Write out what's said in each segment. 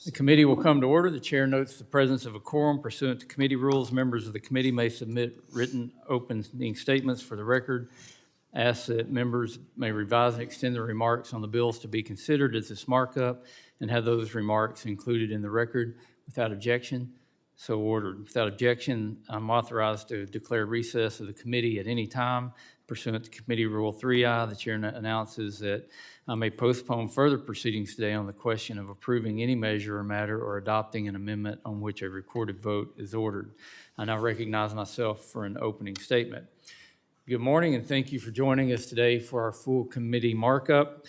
The committee will come to order. The chair notes the presence of a quorum. Pursuant to committee rules, members of the committee may submit written opening statements for the record. Ask that members may revise and extend their remarks on the bills to be considered as this markup and have those remarks included in the record without objection. So ordered. Without objection, I'm authorized to declare recess of the committee at any time. Pursuant to Committee Rule 3I, the chair announces that I may postpone further proceedings today on the question of approving any measure or matter or adopting an amendment on which a recorded vote is ordered. I now recognize myself for an opening statement. Good morning, and thank you for joining us today for our full committee markup.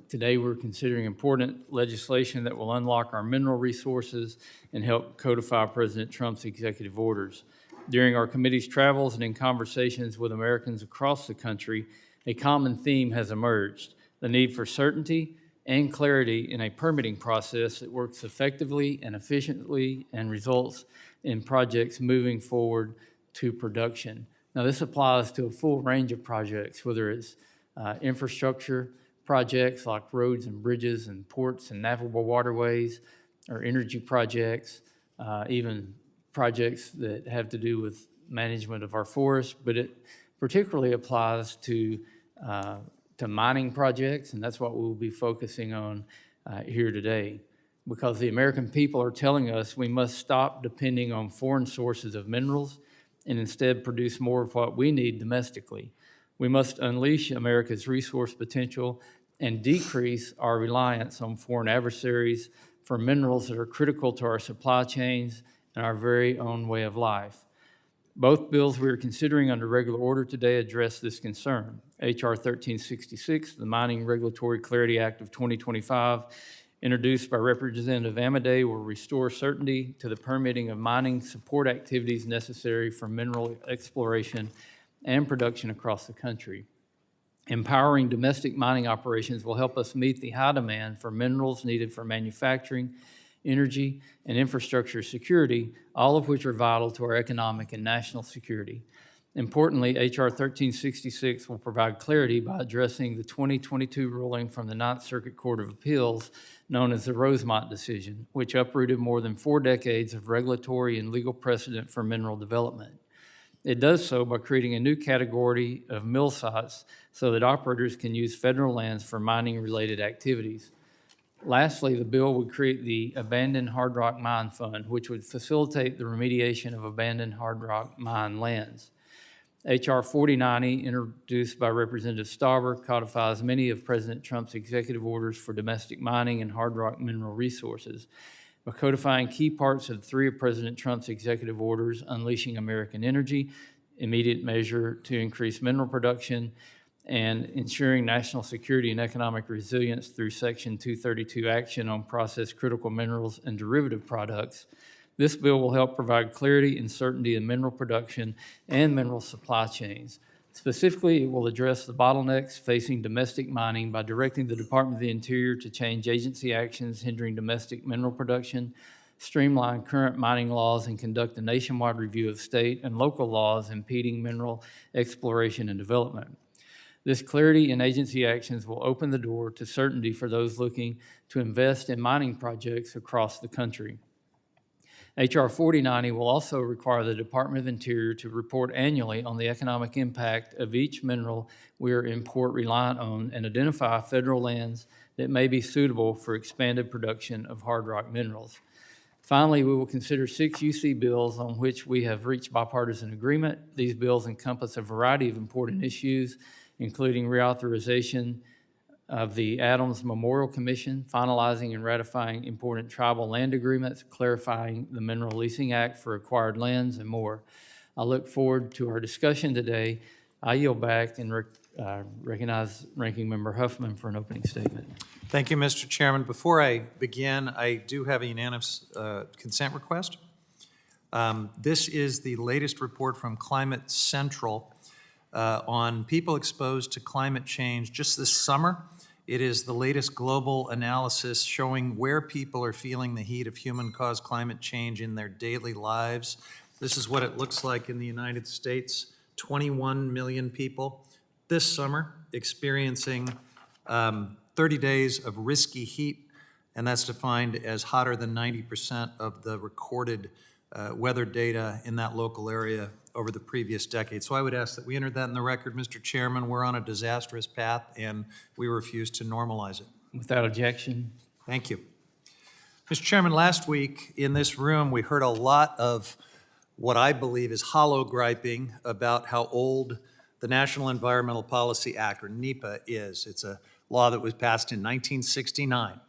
Today we're considering important legislation that will unlock our mineral resources and help codify President Trump's executive orders. During our committee's travels and in conversations with Americans across the country, a common theme has emerged: the need for certainty and clarity in a permitting process that works effectively and efficiently and results in projects moving forward to production. Now, this applies to a full range of projects, whether it's infrastructure projects like roads and bridges and ports and navigable waterways, or energy projects, even projects that have to do with management of our forests, but it particularly applies to mining projects, and that's what we'll be focusing on here today. Because the American people are telling us we must stop depending on foreign sources of minerals and instead produce more of what we need domestically. We must unleash America's resource potential and decrease our reliance on foreign adversaries for minerals that are critical to our supply chains and our very own way of life. Both bills we are considering under regular order today address this concern. H.R. 1366, the Mining Regulatory Clarity Act of 2025, introduced by Representative Amodei, will restore certainty to the permitting of mining support activities necessary for mineral exploration and production across the country. Empowering domestic mining operations will help us meet the high demand for minerals needed for manufacturing, energy, and infrastructure security, all of which are vital to our economic and national security. Importantly, H.R. 1366 will provide clarity by addressing the 2022 ruling from the Ninth Circuit Court of Appeals known as the Rosemont decision, which uprooted more than 4 decades of regulatory and legal precedent for mineral development. It does so by creating a new category of mill sites so that operators can use federal lands for mining-related activities. Lastly, the bill would create the Abandoned Hard Rock Mine Fund, which would facilitate the remediation of abandoned hard rock mine lands. H.R. 4090, introduced by Representative Stauber, codifies many of President Trump's executive orders for domestic mining and hard rock mineral resources. By codifying key parts of 3 of President Trump's executive orders, Unleashing American Energy, Immediate Measure to Increase Mineral Production, and Ensuring National Security and Economic Resilience through Section 232 Action on Processed Critical Minerals and Derivative Products, this bill will help provide clarity and certainty in mineral production and mineral supply chains. Specifically, it will address the bottlenecks facing domestic mining by directing the Department of the Interior to change agency actions hindering domestic mineral production, streamline current mining laws, and conduct a nationwide review of state and local laws impeding mineral exploration and development. This clarity in agency actions will open the door to certainty for those looking to invest in mining projects across the country. H.R. 4090 will also require the Department of Interior to report annually on the economic impact of each mineral we are import reliant on and identify federal lands that may be suitable for expanded production of hard rock minerals. Finally, we will consider 6 UC bills on which we have reached bipartisan agreement. These bills encompass a variety of important issues, including reauthorization of the Adams Memorial Commission, finalizing and ratifying important tribal land agreements, clarifying the Mineral Leasing Act for acquired lands, and more. I look forward to our discussion today. I yield back and recognize Ranking Member Huffman for an opening statement. Thank you, Mr. Chairman. Before I begin, I do have a unanimous consent request. This is the latest report from Climate Central on people exposed to climate change just this summer. It is the latest global analysis showing where people are feeling the heat of human-caused climate change in their daily lives. This is what it looks like in the United States. 21 million people this summer experiencing 30 days of risky heat and that's defined as hotter than 90% of the recorded weather data in that local area over the previous decade. So I would ask that we enter that in the record, Mr. Chairman. We're on a disastrous path, and we refuse to normalize it. Without objection. Thank you. Mr. Chairman, last week in this room, we heard a lot of what I believe is hollow griping about how old the National Environmental Policy Act, or NEPA, is. It's a law that was passed in 1969.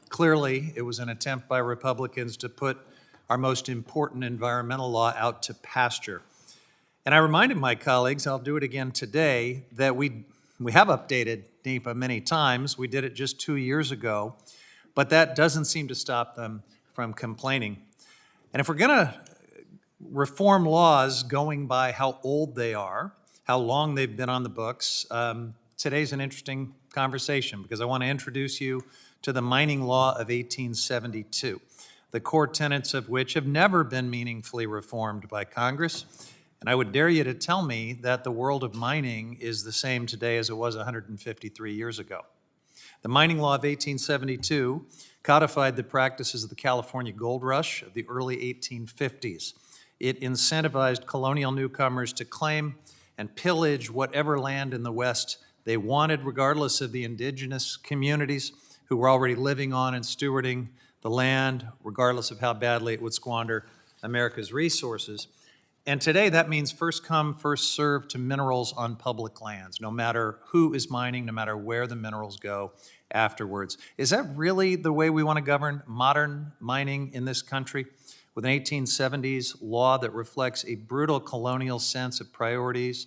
Clearly, it was an attempt by Republicans to put our most important environmental law out to pasture. And I reminded my colleagues, I'll do it again today, that we have updated NEPA many times. We did it just 2 years ago, but that doesn't seem to stop them from complaining. And if we're going to reform laws going by how old they are, how long they've been on the books, today's an interesting conversation because I want to introduce you to the mining law of 1872, the core tenets of which have never been meaningfully reformed by Congress. And I would dare you to tell me that the world of mining is the same today as it was 153 years ago. The mining law of 1872 codified the practices of the California gold rush of the early 1850s. It incentivized colonial newcomers to claim and pillage whatever land in the West they wanted, regardless of the indigenous communities who were already living on and stewarding the land, regardless of how badly it would squander America's resources. And today that means first come, first served to minerals on public lands, no matter who is mining, no matter where the minerals go afterwards. Is that really the way we want to govern modern mining in this country? With an 1870s law that reflects a brutal colonial sense of priorities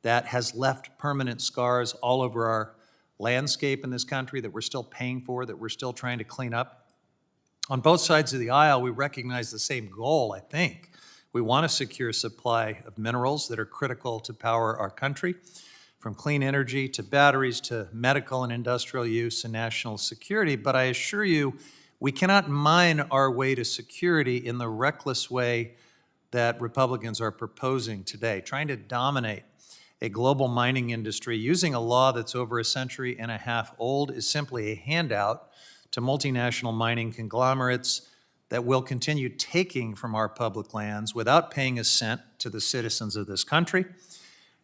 that has left permanent scars all over our landscape in this country that we're still paying for, that we're still trying to clean up. On both sides of the aisle, we recognize the same goal, I think. We want a secure supply of minerals that are critical to power our country, from clean energy to batteries to medical and industrial use and national security. But I assure you, we cannot mine our way to security in the reckless way that Republicans are proposing today, trying to dominate a global mining industry using a law that's over a century and a half old is simply a handout to multinational mining conglomerates that will continue taking from our public lands without paying a cent to the citizens of this country.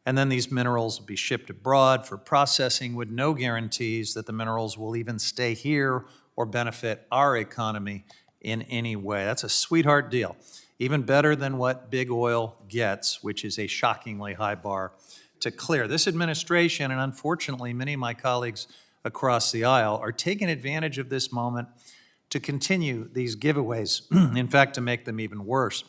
And then these minerals will be shipped abroad for processing with no guarantees that the minerals will even stay here or benefit our economy in any way. That's a sweetheart deal, even better than what big oil gets, which is a shockingly high bar to clear. This administration, and unfortunately many of my colleagues across the aisle, are taking advantage of this moment to continue these giveaways, in fact, to make them even worse.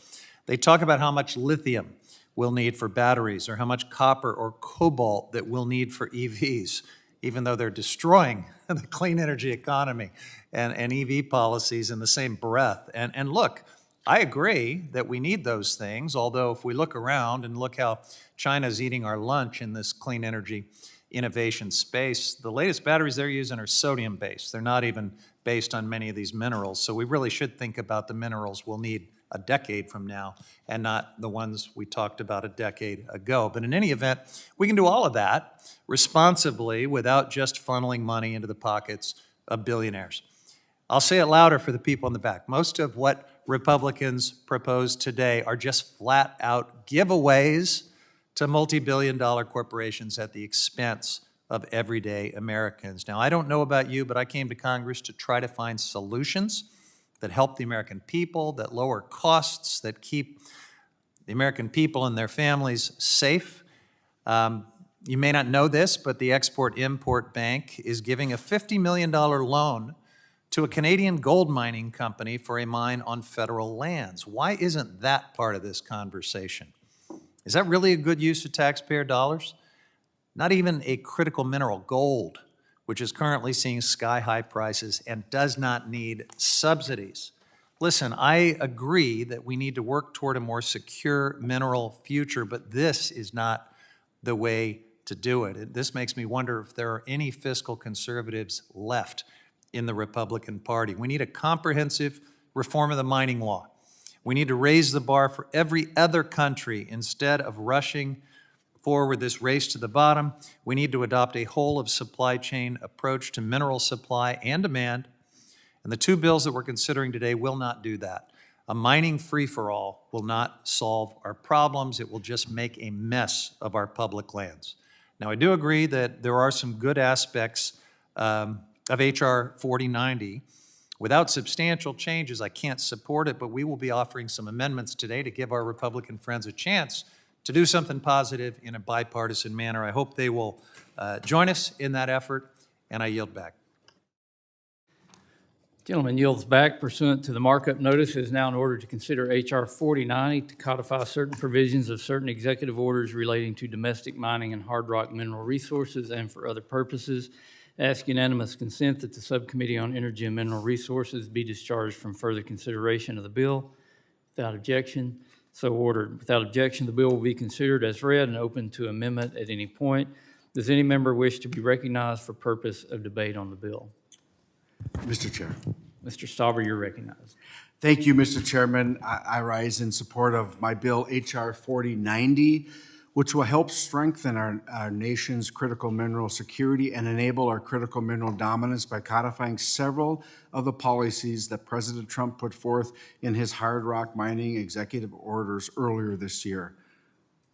They talk about how much lithium we'll need for batteries or how much copper or cobalt that we'll need for EVs, even though they're destroying the clean energy economy and EV policies in the same breath. And look, I agree that we need those things, although if we look around and look how China's eating our lunch in this clean energy innovation space, the latest batteries they're using are sodium-based. They're not even based on many of these minerals. So we really should think about the minerals we'll need a decade from now and not the ones we talked about a decade ago. But in any event, we can do all of that responsibly without just funneling money into the pockets of billionaires. I'll say it louder for the people in the back. Most of what Republicans propose today are just flat out giveaways to multi-billion-dollar corporations at the expense of everyday Americans. Now, I don't know about you, but I came to Congress to try to find solutions that help the American people, that lower costs, that keep the American people and their families safe. You may not know this, but the Export-Import Bank is giving a $50 million loan to a Canadian gold mining company for a mine on federal lands. Why isn't that part of this conversation? Is that really a good use of taxpayer dollars? Not even a critical mineral, gold, which is currently seeing sky-high prices and does not need subsidies. Listen, I agree that we need to work toward a more secure mineral future, but this is not the way to do it. This makes me wonder if there are any fiscal conservatives left in the Republican Party. We need a comprehensive reform of the mining law. We need to raise the bar for every other country instead of rushing forward this race to the bottom. We need to adopt a whole of supply chain approach to mineral supply and demand And the two bills that we're considering today will not do that. A mining free-for-all will not solve our problems. It will just make a mess of our public lands. Now, I do agree that there are some good aspects of H.R. 4090. Without substantial changes, I can't support it, but we will be offering some amendments today to give our Republican friends a chance to do something positive in a bipartisan manner. I hope they will join us in that effort, and I yield back. Gentleman yields back pursuant to the markup notice. It is now in order to consider H.R. 4090 to codify certain provisions of certain executive orders relating to domestic mining and hard rock mineral resources and for other purposes. Ask unanimous consent that the Subcommittee on Energy and Mineral Resources be discharged from further consideration of the bill. Without objection, so ordered. Without objection, the bill will be considered as read and open to amendment at any point. Does any member wish to be recognized for purpose of debate on the bill? Mr. Chair. Mr. Stauber, you're recognized. Thank you, Mr. Chairman. I rise in support of my bill, H.R. 4090, which will help strengthen our nation's critical mineral security and enable our critical mineral dominance by codifying several of the policies that President Trump put forth in his hard rock mining executive orders earlier this year.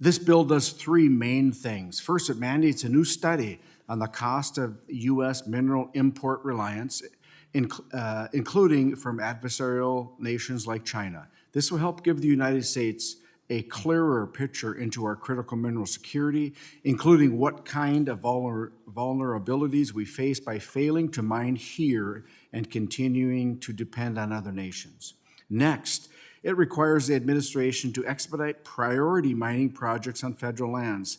This bill does three main things. First, it mandates a new study on the cost of U.S. mineral import reliance, including from adversarial nations like China. This will help give the United States a clearer picture into our critical mineral security, including what kind of vulnerabilities we face by failing to mine here and continuing to depend on other nations. Next, it requires the administration to expedite priority mining projects on federal lands,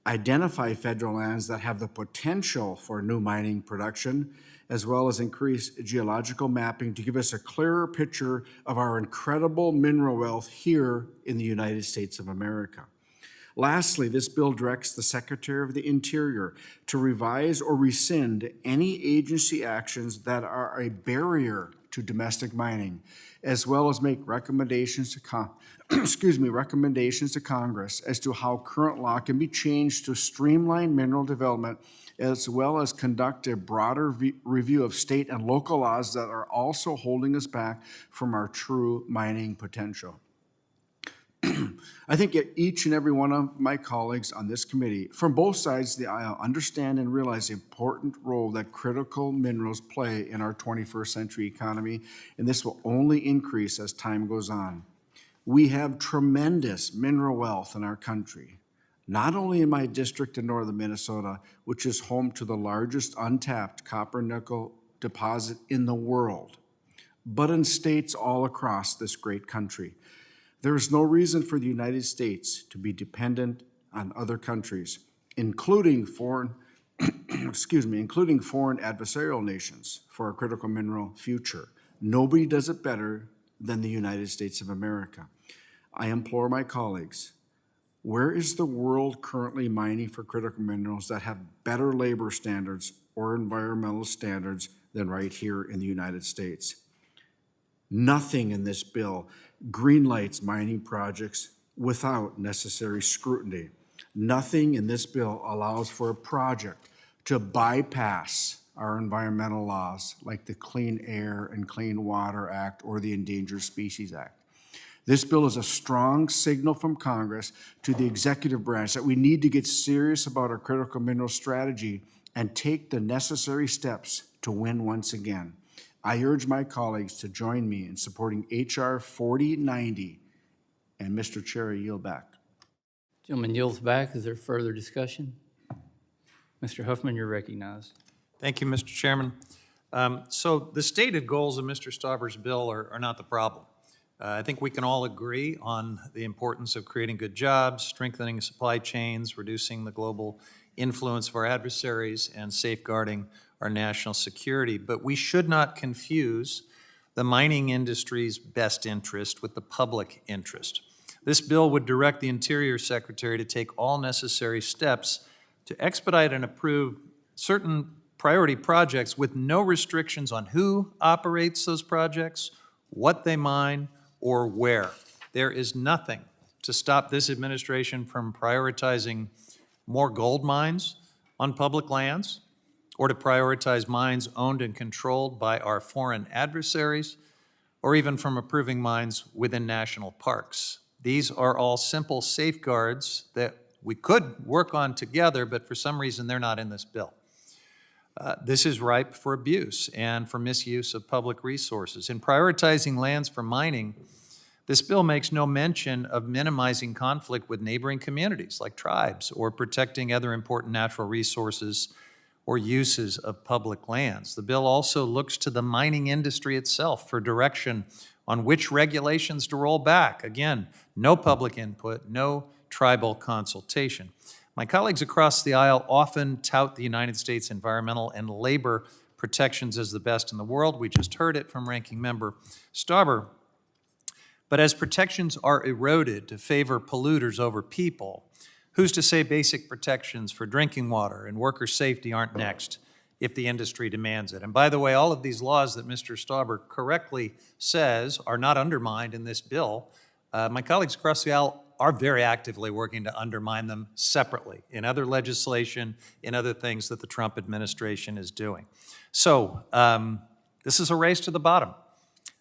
identify federal lands that have the potential for new mining production, as well as increase geological mapping to give us a clearer picture of our incredible mineral wealth here in the United States of America. Lastly, this bill directs the Secretary of the Interior to revise or rescind any agency actions that are a barrier to domestic mining, as well as make recommendations to recommendations to Congress as to how current law can be changed to streamline mineral development, as well as conduct a broader review of state and local laws that are also holding us back from our true mining potential. I think each and every one of my colleagues on this committee, from both sides of the aisle, understand and realize the important role that critical minerals play in our 21st century economy, and this will only increase as time goes on. We have tremendous mineral wealth in our country, not only in my district in northern Minnesota, which is home to the largest untapped copper nickel deposit in the world, but in states all across this great country. There is no reason for the United States to be dependent on other countries, including foreign adversarial nations for our critical mineral future. Nobody does it better than the United States of America. I implore my colleagues, where is the world currently mining for critical minerals that have better labor standards or environmental standards than right here in the United States? Nothing in this bill greenlights mining projects without necessary scrutiny. Nothing in this bill allows for a project to bypass our environmental laws like the Clean Air and Clean Water Act or the Endangered Species Act. This bill is a strong signal from Congress to the executive branch that we need to get serious about our critical mineral strategy and take the necessary steps to win once again. I urge my colleagues to join me in supporting H.R. 4090. And Mr. Chair, I yield back. Gentleman yields back. Is there further discussion? Mr. Huffman, you're recognized. Thank you, Mr. Chairman. So the stated goals of Mr. Stauber's bill are not the problem. I think we can all agree on the importance of creating good jobs, strengthening supply chains, reducing the global influence of our adversaries, and safeguarding our national security. But we should not confuse the mining industry's best interest with the public interest. This bill would direct the Interior Secretary to take all necessary steps to expedite and approve certain priority projects with no restrictions on who operates those projects, what they mine, or where. There is nothing to stop this administration from prioritizing more gold mines on public lands or to prioritize mines owned and controlled by our foreign adversaries, or even from approving mines within national parks. These are all simple safeguards that we could work on together, but for some reason they're not in this bill. This is ripe for abuse and for misuse of public resources. In prioritizing lands for mining, this bill makes no mention of minimizing conflict with neighboring communities like tribes or protecting other important natural resources or uses of public lands. The bill also looks to the mining industry itself for direction on which regulations to roll back. Again, no public input, no tribal consultation. My colleagues across the aisle often tout the United States environmental and labor protections as the best in the world. We just heard it from Ranking Member Stauber. But as protections are eroded to favor polluters over people, who's to say basic protections for drinking water and worker safety aren't next if the industry demands it? And by the way, all of these laws that Mr. Stauber correctly says are not undermined in this bill. My colleagues across the aisle are very actively working to undermine them separately in other legislation, in other things that the Trump administration is doing. So this is a race to the bottom.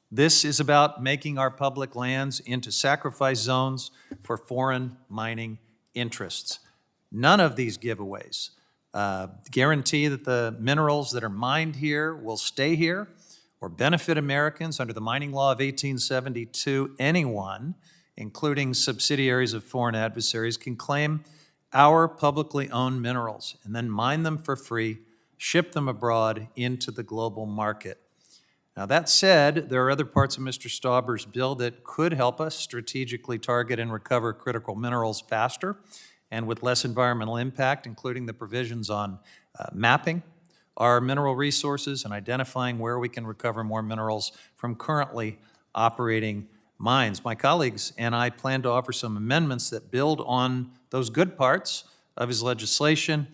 This is about making our public lands into sacrifice zones for foreign mining interests. None of these giveaways guarantee that the minerals that are mined here will stay here or benefit Americans. Under the mining law of 1872, anyone, including subsidiaries of foreign adversaries, can claim our publicly owned minerals and then mine them for free, ship them abroad into the global market. Now, that said, there are other parts of Mr. Stauber's bill that could help us strategically target and recover critical minerals faster and with less environmental impact, including the provisions on mapping our mineral resources and identifying where we can recover more minerals from currently operating mines. My colleagues and I plan to offer some amendments that build on those good parts of his legislation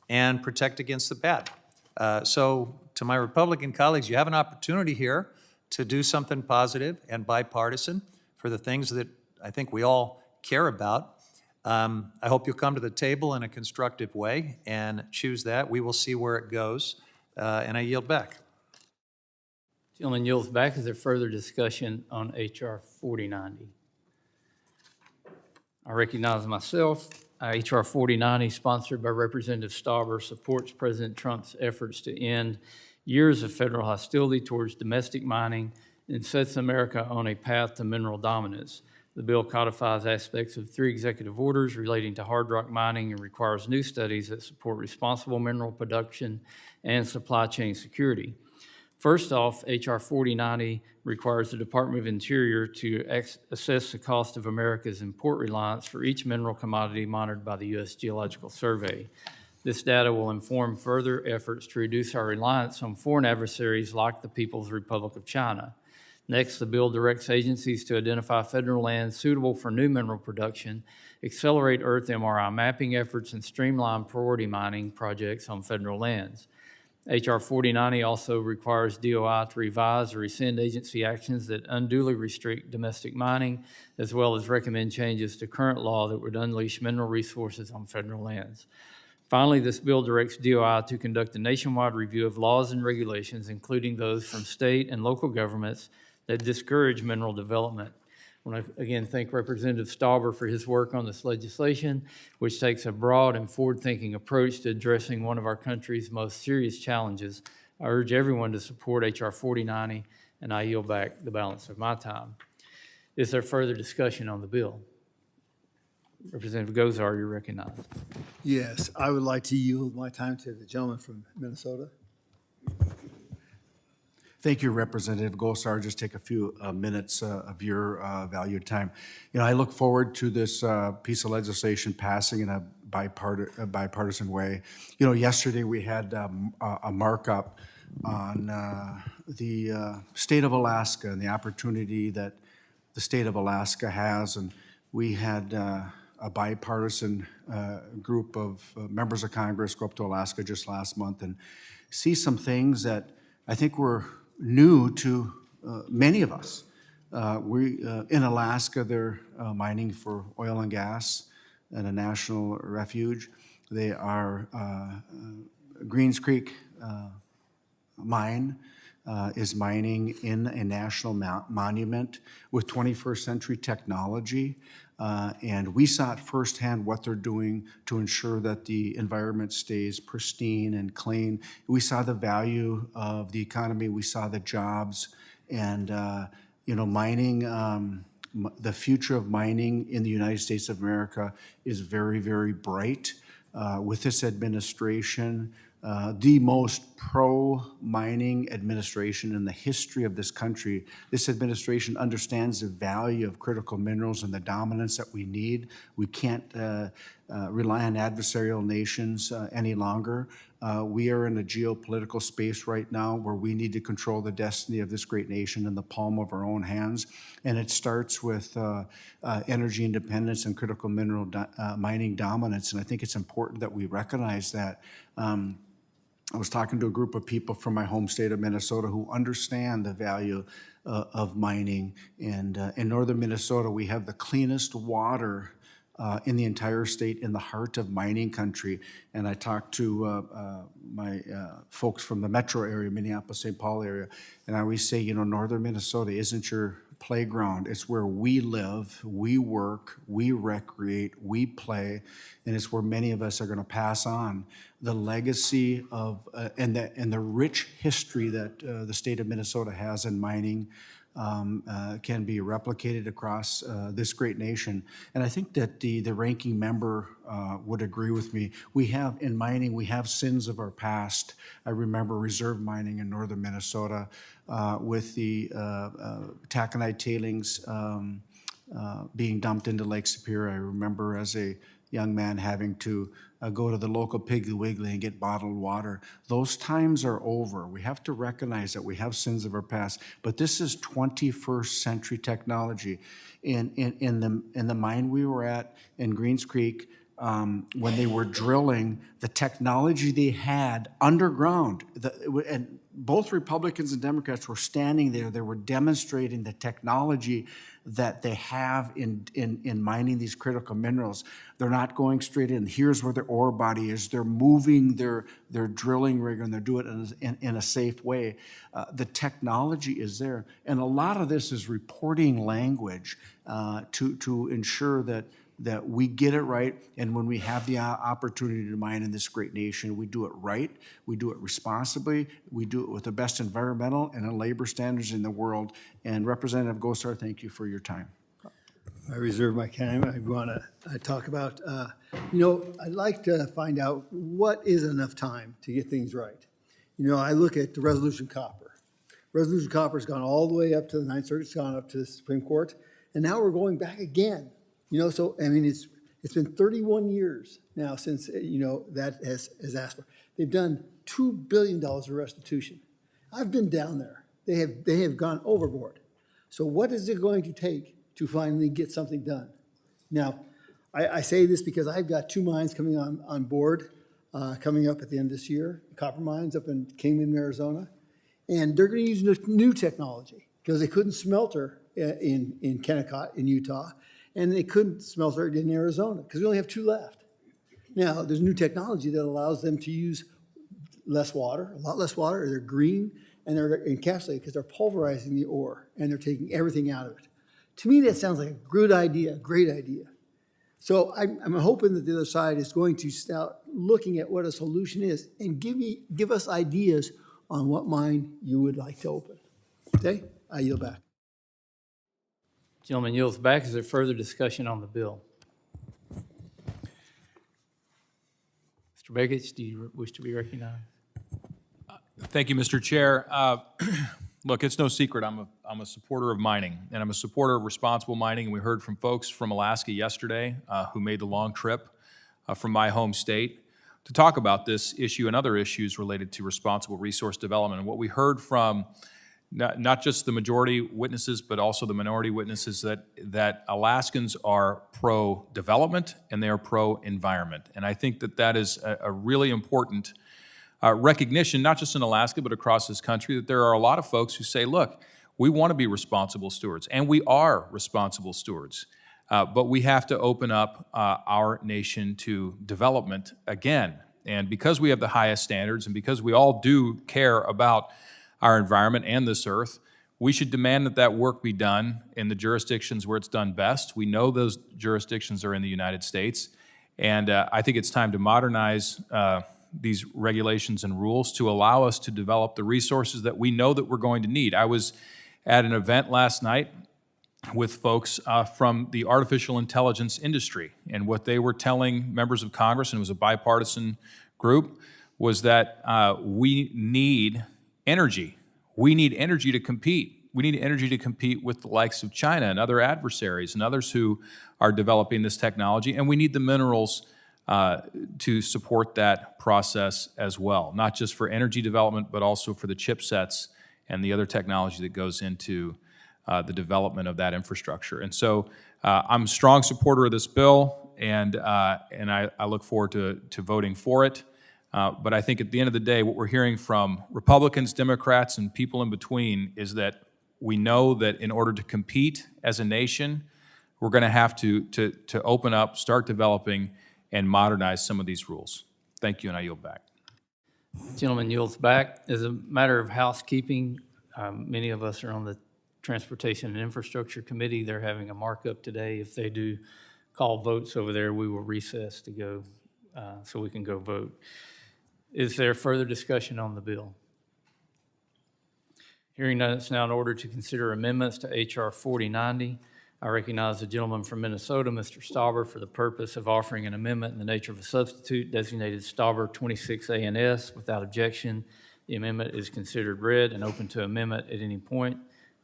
and protect against the bad. So to my Republican colleagues, you have an opportunity here to do something positive and bipartisan for the things that I think we all care about. I hope you'll come to the table in a constructive way and choose that. We will see where it goes, and I yield back. Gentleman yields back. Is there further discussion on H.R. 4090? I recognize myself. H.R. 4090, sponsored by Representative Stauber, supports President Trump's efforts to end years of federal hostility towards domestic mining and sets America on a path to mineral dominance. The bill codifies aspects of 3 executive orders relating to hard rock mining and requires new studies that support responsible mineral production and supply chain security. First off, H.R. 4090 requires the Department of Interior to assess the cost of America's import reliance for each mineral commodity monitored by the U.S. Geological Survey. This data will inform further efforts to reduce our reliance on foreign adversaries like the People's Republic of China. Next, the bill directs agencies to identify federal lands suitable for new mineral production, accelerate Earth MRI mapping efforts, and streamline priority mining projects on federal lands. H.R. 4090 also requires DOI to revise or rescind agency actions that unduly restrict domestic mining, as well as recommend changes to current law that would unleash mineral resources on federal lands. Finally, this bill directs DOI to conduct a nationwide review of laws and regulations, including those from state and local governments that discourage mineral development. I want to again thank Representative Stauber for his work on this legislation, which takes a broad and forward-thinking approach to addressing one of our country's most serious challenges. I urge everyone to support H.R. 4090, and I yield back the balance of my time. Is there further discussion on the bill? Representative Gozar, you're recognized. Yes, I would like to yield my time to the gentleman from Minnesota. Thank you, Representative Gosar. Just take a few minutes of your valued time. You know, I look forward to this piece of legislation passing in a bipartisan way. You know, yesterday we had a markup on the state of Alaska and the opportunity that the state of Alaska has, and we had a bipartisan group of members of Congress go up to Alaska just last month and see some things that I think were new to many of us. In Alaska, they're mining for oil and gas and a national refuge. They are Greens Creek mine is mining in a national monument with 21st century technology. And we saw at firsthand what they're doing to ensure that the environment stays pristine and clean. We saw the value of the economy, we saw the jobs, and mining, the future of mining in the United States of America is very, very bright. With this administration, the most pro-mining administration in the history of this country. This administration understands the value of critical minerals and the dominance that we need. We can't rely on adversarial nations any longer. We are in a geopolitical space right now where we need to control the destiny of this great nation in the palm of our own hands. And it starts with energy independence and critical mineral mining dominance. And I think it's important that we recognize that. I was talking to a group of people from my home state of Minnesota who understand the value of mining. And in northern Minnesota, we have the cleanest water in the entire state, in the heart of mining country. And I talked to my folks from the metro area, Minneapolis, St. Paul area, and I always say, northern Minnesota isn't your playground. It's where we live, we work, we recreate, we play, and it's where many of us are going to pass on the legacy of and the rich history that the state of Minnesota has in mining. Can be replicated across this great nation. And I think that the ranking member would agree with me. We have, in mining, we have sins of our past. I remember reserve mining in northern Minnesota with the taconite tailings being dumped into Lake Superior. I remember as a young man having to go to the local Piggly Wiggly and get bottled water. Those times are over. We have to recognize that we have sins of our past, but this is 21st century technology. In the mine we were at in Greens Creek, when they were drilling, the technology they had underground, and both Republicans and Democrats were standing there. They were demonstrating the technology that they have in mining these critical minerals. They're not going straight in. Here's where their ore body is. They're moving their drilling rig, and they're doing it in a safe way. The technology is there. And a lot of this is reporting language to ensure that we get it right, and when we have the opportunity to mine in this great nation, we do it right, we do it responsibly, we do it with the best environmental and labor standards in the world. And Representative Gosar, thank you for your time. I reserve my time. I want to talk about, I'd like to find out what is enough time to get things right. I look at the Resolution Copper. Resolution Copper has gone all the way up to the Ninth Circuit, it's gone up to the Supreme Court, and now we're going back again. So, it's been 31 years now since, that has asked for. They've done $2 billion of restitution. I've been down there. They have gone overboard. So what is it going to take to finally get something done? Now, I say this because I've got 2 mines coming on board, coming up at the end of this year, copper mines up in Kingman, Arizona. And they're going to use new technology because they couldn't smelter in Kennecott in Utah. And they couldn't smelter it in Arizona because we only have 2 left. Now, there's new technology that allows them to use less water, a lot less water. They're green, and they're encapsulated because they're pulverizing the ore, and they're taking everything out of it. To me, that sounds like a good idea, great idea. So I'm hoping that the other side is going to start looking at what a solution is and give us ideas on what mine you would like to open. Okay? I yield back. Gentleman yields back. Is there further discussion on the bill? Mr. Begich, do you wish to be recognized? Thank you, Mr. Chair. Look, it's no secret I'm a supporter of mining, and I'm a supporter of responsible mining. And we heard from folks from Alaska yesterday who made the long trip from my home state to talk about this issue and other issues related to responsible resource development. And what we heard from not just the majority witnesses, but also the minority witnesses, that Alaskans are pro-development and they are pro-environment. And I think that is a really important recognition, not just in Alaska, but across this country, that there are a lot of folks who say, look, we want to be responsible stewards, and we are responsible stewards, but we have to open up our nation to development again. And because we have the highest standards and because we all do care about our environment and this earth, we should demand that that work be done in the jurisdictions where it's done best. We know those jurisdictions are in the United States, and I think it's time to modernize these regulations and rules to allow us to develop the resources that we know that we're going to need. I was at an event last night with folks from the artificial intelligence industry, and what they were telling members of Congress, and it was a bipartisan group, was that we need energy. We need energy to compete. We need energy to compete with the likes of China and other adversaries and others who are developing this technology, and we need the minerals to support that process as well, not just for energy development, but also for the chipsets and the other technology that goes into the development of that infrastructure. And so I'm a strong supporter of this bill, and I look forward to voting for it. But I think at the end of the day, what we're hearing from Republicans, Democrats, and people in between is that we know that in order to compete as a nation, we're going to have to open up, start developing, and modernize some of these rules. Thank you, and I yield back. Gentleman yields back. As a matter of housekeeping, many of us are on the Transportation and Infrastructure Committee. They're having a markup today. If they do call votes over there, we will recess to go so we can go vote. Is there further discussion on the bill? Hearing none, it's now in order to consider amendments to H.R. 4090. I recognize the gentleman from Minnesota, Mr. Stauber, for the purpose of offering an amendment in the nature of a substitute designated Stauber 26ANS. Without objection, the amendment is considered read and open to amendment at any point.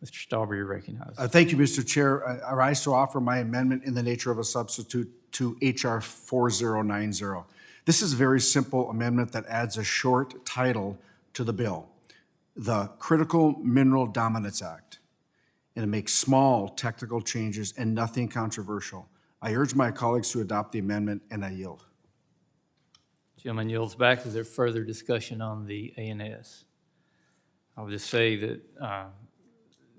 Mr. Stauber, you're recognized. Thank you, Mr. Chair. I rise to offer my amendment in the nature of a substitute to H.R. 4090. This is a very simple amendment that adds a short title to the bill, the Critical Mineral Dominance Act, and it makes small technical changes and nothing controversial. I urge my colleagues to adopt the amendment, and I yield. Gentleman yields back. Is there further discussion on the ANS? I would just say that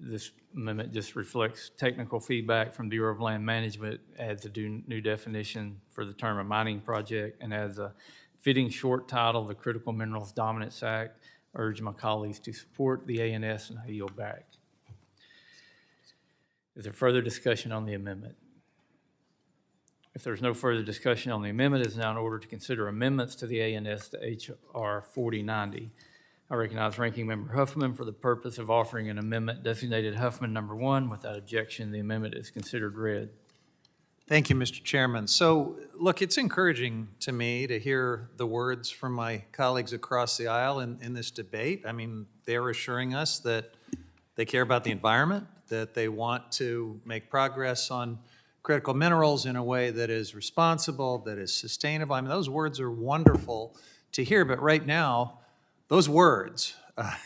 this amendment just reflects technical feedback from Bureau of Land Management, adds a new definition for the term a mining project, and adds a fitting short title, the Critical Minerals Dominance Act. I urge my colleagues to support the ANS, and I yield back. Is there further discussion on the amendment? If there's no further discussion on the amendment, it is now in order to consider amendments to the ANS to H.R. 4090. I recognize Ranking Member Huffman for the purpose of offering an amendment designated Huffman number 1. Without objection, the amendment is considered read. Thank you, Mr. Chairman. So, look, it's encouraging to me to hear the words from my colleagues across the aisle in this debate. I mean, they're assuring us that they care about the environment, that they want to make progress on critical minerals in a way that is responsible, that is sustainable. I mean, those words are wonderful to hear, but right now, those words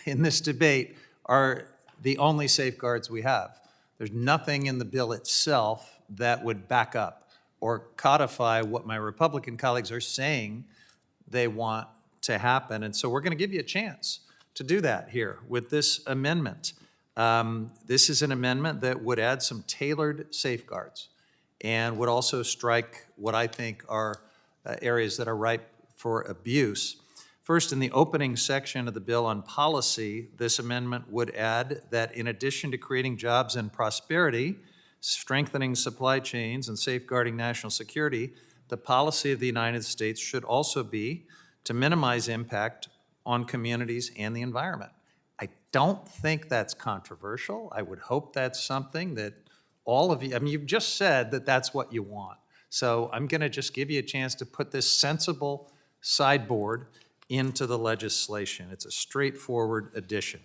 in this debate are the only safeguards we have. There's nothing in the bill itself that would back up or codify what my Republican colleagues are saying they want to happen. And so we're going to give you a chance to do that here with this amendment. This is an amendment that would add some tailored safeguards and would also strike what I think are areas that are ripe for abuse. First, in the opening section of the bill on policy, this amendment would add that in addition to creating jobs and prosperity, strengthening supply chains, and safeguarding national security, the policy of the United States should also be to minimize impact on communities and the environment. I don't think that's controversial. I would hope that's something that all of you, I mean, you've just said that that's what you want. So I'm going to just give you a chance to put this sensible sideboard into the legislation. It's a straightforward addition.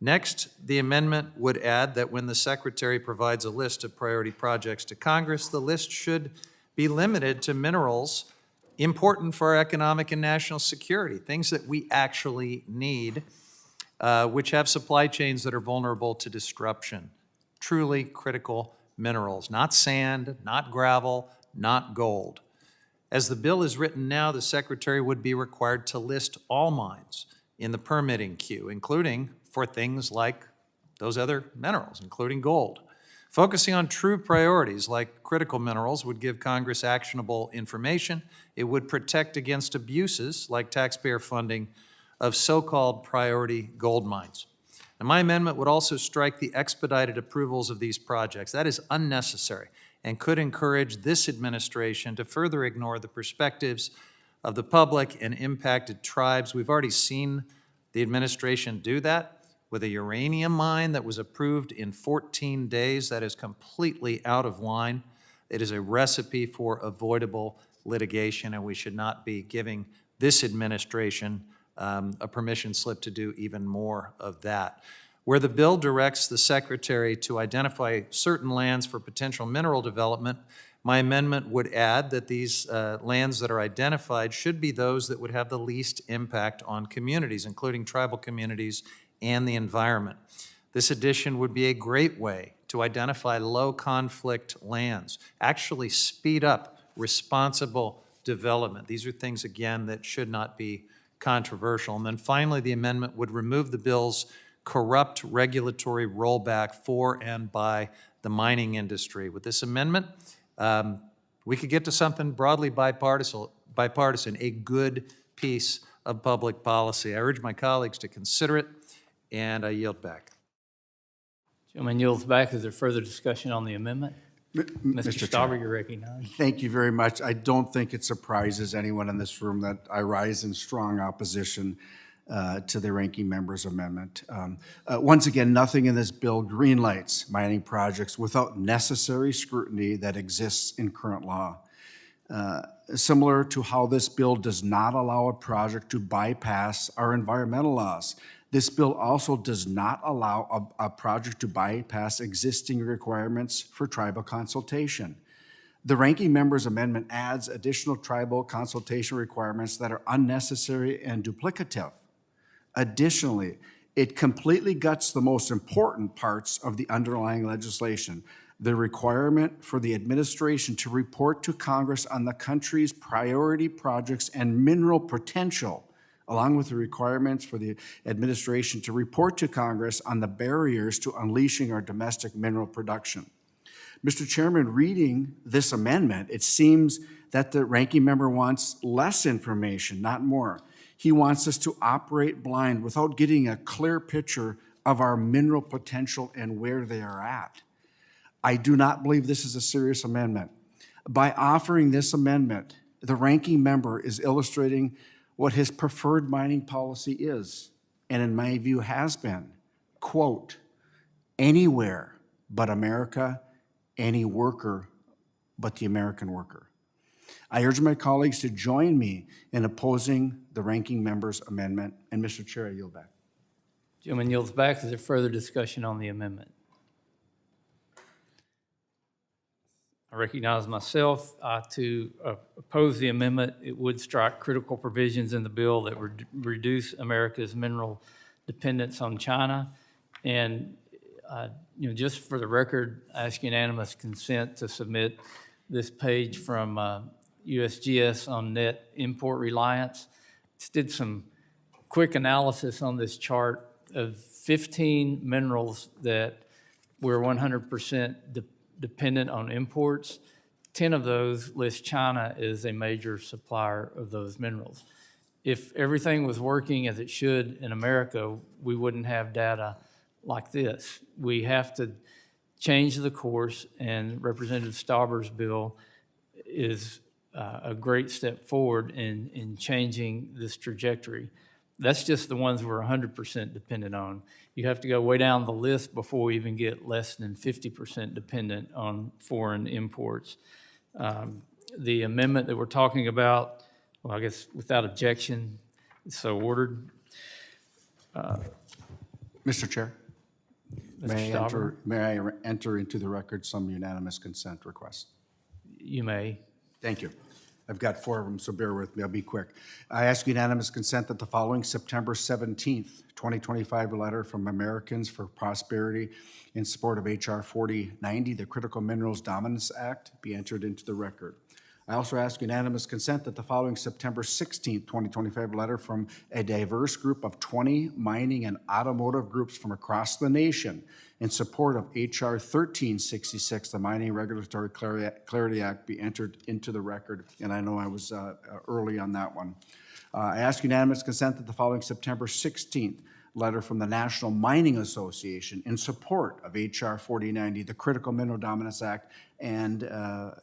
Next, the amendment would add that when the Secretary provides a list of priority projects to Congress, the list should be limited to minerals important for our economic and national security, things that we actually need, which have supply chains that are vulnerable to disruption. Truly critical minerals, not sand, not gravel, not gold. As the bill is written now, the Secretary would be required to list all mines in the permitting queue, including for things like those other minerals, including gold. Focusing on true priorities like critical minerals would give Congress actionable information. It would protect against abuses like taxpayer funding of so-called priority gold mines. And my amendment would also strike the expedited approvals of these projects. That is unnecessary and could encourage this administration to further ignore the perspectives of the public and impacted tribes. We've already seen the administration do that with a uranium mine that was approved in 14 days. That is completely out of line. It is a recipe for avoidable litigation, and we should not be giving this administration a permission slip to do even more of that. Where the bill directs the Secretary to identify certain lands for potential mineral development, my amendment would add that these lands that are identified should be those that would have the least impact on communities, including tribal communities and the environment. This addition would be a great way to identify low-conflict lands, actually speed up responsible development. These are things, again, that should not be controversial. And then finally, the amendment would remove the bill's corrupt regulatory rollback for and by the mining industry. With this amendment, we could get to something broadly bipartisan, a good piece of public policy. I urge my colleagues to consider it, and I yield back. Gentleman yields back. Is there further discussion on the amendment? Mr. Chair. Stauber, you're recognized. Thank you very much. I don't think it surprises anyone in this room that I rise in strong opposition to the ranking member's amendment. Once again, nothing in this bill greenlights mining projects without necessary scrutiny that exists in current law. Similar to how this bill does not allow a project to bypass our environmental laws, this bill also does not allow a project to bypass existing requirements for tribal consultation. The ranking member's amendment adds additional tribal consultation requirements that are unnecessary and duplicative. Additionally, it completely guts the most important parts of the underlying legislation, the requirement for the administration to report to Congress on the country's priority projects and mineral potential, along with the requirements for the administration to report to Congress on the barriers to unleashing our domestic mineral production. Mr. Chairman, reading this amendment, it seems that the ranking member wants less information, not more. He wants us to operate blind without getting a clear picture of our mineral potential and where they are at. I do not believe this is a serious amendment. By offering this amendment, the ranking member is illustrating what his preferred mining policy is, and in my view has been, quote, anywhere but America, any worker but the American worker. I urge my colleagues to join me in opposing the ranking member's amendment, and Mr. Chair, I yield back. Gentleman yields back. Is there further discussion on the amendment? I recognize myself to oppose the amendment. It would strike critical provisions in the bill that would reduce America's mineral dependence on China. And just for the record, I ask unanimous consent to submit this page from USGS on net import reliance. Just did some quick analysis on this chart of 15 minerals that we're 100% dependent on imports. 10 of those list China as a major supplier of those minerals. If everything was working as it should in America, we wouldn't have data like this. We have to change the course, and Representative Stauber's bill is a great step forward in changing this trajectory. That's just the ones we're 100% dependent on. You have to go way down the list before we even get less than 50% dependent on foreign imports. The amendment that we're talking about, well, I guess without objection, so ordered. Mr. Chair, Mr. Stauber, may I enter into the record some unanimous consent requests? you may. Thank you. I've got 4 of them, so bear with me. I'll be quick. I ask unanimous consent that the following September 17th, 2025 letter from Americans for Prosperity in support of H.R. 4090, the Critical Minerals Dominance Act, be entered into the record. I also ask unanimous consent that the following September 16th, 2025 letter from a diverse group of 20 mining and automotive groups from across the nation in support of H.R. 1366, the Mining Regulatory Clarity Act, be entered into the record. And I know I was early on that one. I ask unanimous consent that the following September 16th letter from the National Mining Association in support of H.R. 4090, the Critical Mineral Dominance Act, and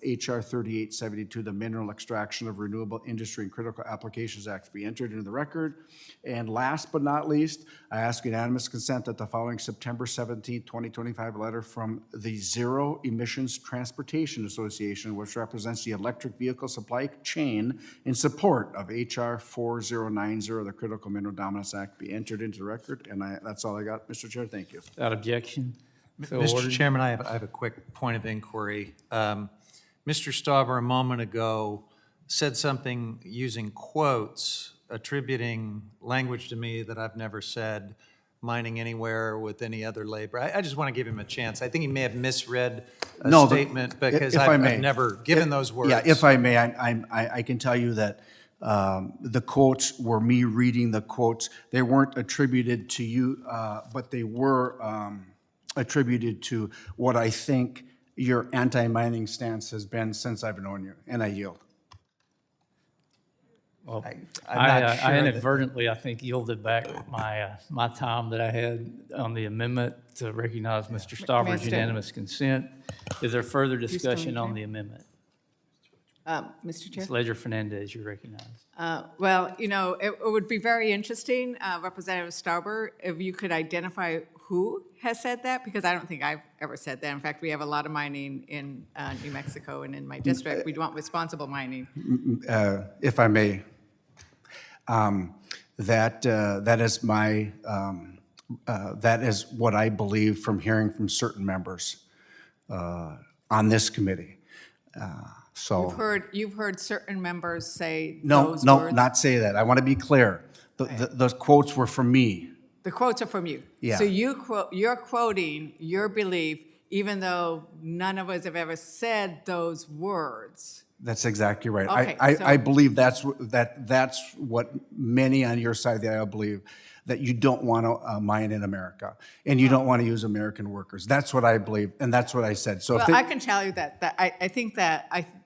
H.R. 3872, the Mineral Extraction of Renewable Industry and Critical Applications Act, be entered into the record. And last but not least, I ask unanimous consent that the following September 17th, 2025 letter from the Zero Emissions Transportation Association, which represents the electric vehicle supply chain in support of H.R. 4090, the Critical Mineral Dominance Act, be entered into the record. And that's all I got, Mr. Chair. Thank you. Without objection. So Mr. ordered. Chairman, I have a quick point of inquiry. Mr. Stauber a moment ago said something using quotes, attributing language to me that I've never said, mining anywhere with any other labor. I just want to give him a chance. I think he may have misread a No, statement because if I may. I've never given those words. Yeah, if I may, I can tell you that the quotes were me reading the quotes. They weren't attributed to you, but they were attributed to what I think your anti-mining stance has been since I've known you, and I yield. Well, I'm I not sure that- inadvertently, I think, yielded back my time that I had on the amendment to recognize Mr. Stauber's Mr. unanimous consent. Is there further still discussion on here? the amendment? Mr. Chair? Ms. Ledger-Fernandez, you're recognized. Well, you know, it would be very interesting, Representative Stauber, if you could identify who has said that, because I don't think I've ever said that. In fact, we have a lot of mining in New Mexico and in my district. We want responsible mining. If I may, that is my, that is what I believe from hearing from certain members on this committee. So. You've heard certain members say No, those no, words? not say that. I want to be clear. Those quotes were from me. The quotes are from you. Yeah. So you're quoting your belief, even though none of us have ever said those words. That's exactly right. Okay, I so- believe that's what many on your side of the aisle believe, that you don't want to mine in America, and you don't want to use American workers. That's what I believe, and that's what I said. So if Well, I can tell you that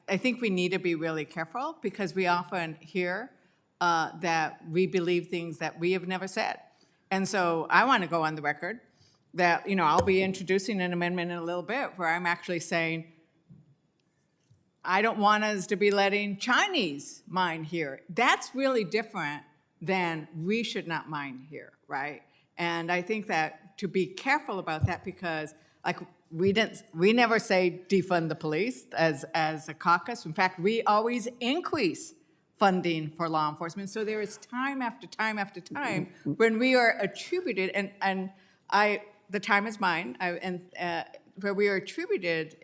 I think we need to be really careful, because we often hear that we believe things that we have never said. And so I want to go on the record that, you know, I'll be introducing an amendment in a little bit where I'm actually saying, I don't want us to be letting Chinese mine here. That's really different than we should not mine here, right? And I think that to be careful about that, because like we never say defund the police as a caucus. In fact, we always increase funding for law enforcement. So there is time after time after time when we are attributed, and the time is mine, where we are attributed,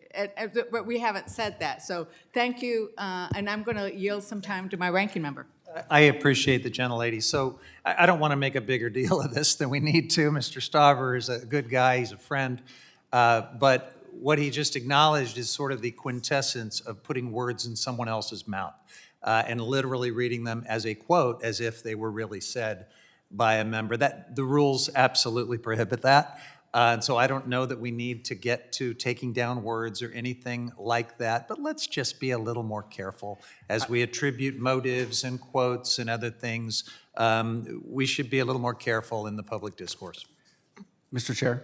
but we haven't said that. So thank you, and I'm going to yield some time to my ranking member. I appreciate the gentlelady. So I don't want to make a bigger deal of this than we need to. Mr. Stauber is a good guy, he's a friend. But what he just acknowledged is sort of the quintessence of putting words in someone else's mouth and literally reading them as a quote, as if they were really said by a member. The rules absolutely prohibit that. And so I don't know that we need to get to taking down words or anything like that, but let's just be a little more careful as we attribute motives and quotes and other things. We should be a little more careful in the public discourse. Mr. Chair,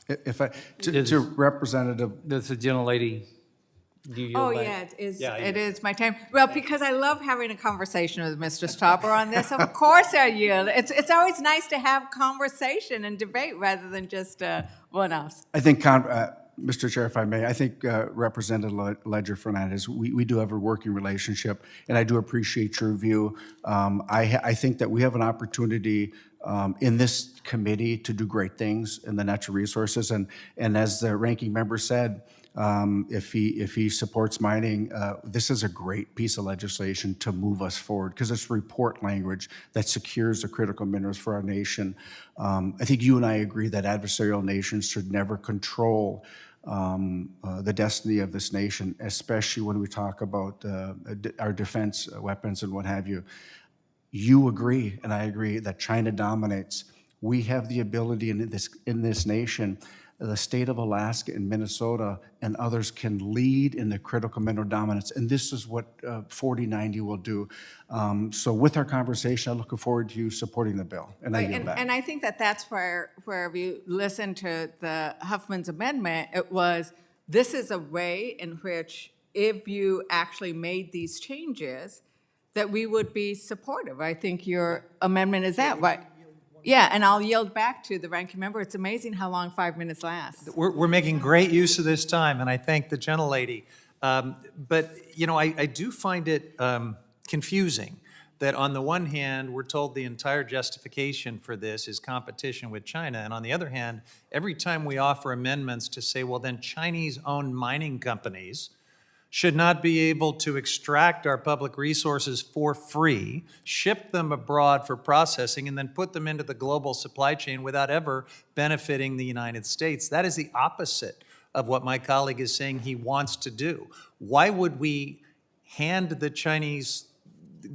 if I, to Representative, Does the gentlelady, do you Oh, yield back? yeah, it is, Yeah, it is my time. Well, because I love having a conversation with Mr. Stauber on this, of course I yield. It's always nice to have conversation and debate rather than just one-offs. I think, Mr. Chair, if I may, I think Representative Ledger-Fernandez, we do have a working relationship, and I do appreciate your view. I think that we have an opportunity in this committee to do great things in the natural resources, and as the ranking member said, if he supports mining, this is a great piece of legislation to move us forward, because it's report language that secures the critical minerals for our nation. I think you and I agree that adversarial nations should never control the destiny of this nation, especially when we talk about our defense weapons and what have you. You agree, and I agree, that China dominates. We have the ability in this nation, the state of Alaska and Minnesota and others can lead in the critical mineral dominance, and this is what 4090 will do. So with our conversation, I'm looking forward to you supporting the bill, and I Right, yield back. and I think that that's where if you listen to the Huffman's amendment, it was, this is a way in which if you actually made these changes, that we would be supportive. I think your amendment is that, right? Yeah, and I'll yield back to the ranking member. It's amazing how long 5 minutes lasts. We're making great use of this time, and I thank the gentlelady. But, you know, I do find it confusing that on the one hand, we're told the entire justification for this is competition with China, and on the other hand, every time we offer amendments to say, well, then Chinese-owned mining companies should not be able to extract our public resources for free, ship them abroad for processing, and then put them into the global supply chain without ever benefiting the United States. That is the opposite of what my colleague is saying he wants to do. Why would we hand the Chinese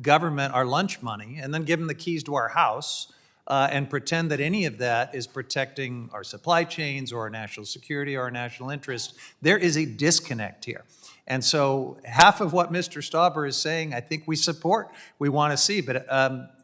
government our lunch money and then give them the keys to our house and pretend that any of that is protecting our supply chains or our national security or our national interest? There is a disconnect here. And so half of what Mr. Stauber is saying, I think we support, we want to see. But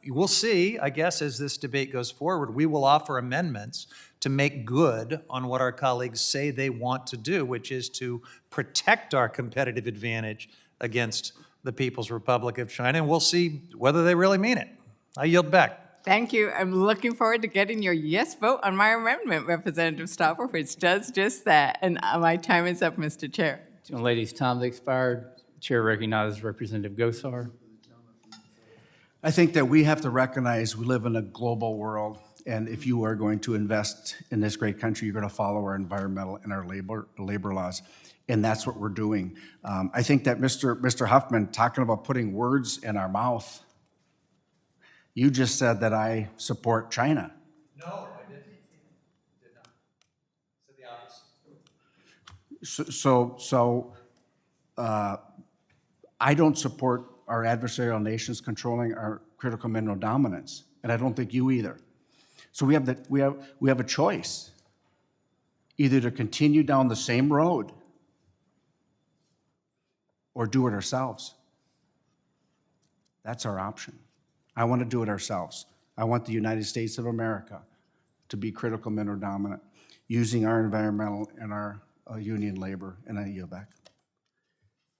we'll see, I guess, as this debate goes forward, we will offer amendments to make good on what our colleagues say they want to do, which is to protect our competitive advantage against the People's Republic of China. And we'll see whether they really mean it. I yield back. Thank you. I'm looking forward to getting your yes vote on my amendment, Representative Stauber, which does just that. And my time is up, Mr. Chair. Ladies, time has expired. Chair recognizes Representative Gosar. I think that we have to recognize we live in a global world, and if you are going to invest in this great country, you're going to follow our environmental and our labor laws, and that's what we're doing. I think that Mr. Huffman, talking about putting words in our mouth, you just said that I support China. No, I didn't. Did not. Said the opposite. So I don't support our adversarial nations controlling our critical mineral dominance, and I don't think you either. So we have a choice, either to continue down the same road or do it ourselves. That's our option. I want to do it ourselves. I want the United States of America to be critical mineral dominant, using our environmental and our union labor, and I yield back.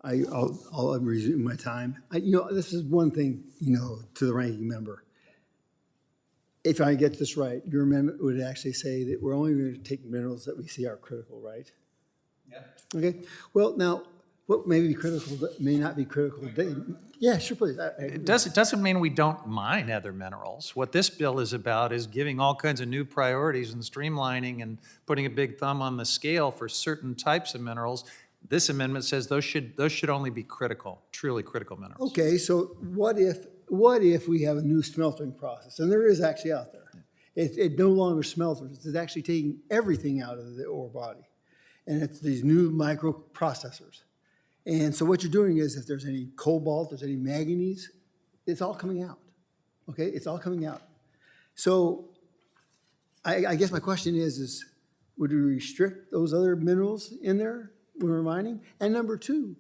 I'll resume my time. This is one thing, to the ranking member. If I get this right, your amendment would actually say that we're only going to take minerals that we see are critical, right? Yeah. Okay. Well, now, what may be critical may not be critical. Yeah, sure, please. It doesn't mean we don't mine other minerals. What this bill is about is giving all kinds of new priorities and streamlining and putting a big thumb on the scale for certain types of minerals. This amendment says those should only be critical, truly critical minerals. Okay, so what if we have a new smelting process, and there is actually out there. It no longer smelters. It's actually taking everything out of the ore body, and it's these new microprocessors. And so what you're doing is, if there's any cobalt, there's any manganese, it's all coming out. Okay, it's all coming out. So I guess my question is would we restrict those other minerals in there when we're mining? And number two,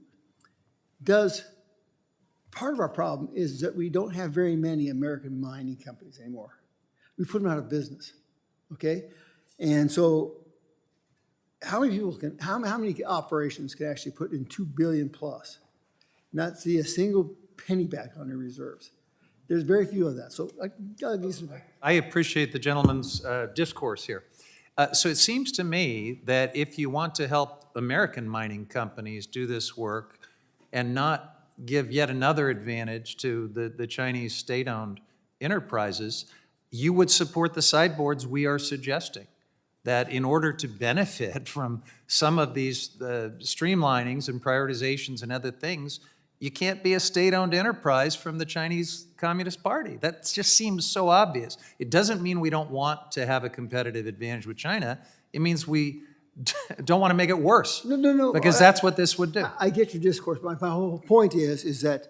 part of our problem is that we don't have very many American mining companies anymore. We put them out of business, okay? And so how many operations can actually put in $2 billion plus, not see a single penny back on their reserves? There's very few of that. So I appreciate the gentleman's discourse here. So it seems to me that if you want to help American mining companies do this work and not give yet another advantage to the Chinese state-owned enterprises, you would support the sideboards we are suggesting. That in order to benefit from some of these streamlinings and prioritizations and other things, you can't be a state-owned enterprise from the Chinese Communist Party. That just seems so obvious. It doesn't mean we don't want to have a competitive advantage with China. It means we don't want to make it worse. No. Because that's what this would do. I get your discourse, but my whole point is that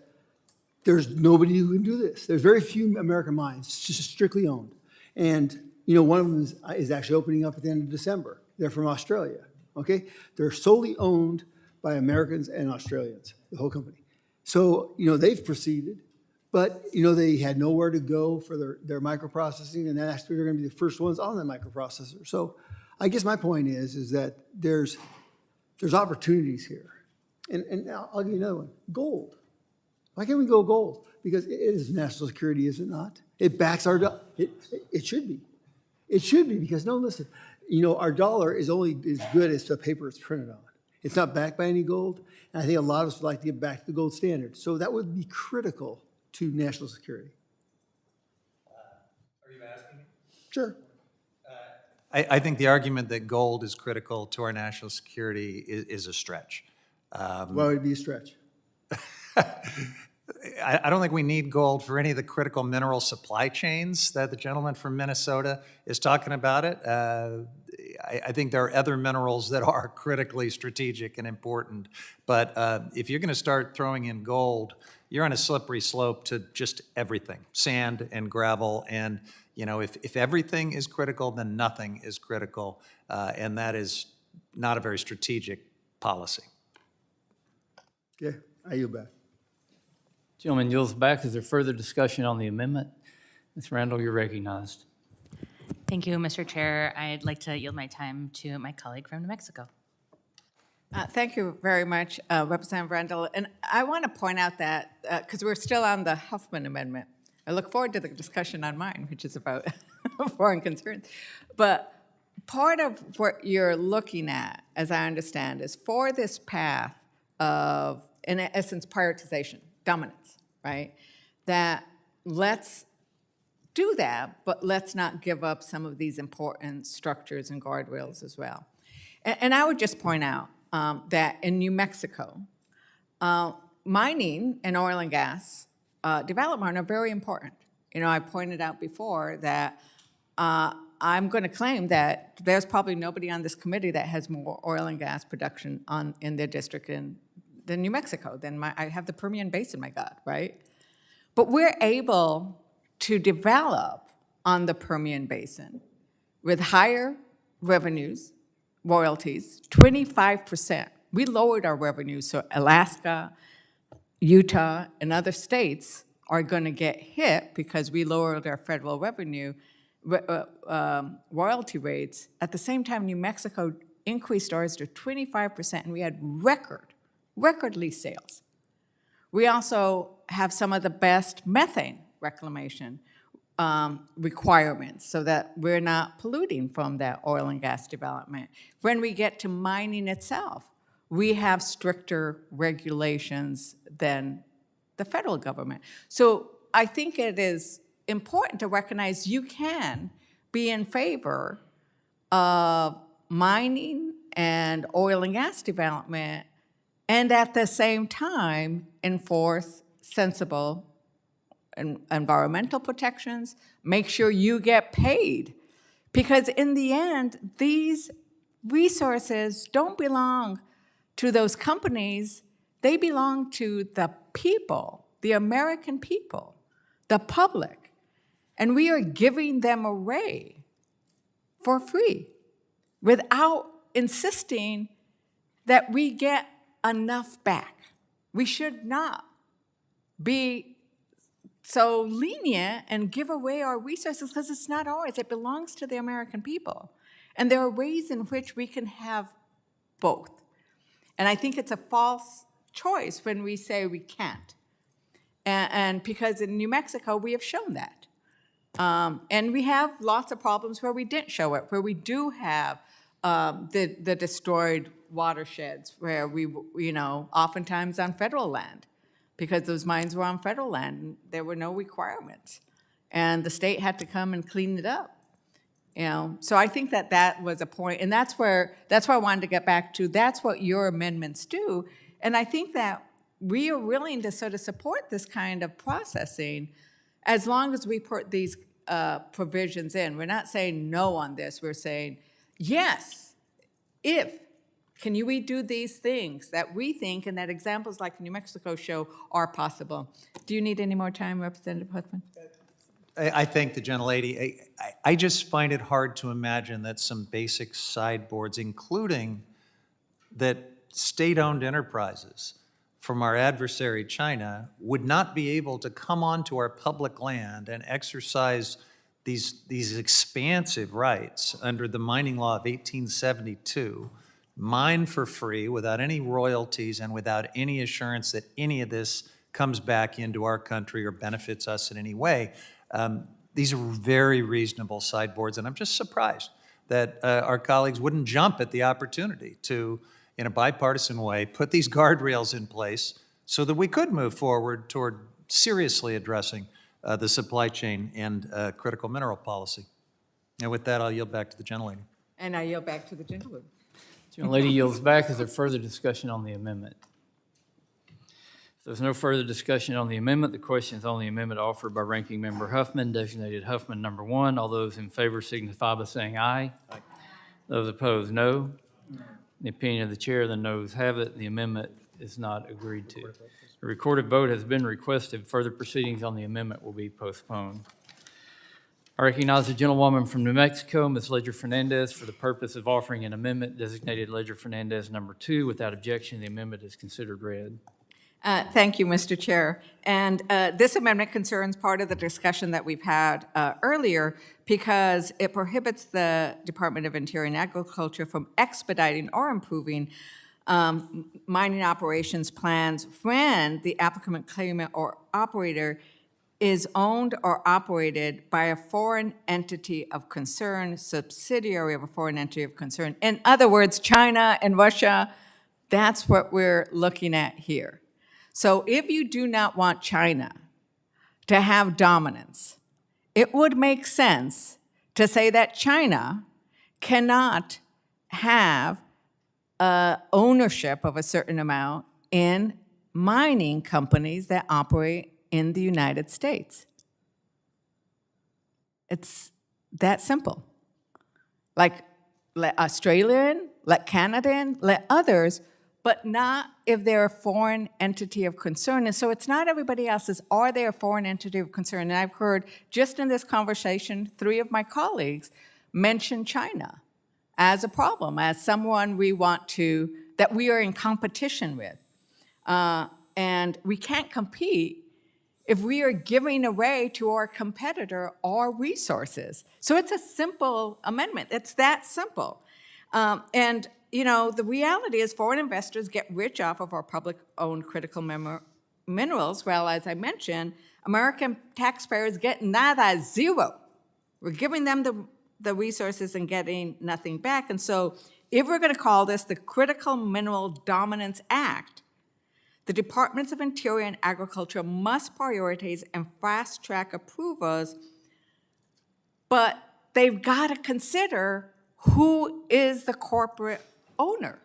there's nobody who can do this. There's very few American mines just strictly owned. And, one of them is actually opening up at the end of December. They're from Australia, okay? They're solely owned by Americans and Australians, the whole company. So, they've proceeded, but, they had nowhere to go for their microprocessing, and actually they're gonna be the first ones on that microprocessor. So I guess my point is that there's opportunities here. And I'll give you another one, gold. Why can't we go gold? Because it is national security, is it not? It backs our, it should be. It should be, because, no, listen, our dollar is only as good as the paper it's printed on. It's not backed by any gold, and I think a lot of us would like to get back to the gold standard. So that would be critical to national security. Are you asking me? Sure. I think the argument that gold is critical to our national security is a stretch. Why would it be a stretch? I don't think we need gold for any of the critical mineral supply chains that the gentleman from Minnesota is talking about it. I think there are other minerals that are critically strategic and important. But if you're going to start throwing in gold, you're on a slippery slope to just everything, sand and gravel. And, if everything is critical, then nothing is critical. And that is not a very strategic policy. Okay, I yield back. Gentleman yields back. Is there further discussion on the amendment? Ms. Randall, you're recognized. Thank you, Mr. Chair. I'd like to yield my time to my colleague from New Mexico. Thank you very much, Representative Randall. And I want to point out that, because we're still on the Huffman Amendment, I look forward to the discussion on mine, which is about foreign concerns. But part of what you're looking at, as I understand, is for this path of, in essence, prioritization, dominance, right? That let's do that, but let's not give up some of these important structures and guardrails as well. And I would just point out that in New Mexico, mining and oil and gas development are very important. I pointed out before that I'm going to claim that there's probably nobody on this committee that has more oil and gas production in their district than New Mexico. I have the Permian Basin, my God, right? But we're able to develop on the Permian Basin with higher revenues, royalties, 25%. We lowered our revenues, so Alaska, Utah, and other states are going to get hit because we lowered our federal revenue royalty rates. At the same time, New Mexico increased ours to 25%, and we had record lease sales. We also have some of the best methane reclamation requirements so that we're not polluting from that oil and gas development. When we get to mining itself, we have stricter regulations than the federal government. So I think it is important to recognize you can be in favor of mining and oil and gas development and at the same time enforce sensible environmental protections, make sure you get paid. Because in the end, these resources don't belong to those companies, they belong to the people, the American people, the public. And we are giving them away for free without insisting that we get enough back. We should not be so lenient and give away our resources because it's not ours. It belongs to the American people. And there are ways in which we can have both. And I think it's a false choice when we say we can't. And because in New Mexico, we have shown that. And we have lots of problems where we didn't show it, where we do have the destroyed watersheds, where we, oftentimes on federal land, because those mines were on federal land, and there were no requirements. And the state had to come and clean it up. So I think that was a point, and that's why I wanted to get back to, that's what your amendments do. And I think that we are willing to sort of support this kind of processing as long as we put these provisions in. We're not saying no on this, we're saying, yes, can we do these things that we think and that examples like New Mexico show are possible? Do you need any more time, Representative Huffman? I thank the gentlelady. I just find it hard to imagine that some basic sideboards, including that state-owned enterprises from our adversary China would not be able to come onto our public land and exercise these expansive rights under the mining law of 1872, mine for free without any royalties and without any assurance that any of this comes back into our country or benefits us in any way. These are very reasonable sideboards, and I'm just surprised that our colleagues wouldn't jump at the opportunity to, in a bipartisan way, put these guardrails in place so that we could move forward toward seriously addressing the supply chain and critical mineral policy. And with that, I'll yield back to the gentlelady. And I yield back to the gentleman. Gentlelady yields back. Is there further discussion on the amendment? If there's no further discussion on the amendment, the question is on the amendment offered by Ranking Member Huffman, designated Huffman number 1. All those in favor signify by saying aye. Aye. Those opposed, no. In the opinion of the chair, the noes have it. The amendment is not agreed to. The recorded vote has been requested. Further proceedings on the amendment will be postponed. I recognize the gentlewoman from New Mexico, Ms. Ledger Fernandez, for the purpose of offering an amendment designated Ledger Fernandez number 2. Without objection, the amendment is considered read. Thank you, Mr. Chair. And this amendment concerns part of the discussion that we've had earlier because it prohibits the Department of Interior and Agriculture from expediting or improving mining operations plans when the applicant, claimant, or operator is owned or operated by a foreign entity of concern, subsidiary of a foreign entity of concern. In other words, China and Russia, that's what we're looking at here. So if you do not want China to have dominance, it would make sense to say that China cannot have ownership of a certain amount in mining companies that operate in the United States. It's that simple. Like, let Australia in, let Canada in, let others, but not if they're a foreign entity of concern. And so it's not everybody else's. Are they a foreign entity of concern? And I've heard just in this conversation, 3 of my colleagues mention China as a problem, as someone that we are in competition with. And we can't compete if we are giving away to our competitor our resources. So it's a simple amendment. It's that simple. And you know, the reality is foreign investors get rich off of our public-owned critical minerals, while, as I mentioned, American taxpayers get nada, zero. We're giving them the resources and getting nothing back. And so if we're going to call this the Critical Mineral Dominance Act, the Departments of Interior and Agriculture must prioritize and fast-track approvals, but they've got to consider who is the corporate owner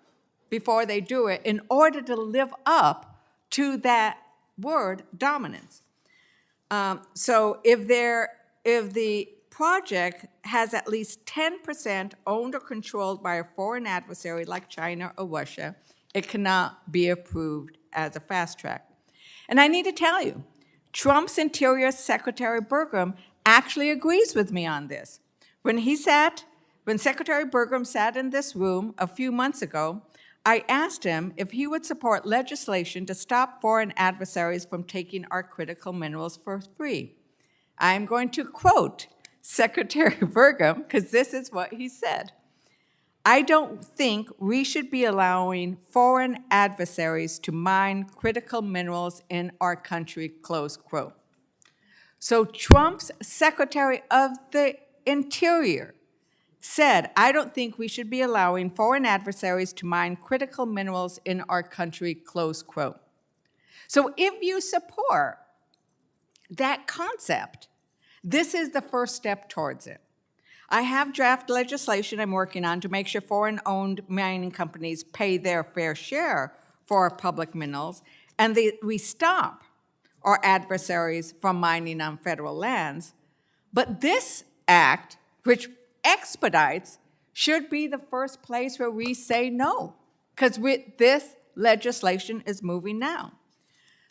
before they do it in order to live up to that word, dominance. So if the project has at least 10% owned or controlled by a foreign adversary like China or Russia, it cannot be approved as a fast track. And I need to tell you, Trump's Interior Secretary Burgum actually agrees with me on this. When Secretary Burgum sat in this room a few months ago, I asked him if he would support legislation to stop foreign adversaries from taking our critical minerals for free. I'm going to quote Secretary Burgum, because this is what he said. I don't think we should be allowing foreign adversaries to mine critical minerals in our country, close quote. So Trump's Secretary of the Interior said, I don't think we should be allowing foreign adversaries to mine critical minerals in our country, close quote. So if you support that concept, this is the first step towards it. I have draft legislation I'm working on to make sure foreign-owned mining companies pay their fair share for our public minerals, and we stop our adversaries from mining on federal lands. But this act, which expedites, should be the first place where we say no, because this legislation is moving now.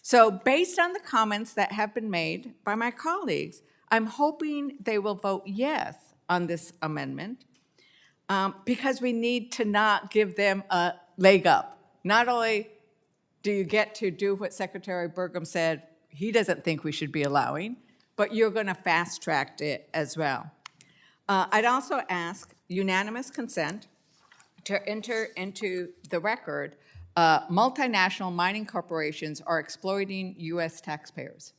So based on the comments that have been made by my colleagues, I'm hoping they will vote yes on this amendment because we need to not give them a leg up. Not only do you get to do what Secretary Burgum said he doesn't think we should be allowing, but you're going to fast-track it as well. I'd also ask unanimous consent to enter into the record multinational mining corporations are exploiting U.S. taxpayers.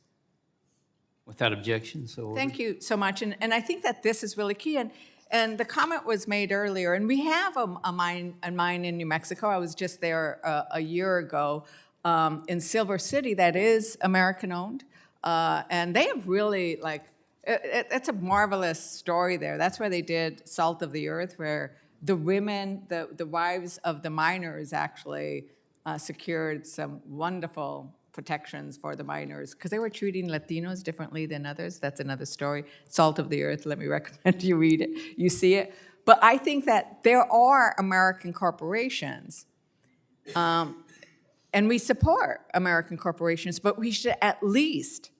Without objection, so ordered. Thank you so much. And I think that this is really key. And the comment was made earlier, and we have a mine in New Mexico. I was just there a year ago in Silver City that is American-owned. And they have really, it's a marvelous story there. That's where they did Salt of the Earth, where the women, the wives of the miners actually secured some wonderful protections for the miners because they were treating Latinos differently than others. That's another story. Salt of the Earth, let me recommend you read it, you see it. But I think that there are American corporations, and we support American corporations, but we should at least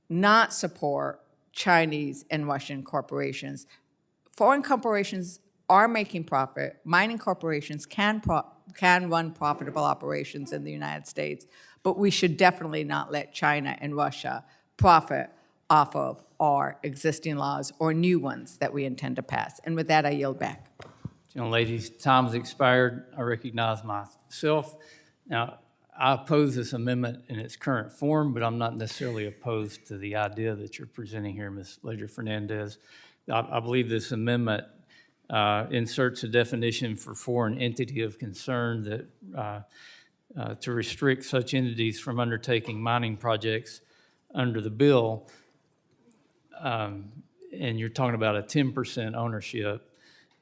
not support Chinese and Russian corporations. Foreign corporations are making profit. Mining corporations can run profitable operations in the United States, but we should definitely not let China and Russia profit off of our existing laws or new ones that we intend to pass. And with that, I yield back. Young ladies, time's expired. I recognize myself. Now, I oppose this amendment in its current form, but I'm not necessarily opposed to the idea that you're presenting here, Ms. Ledger-Fernandez. I believe this amendment inserts a definition for foreign entity of concern that to restrict such entities from undertaking mining projects under the bill. And you're talking about a 10% ownership.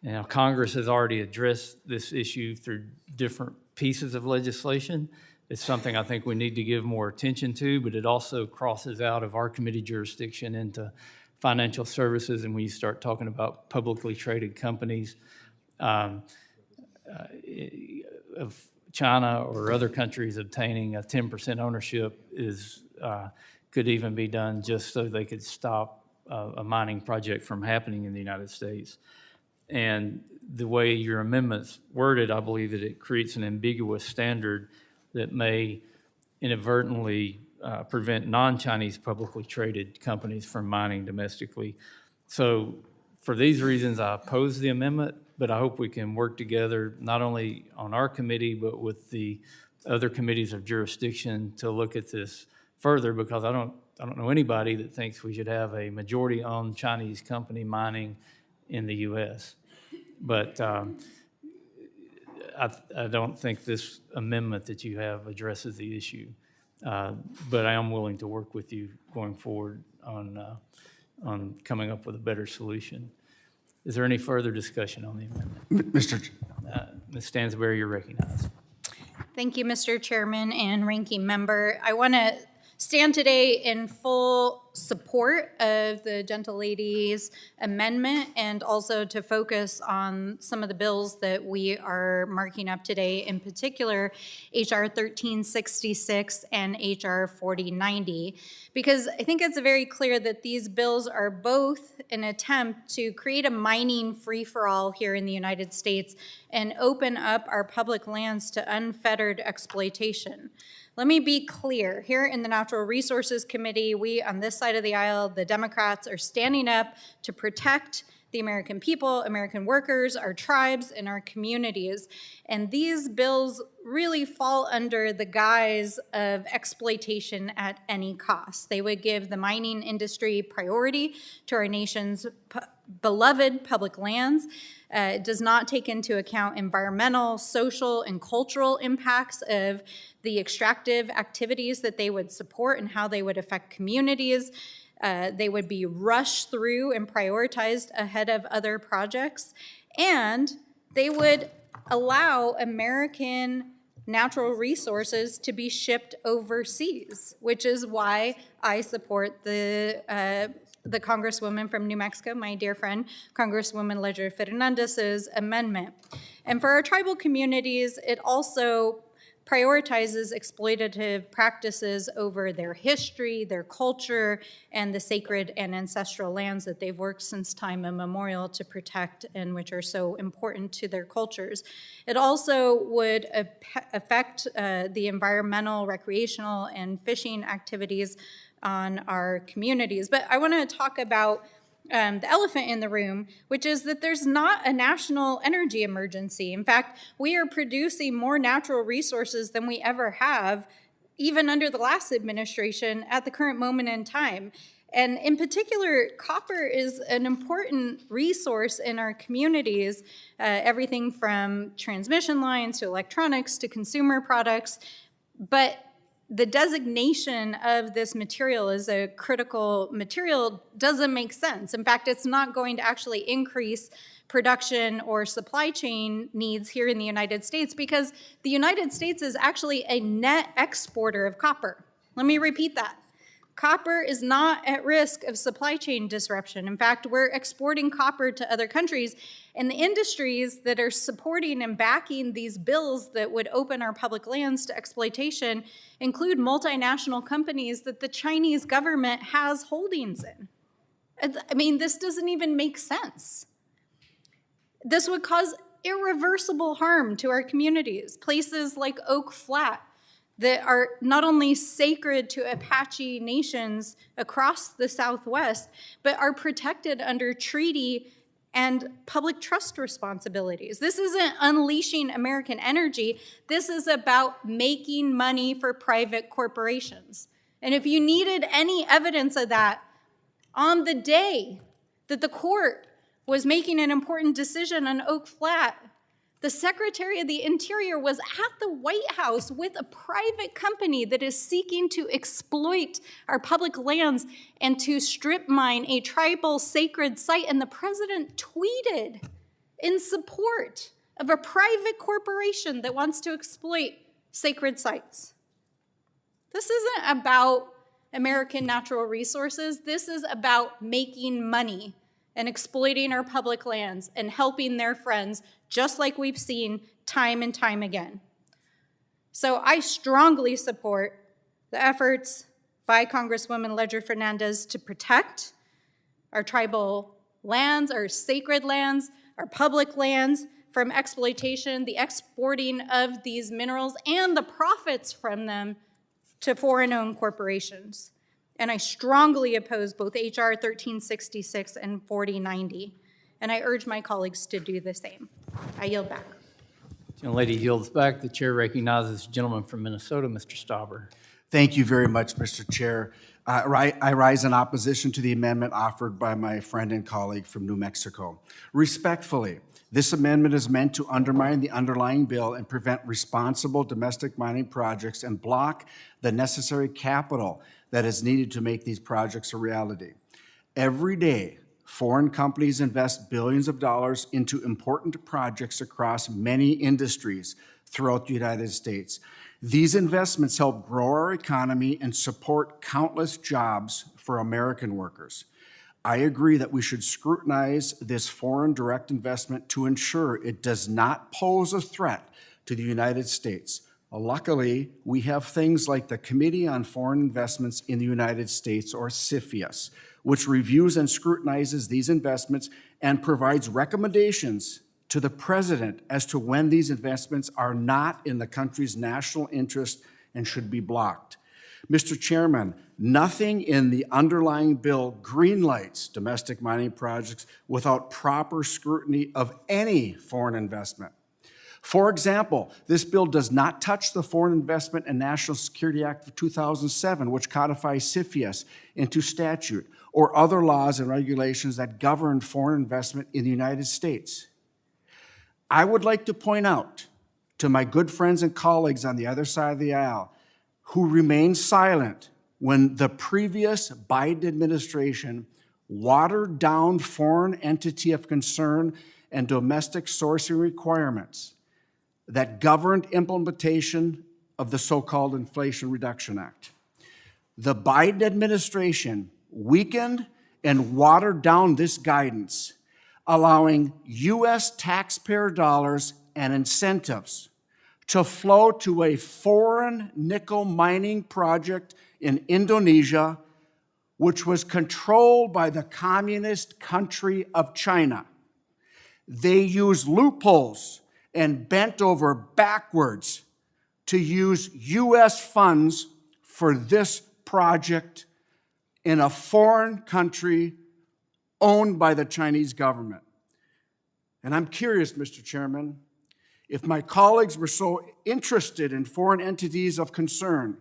Now, Congress has already addressed this issue through different pieces of legislation. It's something I think we need to give more attention to, but it also crosses out of our committee jurisdiction into financial services, and when you start talking about publicly traded companies of China or other countries obtaining a 10% ownership could even be done just so they could stop a mining project from happening in the United States. And the way your amendment's worded, I believe that it creates an ambiguous standard that may inadvertently prevent non-Chinese publicly traded companies from mining domestically. So for these reasons, I oppose the amendment, but I hope we can work together not only on our committee, but with the other committees of jurisdiction to look at this further, because I don't know anybody that thinks we should have a majority-owned Chinese company mining in the U.S. But I don't think this amendment that you have addresses the issue. But I am willing to work with you going forward on coming up with a better solution. Is there any further discussion on the amendment? Ms. Stansberry, you're recognized. Thank you, Mr. Chairman and Ranking Member. I want to stand today in full support of the Gentle Lady's amendment and also to focus on some of the bills that we are marking up today, in particular H.R. 1366 and H.R. 4090, because I think it's very clear that these bills are both an attempt to create a mining free-for-all here in the United States and open up our public lands to unfettered exploitation. Let me be clear. Here in the Natural Resources Committee, we on this side of the aisle, the Democrats, are standing up to protect the American people, American workers, our tribes, and our communities. And these bills really fall under the guise of exploitation at any cost. They would give the mining industry priority to our nation's beloved public lands. It does not take into account environmental, social, and cultural impacts of the extractive activities that they would support and how they would affect communities. They would be rushed through and prioritized ahead of other projects. And they would allow American natural resources to be shipped overseas, which is why I support the the Congresswoman from New Mexico, my dear friend, Congresswoman Ledger Fernandez's amendment. And for our tribal communities, it also prioritizes exploitative practices over their history, their culture, and the sacred and ancestral lands that they've worked since time immemorial to protect and which are so important to their cultures. It also would affect the environmental, recreational, and fishing activities on our communities. But I want to talk about the elephant in the room, which is that there's not a national energy emergency. In fact, we are producing more natural resources than we ever have, even under the last administration at the current moment in time. And in particular, copper is an important resource in our communities, everything from transmission lines to electronics to consumer products. But the designation of this material as a critical material doesn't make sense. In fact, it's not going to actually increase production or supply chain needs here in the United States because the United States is actually a net exporter of copper. Let me repeat that. Copper is not at risk of supply chain disruption. In fact, we're exporting copper to other countries, and the industries that are supporting and backing these bills that would open our public lands to exploitation include multinational companies that the Chinese government has holdings in. I mean, this doesn't even make sense. This would cause irreversible harm to our communities. Places like Oak Flat that are not only sacred to Apache nations across the Southwest, but are protected under treaty and public trust responsibilities. This isn't unleashing American energy. This is about making money for private corporations. And if you needed any evidence of that, on the day that the court was making an important decision on Oak Flat, the Secretary of the Interior was at the White House with a private company that is seeking to exploit our public lands and to strip mine a tribal sacred site. And the president tweeted in support of a private corporation that wants to exploit sacred sites. This isn't about American natural resources. This is about making money and exploiting our public lands and helping their friends, just like we've seen time and time again. So I strongly support the efforts by Congresswoman Ledger Fernandez to protect our tribal lands, our sacred lands, our public lands from exploitation, the exporting of these minerals, and the profits from them to foreign-owned corporations. And I strongly oppose both H.R. 1366 and 4090. And I urge my colleagues to do the same. I yield back. Gentlelady yields back. The chair recognizes the gentleman from Minnesota, Mr. Stauber. Thank you very much, Mr. Chair. I rise in opposition to the amendment offered by my friend and colleague from New Mexico. Respectfully, this amendment is meant to undermine the underlying bill and prevent responsible domestic mining projects and block the necessary capital that is needed to make these projects a reality. Every day, foreign companies invest billions of dollars into important projects across many industries throughout the United States. These investments help grow our economy and support countless jobs for American workers. I agree that we should scrutinize this foreign direct investment to ensure it does not pose a threat to the United States. Luckily, we have things like the Committee on Foreign Investments in the United States, or CFIUS, which reviews and scrutinizes these investments and provides recommendations to the president as to when these investments are not in the country's national interest and should be blocked. Mr. Chairman, nothing in the underlying bill greenlights domestic mining projects without proper scrutiny of any foreign investment. For example, this bill does not touch the Foreign Investment and National Security Act of 2007, which codifies CFIUS into statute, or other laws and regulations that govern foreign investment in the United States. I would like to point out to my good friends and colleagues on the other side of the aisle who remained silent when the previous Biden administration watered down foreign entity of concern and domestic sourcing requirements that governed implementation of the so-called Inflation Reduction Act. The Biden administration weakened and watered down this guidance, allowing U.S. taxpayer dollars and incentives to flow to a foreign nickel mining project in Indonesia, which was controlled by the communist country of China. They used loopholes and bent over backwards to use U.S. funds for this project in a foreign country owned by the Chinese government. And I'm curious, Mr. Chairman, if my colleagues were so interested in foreign entities of concern,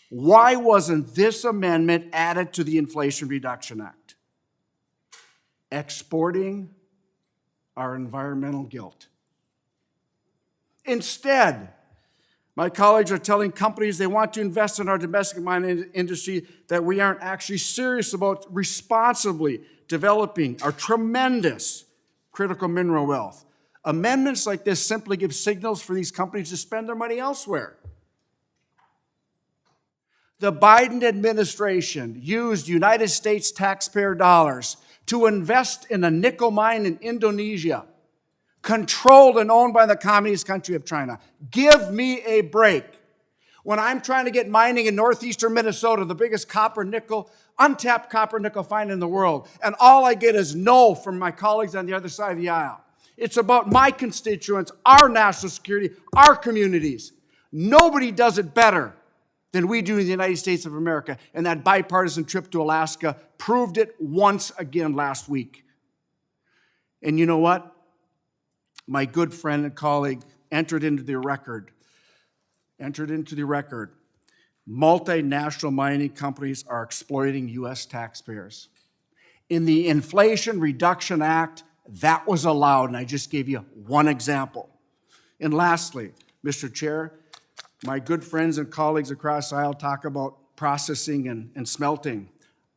why wasn't this amendment added to the Inflation Reduction Act? Exporting our environmental guilt. Instead, my colleagues are telling companies they want to invest in our domestic mining industry that we aren't actually serious about responsibly developing our tremendous critical mineral wealth. Amendments like this simply give signals for these companies to spend their money elsewhere. The Biden administration used United States taxpayer dollars to invest in a nickel mine in Indonesia, controlled and owned by the communist country of China. Give me a break. When I'm trying to get mining in northeastern Minnesota, the biggest untapped copper nickel find in the world, and all I get is no from my colleagues on the other side of the aisle. It's about my constituents, our national security, our communities. Nobody does it better than we do in the United States of America, and that bipartisan trip to Alaska proved it once again last week. And you know what? My good friend and colleague entered into the record. Multinational mining companies are exploiting U.S. taxpayers. In the Inflation Reduction Act, that was allowed, and I just gave you one example. And lastly, Mr. Chair, my good friends and colleagues across the aisle talk about processing and smelting.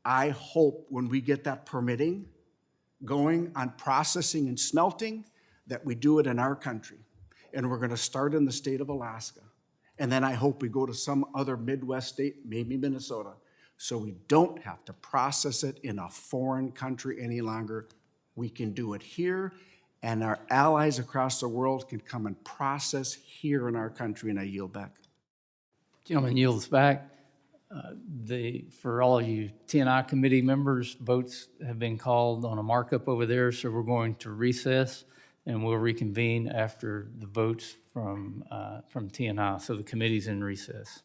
I hope when we get that permitting going on processing and smelting, that we do it in our country. And we're going to start in the state of Alaska. And then I hope we go to some other Midwest state, maybe Minnesota, so we don't have to process it in a foreign country any longer. We can do it here, and our allies across the world can come and process here in our country, and I yield back. Gentleman yields back. For all you TNI committee members, votes have been called on a markup over there, so we're going to recess, and we'll reconvene after the votes from TNI. So the committee's in recess.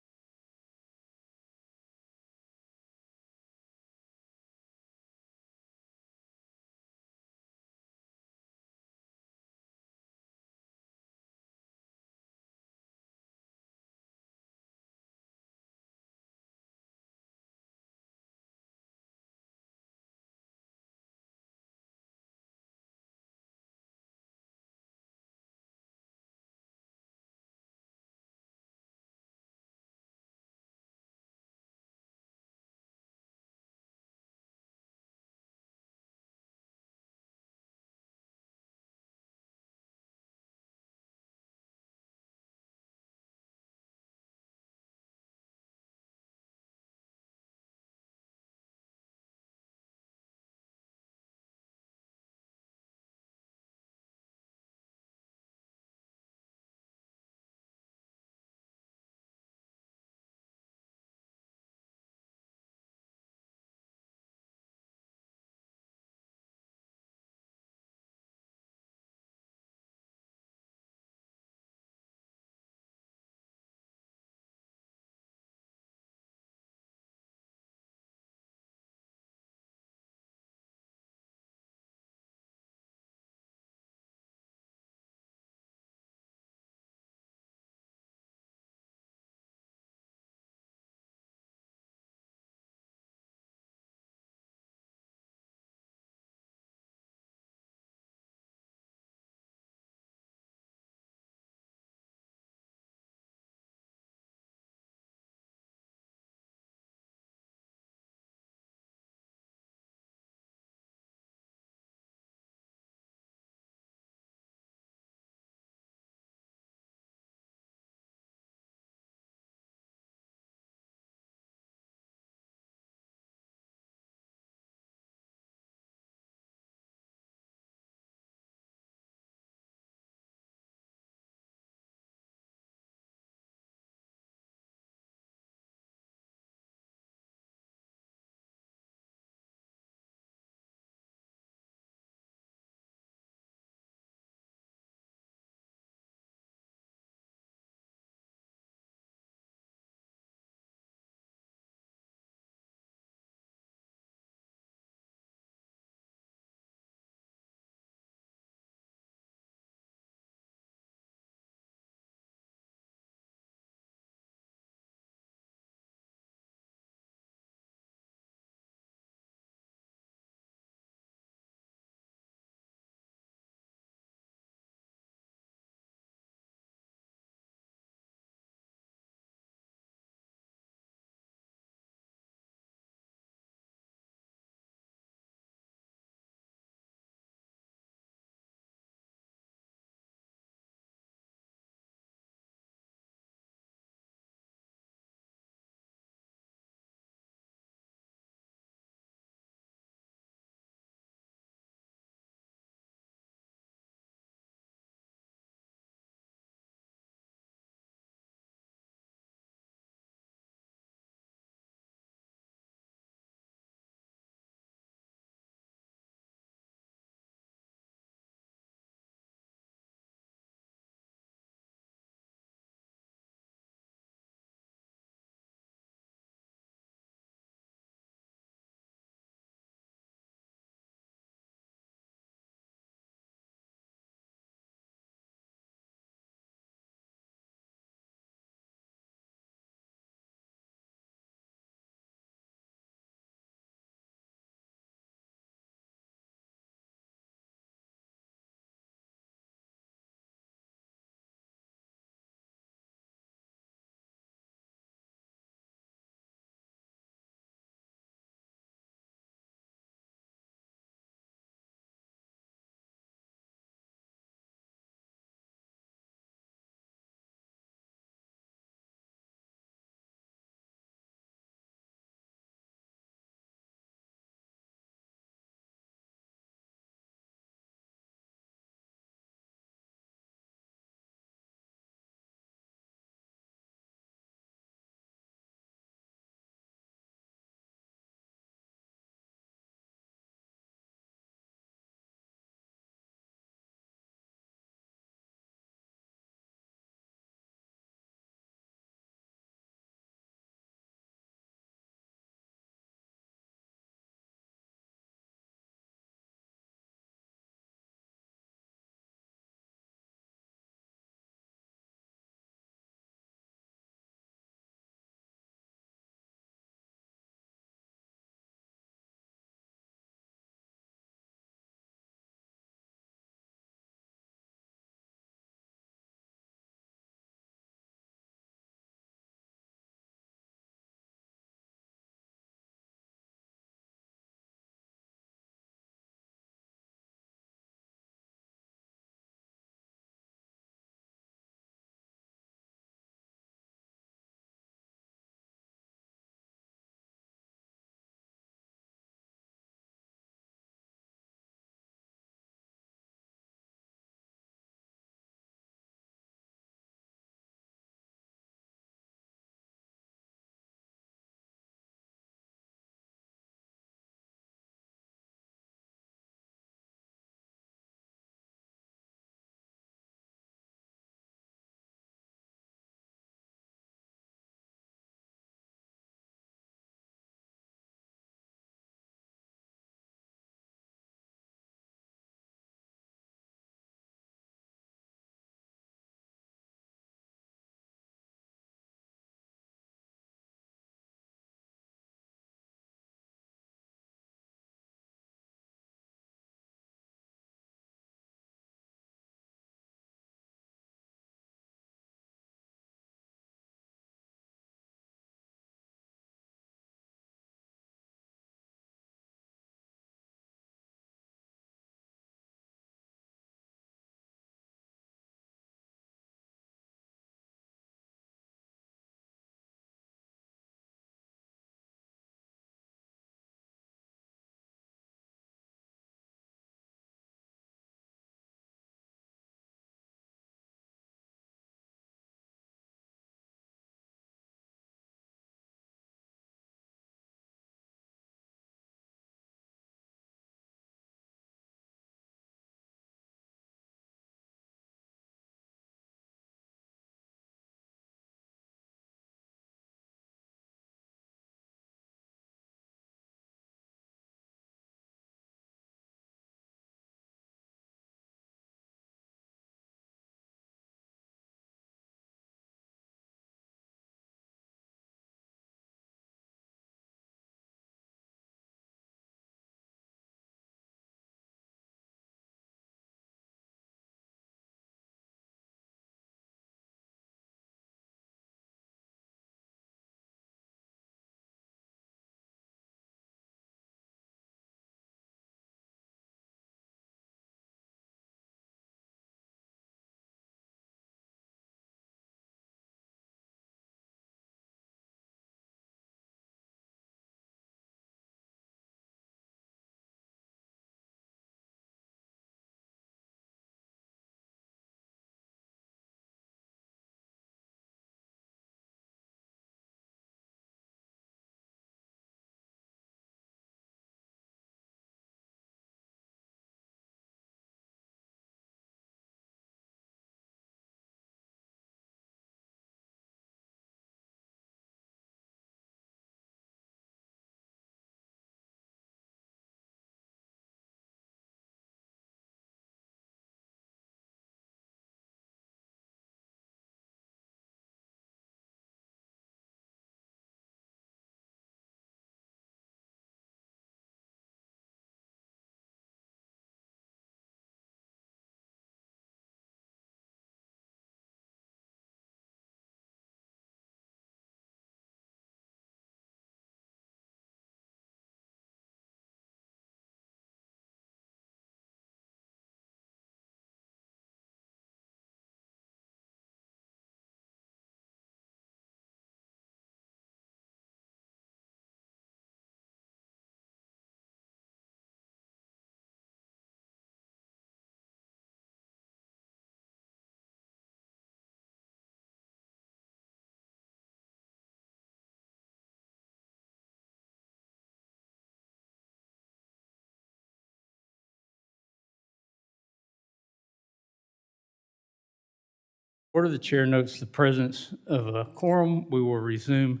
Order the chair notes the presence of a quorum. We will resume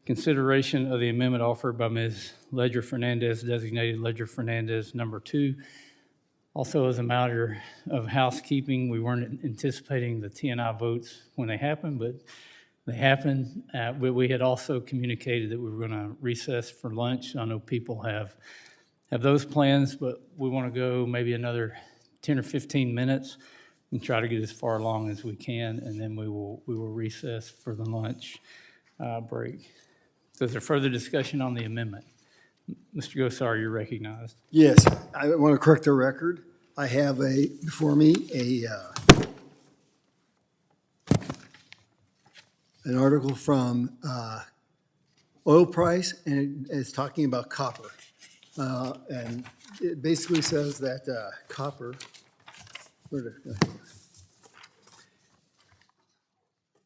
consideration of the amendment offered by Ms. Ledger Fernandez, designated Ledger Fernandez number 2. Also, as a matter of housekeeping, we weren't anticipating the T&I votes when they happened, but they happened. But we had also communicated that we were going to recess for lunch. I know people have those plans, but we want to go maybe another 10 or 15 minutes and try to get as far along as we can, and then we will recess for the lunch break. So is there further discussion on the amendment? Mr. Gosar, you're recognized. Yes, I want to correct the record. I have before me an article from oil price, and it's talking about copper. And it basically says that copper,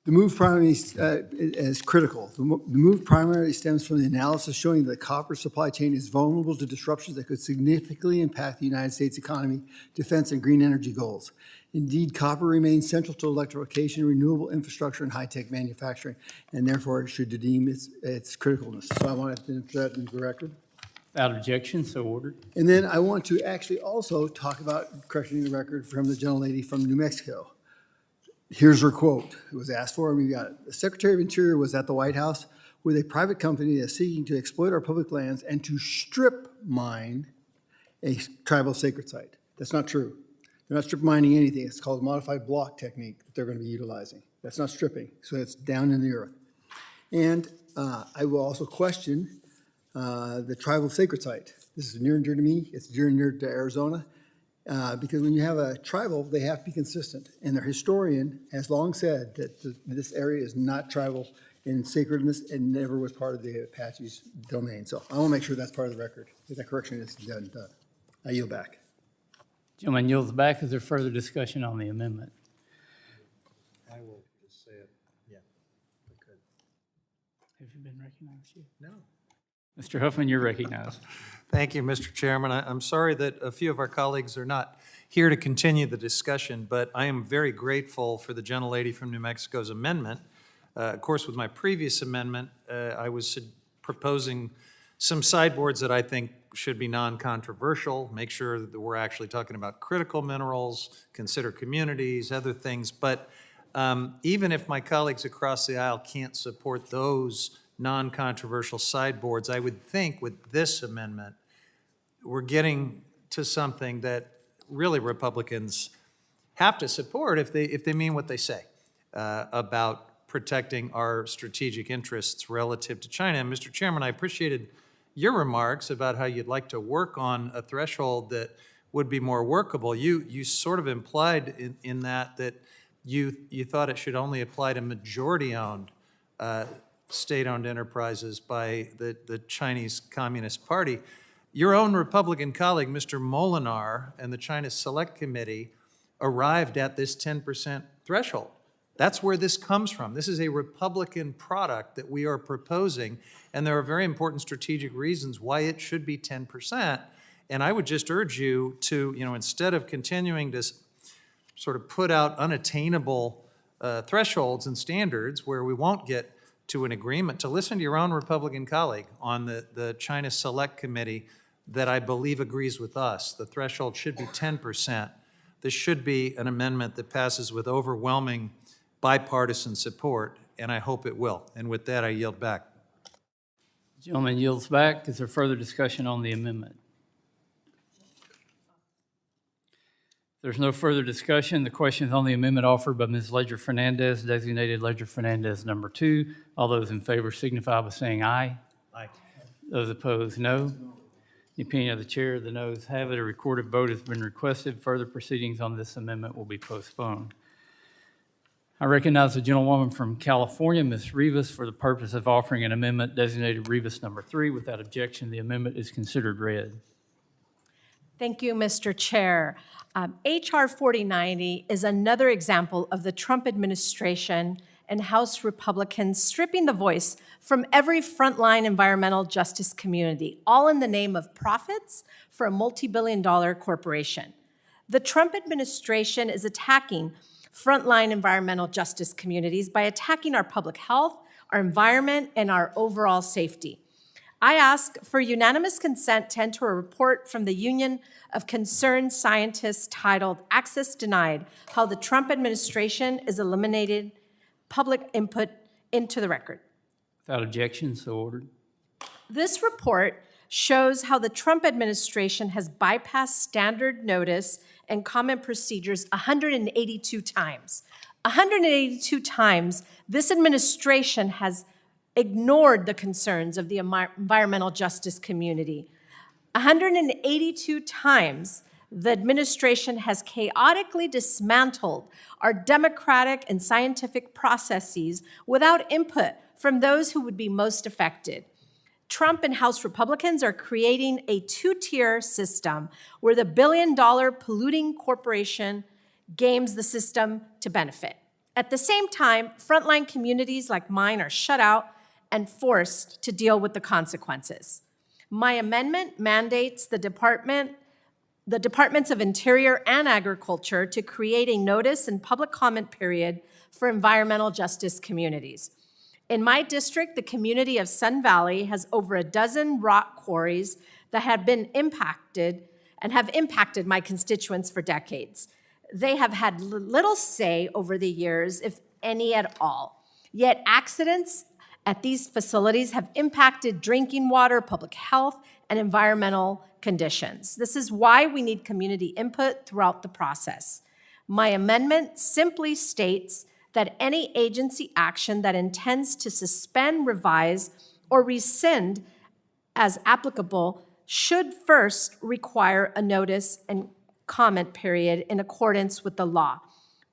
the move primarily is critical. The move primarily stems from the analysis showing that the copper supply chain is vulnerable to disruptions that could significantly impact the United States economy, defense, and green energy goals. Indeed, copper remains central to electrification, renewable infrastructure, and high-tech manufacturing, and therefore it should deem its criticalness. So I want to put that into the record. Without objection, so ordered. And then I want to actually also talk about correcting the record from the gentlelady from New Mexico. Here's her quote. It was asked for, and we got it. The Secretary of Interior was at the White House with a private company that is seeking to exploit our public lands and to strip mine a tribal sacred site. That's not true. They're not strip mining anything. It's called a modified block technique that they're going to be utilizing. That's not stripping, so it's down in the earth. And I will also question the tribal sacred site. This is near and dear to me. It's near and dear to Arizona. Because when you have a tribal, they have to be consistent. And their historian has long said that this area is not tribal in sacredness and never was part of the Apache's domain. So I want to make sure that's part of the record, that that correction is done. I yield back. Gentleman yields back. Is there further discussion on the amendment? I will just say it, yeah, if I could. Have you been recognized yet? No. Mr. Huffman, you're recognized. Thank you, Mr. Chairman. I'm sorry that a few of our colleagues are not here to continue the discussion, but I am very grateful for the gentlelady from New Mexico's amendment. Of course, with my previous amendment, I was proposing some sideboards that I think should be non-controversial, make sure that we're actually talking about critical minerals, consider communities, other things. But even if my colleagues across the aisle can't support those non-controversial sideboards, I would think with this amendment, we're getting to something that really Republicans have to support if they mean what they say about protecting our strategic interests relative to China. And Mr. Chairman, I appreciated your remarks about how you'd like to work on a threshold that would be more workable. You sort of implied in that you thought it should only apply to majority-owned state-owned enterprises by the Chinese Communist Party. Your own Republican colleague, Mr. Moolenaar, and the China Select Committee arrived at this 10% threshold. That's where this comes from. This is a Republican product that we are proposing, and there are very important strategic reasons why it should be 10%. And I would just urge you to, instead of continuing to sort of put out unattainable thresholds and standards where we won't get to an agreement, to listen to your own Republican colleague on the China Select Committee that I believe agrees with us. The threshold should be 10%. This should be an amendment that passes with overwhelming bipartisan support, and I hope it will. And with that, I yield back. Gentleman yields back. Is there further discussion on the amendment? If there's no further discussion, the question is on the amendment offered by Ms. Ledger Fernandez, designated Ledger Fernandez number 2. All those in favor signify by saying aye. Aye. Those opposed, no. In the opinion of the chair, the noes have it. A recorded vote has been requested. Further proceedings on this amendment will be postponed. I recognize the gentlewoman from California, Ms. Rivas, for the purpose of offering an amendment designated Rivas number 3. Without objection, the amendment is considered read. Thank you, Mr. Chair. H.R. 4090 is another example of the Trump administration and House Republicans stripping the voice from every frontline environmental justice community, all in the name of profits for a multi-billion-dollar corporation. The Trump administration is attacking frontline environmental justice communities by attacking our public health, our environment, and our overall safety. I ask for unanimous consent to enter a report from the Union of Concerned Scientists titled Access Denied, How the Trump Administration is Eliminating Public Input into the record. Without objection, so ordered. This report shows how the Trump administration has bypassed standard notice and comment procedures 182 times. 182 times, this administration has ignored the concerns of the environmental justice community. 182 times, the administration has chaotically dismantled our democratic and scientific processes without input from those who would be most affected. Trump and House Republicans are creating a two-tier system where the billion-dollar polluting corporation games the system to benefit. At the same time, frontline communities like mine are shut out and forced to deal with the consequences. My amendment mandates the Departments of Interior and Agriculture to create a notice and public comment period for environmental justice communities. In my district, the community of Sun Valley has over a dozen rock quarries that have been impacted and have impacted my constituents for decades. They have had little say over the years, if any at all. Yet accidents at these facilities have impacted drinking water, public health, and environmental conditions. This is why we need community input throughout the process. My amendment simply states that any agency action that intends to suspend, revise, or rescind as applicable should first require a notice and comment period in accordance with the law.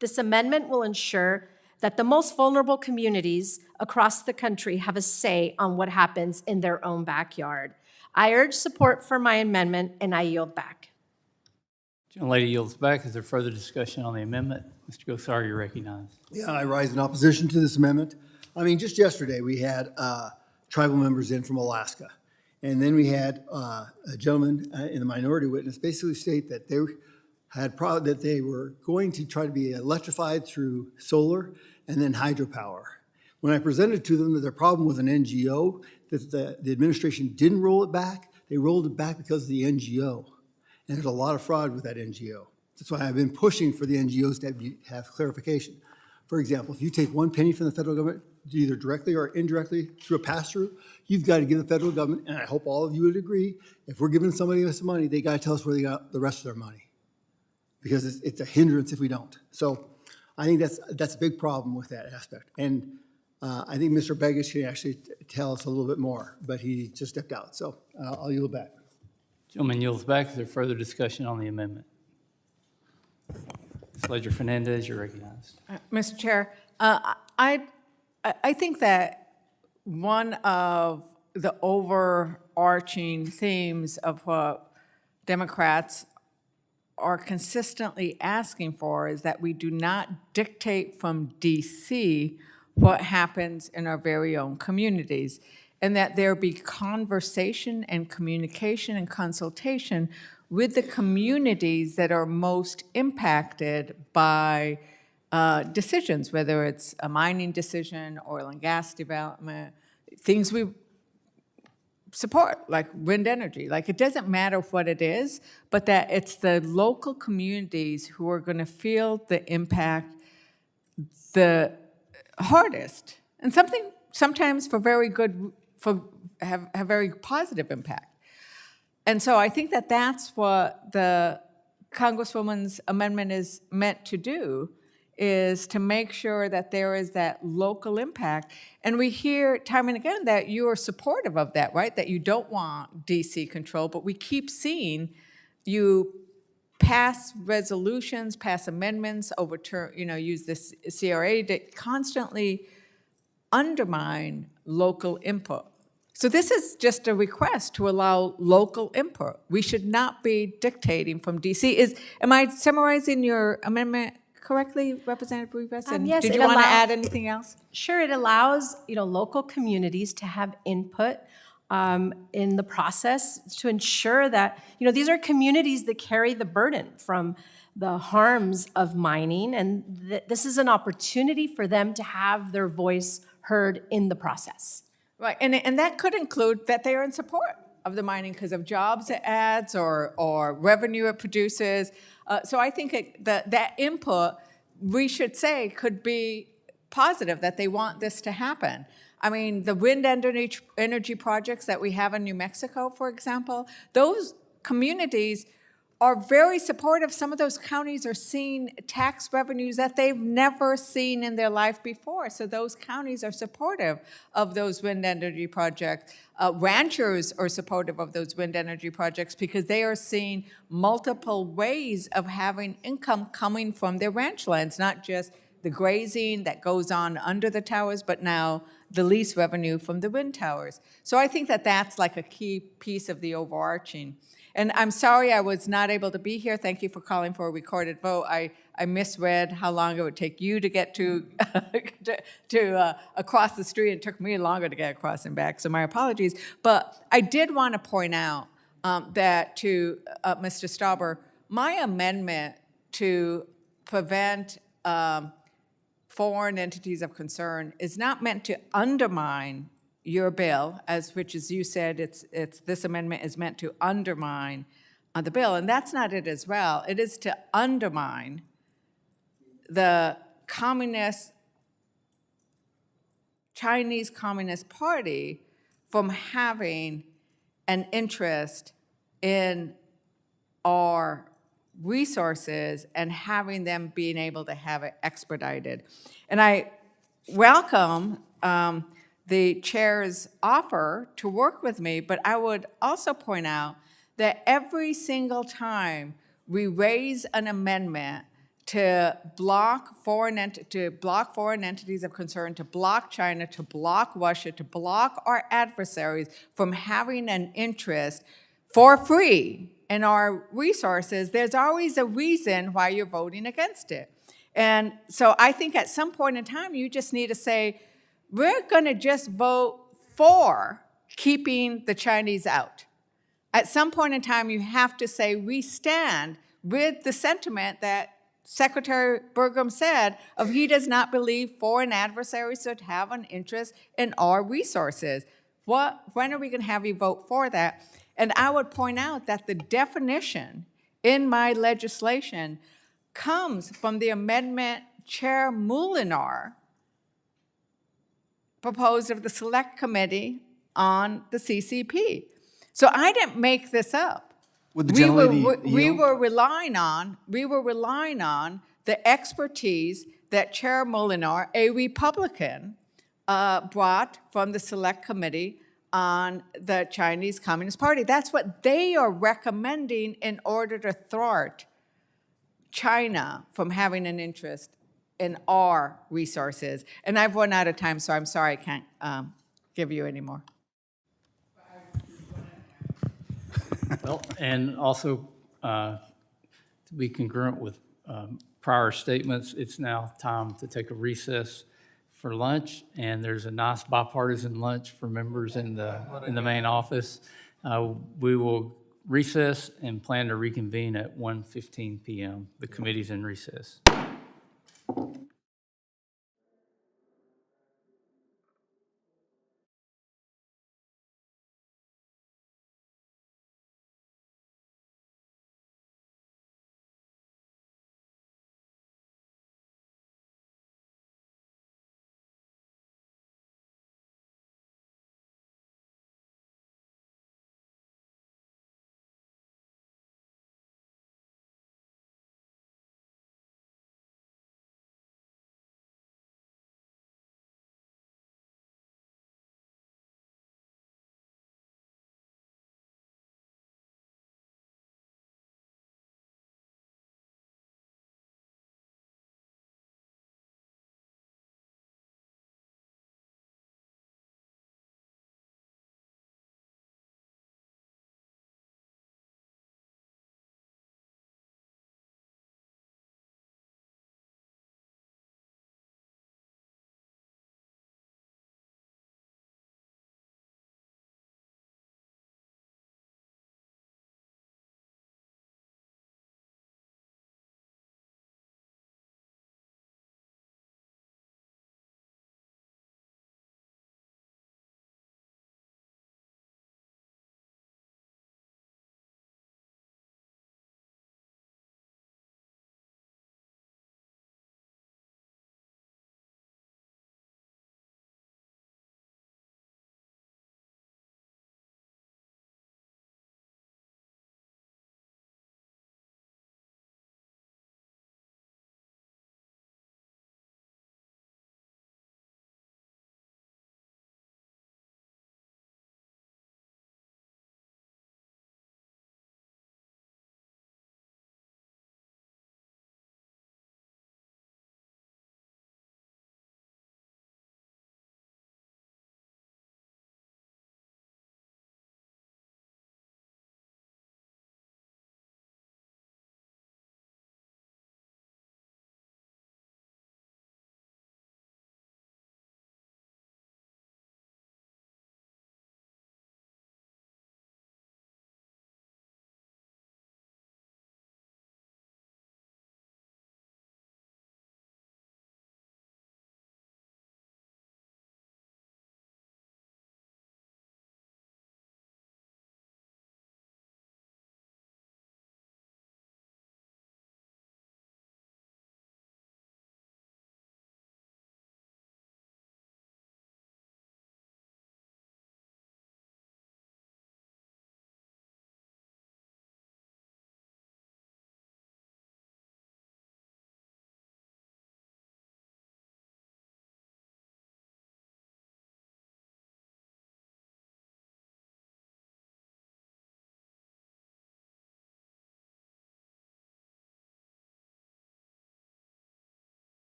This amendment will ensure that the most vulnerable communities across the country have a say on what happens in their own backyard. I urge support for my amendment, and I yield back. Gentlelady yields back. Is there further discussion on the amendment? Mr. Gosar, you're recognized. Yeah, I rise in opposition to this amendment. I mean, just yesterday, we had tribal members in from Alaska. And then we had a gentleman in the minority witness basically state that they that they were going to try to be electrified through solar and then hydropower. When I presented to them that their problem was an NGO, that the administration didn't roll it back, they rolled it back because of the NGO. And there's a lot of fraud with that NGO. That's why I've been pushing for the NGOs to have clarification. For example, if you take 1 penny from the federal government, either directly or indirectly through a pass-through, you've got to give the federal government, and I hope all of you would agree, if we're giving somebody some money, they got to tell us where they got the rest of their money, because it's a hindrance if we don't. So I think that's a big problem with that aspect. And I think Mr. Begich can actually tell us a little bit more, but he just stepped out. So I'll yield back. Gentleman yields back. Is there further discussion on the amendment? Ms. Ledger-Fernandez, you're recognized. Mr. Chair, I think that one of the overarching themes of what Democrats are consistently asking for is that we do not dictate from DC what happens in our very own communities, and that there be conversation and communication and consultation with the communities that are most impacted by decisions, whether it's a mining decision, oil and gas development, things we support, like wind energy. Like, it doesn't matter what it is, but that it's the local communities who are going to feel the impact the hardest, and sometimes for very good, have very positive impact. And so I think that that's what the Congresswoman's amendment is meant to do, is to make sure that there is that local impact. And we hear time and again that you are supportive of that, right? That you don't want DC control, but we keep seeing you pass resolutions, pass amendments, overturn, use this CRA to constantly undermine local input. So this is just a request to allow local input. We should not be dictating from DC. Am I summarizing your amendment correctly, Representative Rivas? And yes, did it you want to allows- add anything else? Sure, it allows, local communities to have input in the process to ensure that, these are communities that carry the burden from the harms of mining, and this is an opportunity for them to have their voice heard in the process. Right, and that could include that they are in support of the mining because of jobs it adds or revenue it produces. So I think that input, we should say, could be positive, that they want this to happen. I mean, the wind energy projects that we have in New Mexico, for example, those communities are very supportive. Some of those counties are seeing tax revenues that they've never seen in their life before. So those counties are supportive of those wind energy projects. Ranchers are supportive of those wind energy projects because they are seeing multiple ways of having income coming from their ranch lands, not just the grazing that goes on under the towers, but now the lease revenue from the wind towers. So I think that that's like a key piece of the overarching. And I'm sorry I was not able to be here. Thank you for calling for a recorded vote. I misread how long it would take you to get to, across the street. It took me longer to get across and back, so my apologies. But I did want to point out that to Mr. Stauber, my amendment to prevent foreign entities of concern is not meant to undermine your bill, which as you said, this amendment is meant to undermine the bill, and that's not it as well. It is to undermine the Chinese Communist Party from having an interest in our resources and having them being able to have it expedited. And I welcome the chair's offer to work with me, but I would also point out that every single time we raise an amendment to block foreign entities of concern, to block China, to block Russia, to block our adversaries from having an interest for free in our resources, there's always a reason why you're voting against it. And so I think at some point in time, you just need to say, we're going to just vote for keeping the Chinese out. At some point in time, you have to say we stand with the sentiment that Secretary Burgum said of he does not believe foreign adversaries should have an interest in our resources. When are we going to have you vote for that? And I would point out that the definition in my legislation comes from the amendment Chair Moolenaar proposed of the Select Committee on the CCP. So I didn't make this up. Would the gentlelady We yield? were relying on the expertise that Chair Moolenaar, a Republican, brought from the Select Committee on the Chinese Communist Party. That's what they are recommending in order to thwart China from having an interest in our resources. And I've run out of time, so I'm sorry I can't give you any more. Well, and also to be congruent with prior statements, it's now time to take a recess for lunch, and there's a nice bipartisan lunch for members in the main office. We will recess and plan to reconvene at 1:15 p.m. The committee's in recess.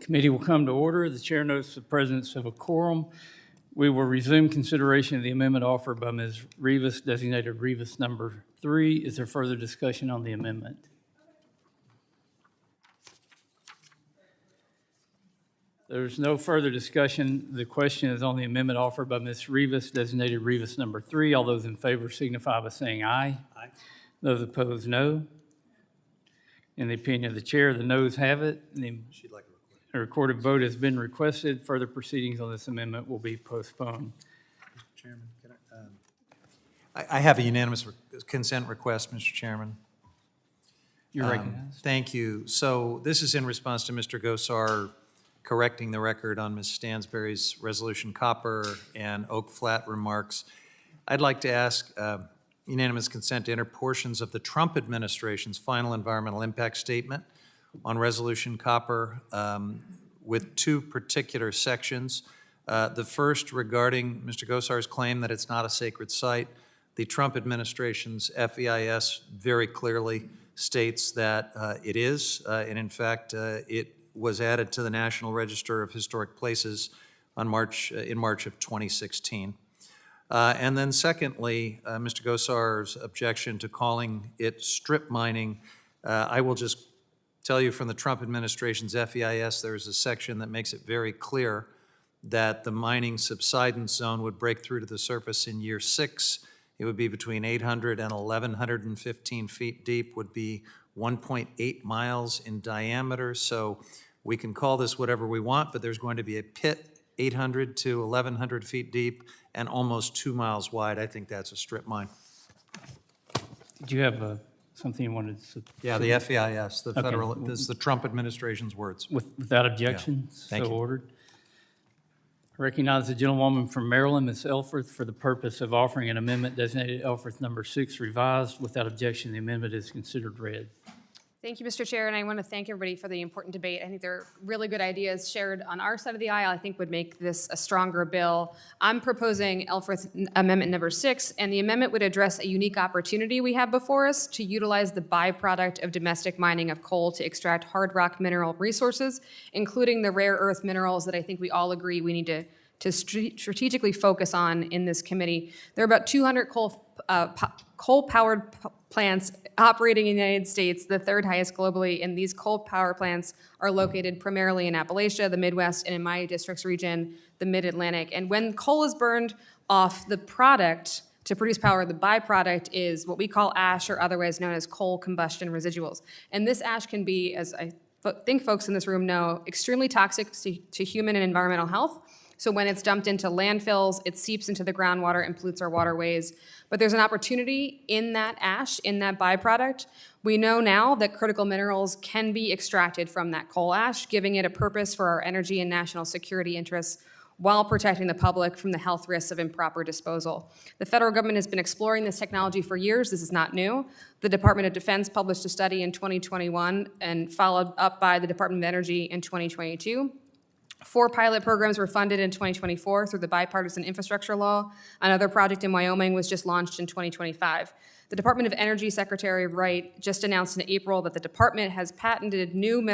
Committee will come to order. The chair notes the presence of a quorum. We will resume consideration of the amendment offered by Ms. Rivas, designated Rivas number 3. Is there further discussion on the amendment? There's no further discussion. The question is on the amendment offered by Ms. Rivas, designated Rivas number 3. All those in favor signify by saying aye. Aye. Those opposed, no. In the opinion of the chair, the noes have it. She'd like A recorded vote has been requested. Further proceedings on this amendment will be postponed. Mr. Chairman, can I have a unanimous consent request, Mr. Chairman. You're recognized. Thank you. So this is in response to Mr. Gosar correcting the record on Ms. Stansberry's resolution copper and Oak Flat remarks. I'd like to ask unanimous consent to enter portions of the Trump administration's final environmental impact statement on resolution copper with 2 particular sections. The first regarding Mr. Gosar's claim that it's not a sacred site. The Trump administration's FEIS very clearly states that it is, and in fact, it was added to the National Register of Historic Places on in March of 2016. And then secondly, Mr. Gosar's objection to calling it strip mining. I will just tell you from the Trump administration's FEIS, there's a section that makes it very clear that the mining subsidence zone would break through to the surface in year 6. It would be between 800 and 1,115 feet deep, would be 1.8 miles in diameter. So we can call this whatever we want, but there's going to be a pit 800 to 1,100 feet deep and almost 2 miles wide. I think that's a strip mine. Did you have something you wanted to? Yeah, the FEIS, the Okay. federal, this is the Trump administration's words. Without objection? Thank So you. ordered. I recognize the gentlewoman from Maryland, Ms. Elfreth, for the purpose of offering an amendment designated Elfreth number 6 revised. Without objection, the amendment is considered read. Thank you, Mr. Chair, and I want to thank everybody for the important debate. I think there are really good ideas shared on our side of the aisle. I think would make this a stronger bill. I'm proposing Elfreth Amendment number 6, and the amendment would address a unique opportunity we have before us to utilize the byproduct of domestic mining of coal to extract hard rock mineral resources, including the rare earth minerals that I think we all agree we need to strategically focus on in this committee. There are about 200 coal-powered plants operating in the United States, the 3rd highest globally, and these coal power plants are located primarily in Appalachia, the Midwest, and in my district's region, the Mid-Atlantic. And when coal is burned off, the product to produce power, the byproduct is what we call ash, or otherwise known as coal combustion residuals. And this ash can be, as I think folks in this room know, extremely toxic to human and environmental health. So when it's dumped into landfills, it seeps into the groundwater and pollutes our waterways. But there's an opportunity in that ash, in that byproduct. We know now that critical minerals can be extracted from that coal ash, giving it a purpose for our energy and national security interests while protecting the public from the health risks of improper disposal. The federal government has been exploring this technology for years. This is not new. The Department of Defense published a study in 2021 and followed up by the Department of Energy in 2022. 4 pilot programs were funded in 2024 through the Bipartisan Infrastructure Law. Another project in Wyoming was just launched in 2025. The Department of Energy Secretary Wright just announced in April that the department has patented new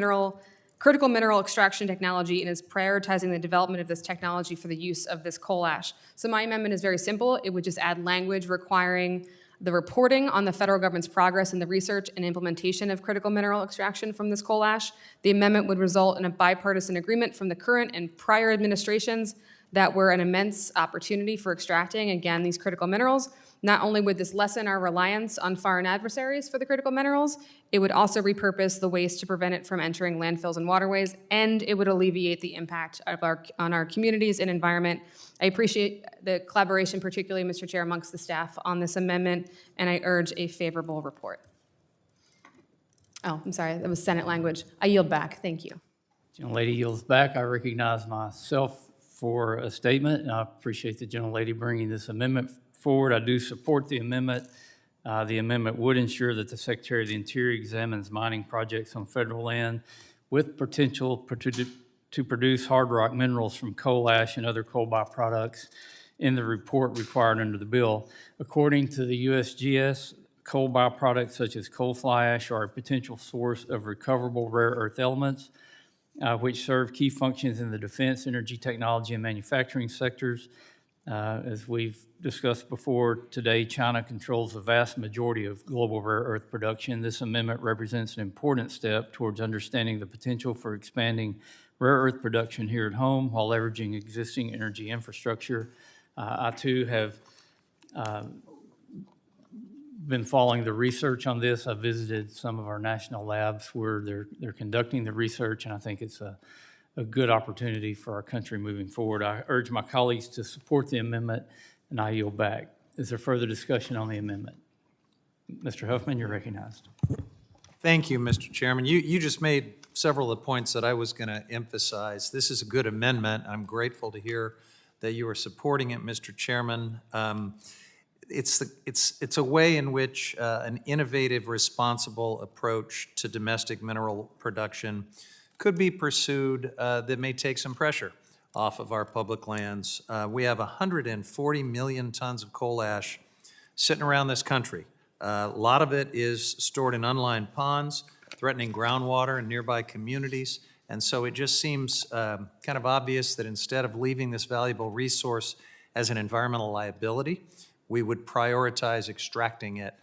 critical mineral extraction technology and is prioritizing the development of this technology for the use of this coal ash. So my amendment is very simple. It would just add language requiring the reporting on the federal government's progress in the research and implementation of critical mineral extraction from this coal ash. The amendment would result in a bipartisan agreement from the current and prior administrations that were an immense opportunity for extracting, again, these critical minerals. Not only would this lessen our reliance on foreign adversaries for the critical minerals, it would also repurpose the waste to prevent it from entering landfills and waterways, and it would alleviate the impact on our communities and environment. I appreciate the collaboration, particularly, Mr. Chair, amongst the staff on this amendment, and I urge a favorable report. Oh, I'm sorry, that was Senate language. I yield back. Thank you. Gentlelady yields back. I recognize myself for a statement, and I appreciate the gentlelady bringing this amendment forward. I do support the amendment. The amendment would ensure that the Secretary of the Interior examines mining projects on federal land with potential to produce hard rock minerals from coal ash and other coal byproducts in the report required under the bill. According to the USGS, coal byproducts such as coal fly ash are a potential source of recoverable rare earth elements. which serve key functions in the defense, energy, technology, and manufacturing sectors. As we've discussed before, today China controls the vast majority of global rare earth production. This amendment represents an important step towards understanding the potential for expanding rare earth production here at home while leveraging existing energy infrastructure. I too have been following the research on this. I visited some of our national labs where they're conducting the research, and I think it's a good opportunity for our country moving forward. I urge my colleagues to support the amendment, and I yield back. Is there further discussion on the amendment? Mr. Huffman, you're recognized. Thank you, Mr. Chairman. You just made several of the points that I was going to emphasize. This is a good amendment. I'm grateful to hear that you are supporting it, Mr. Chairman. It's a way in which an innovative, responsible approach to domestic mineral production could be pursued that may take some pressure off of our public lands. We have 140 million tons of coal ash sitting around this country. A lot of it is stored in unlined ponds, threatening groundwater in nearby communities. And so it just seems kind of obvious that instead of leaving this valuable resource as an environmental liability, we would prioritize extracting it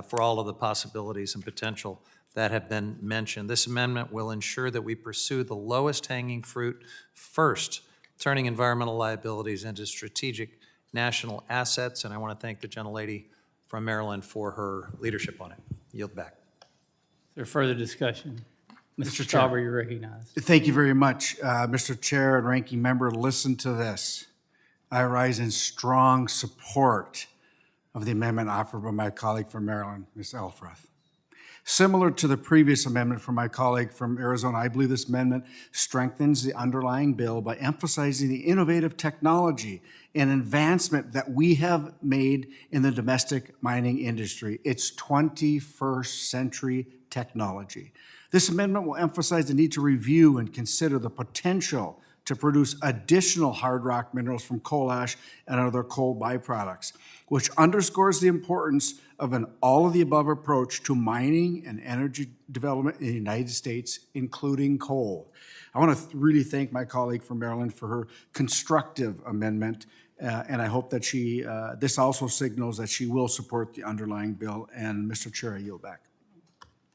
for all of the possibilities and potential that have been mentioned. This amendment will ensure that we pursue the lowest hanging fruit first, turning environmental liabilities into strategic national assets. And I want to thank the gentlelady from Maryland for her leadership on it. Yield back. Is there further discussion? Mr. Chair. Stauber, you're recognized. Thank you very much, Mr. Chair and Ranking Member. Listen to this. I rise in strong support of the amendment offered by my colleague from Maryland, Ms. Elfreth. Similar to the previous amendment from my colleague from Arizona, I believe this amendment strengthens the underlying bill by emphasizing the innovative technology and advancement that we have made in the domestic mining industry. It's 21st century technology. This amendment will emphasize the need to review and consider the potential to produce additional hard rock minerals from coal ash and other coal byproducts, which underscores the importance of an all-of-the-above approach to mining and energy development in the United States, including coal. I want to really thank my colleague from Maryland for her constructive amendment, and I hope that this also signals that she will support the underlying bill. And Mr. Chair, I yield back.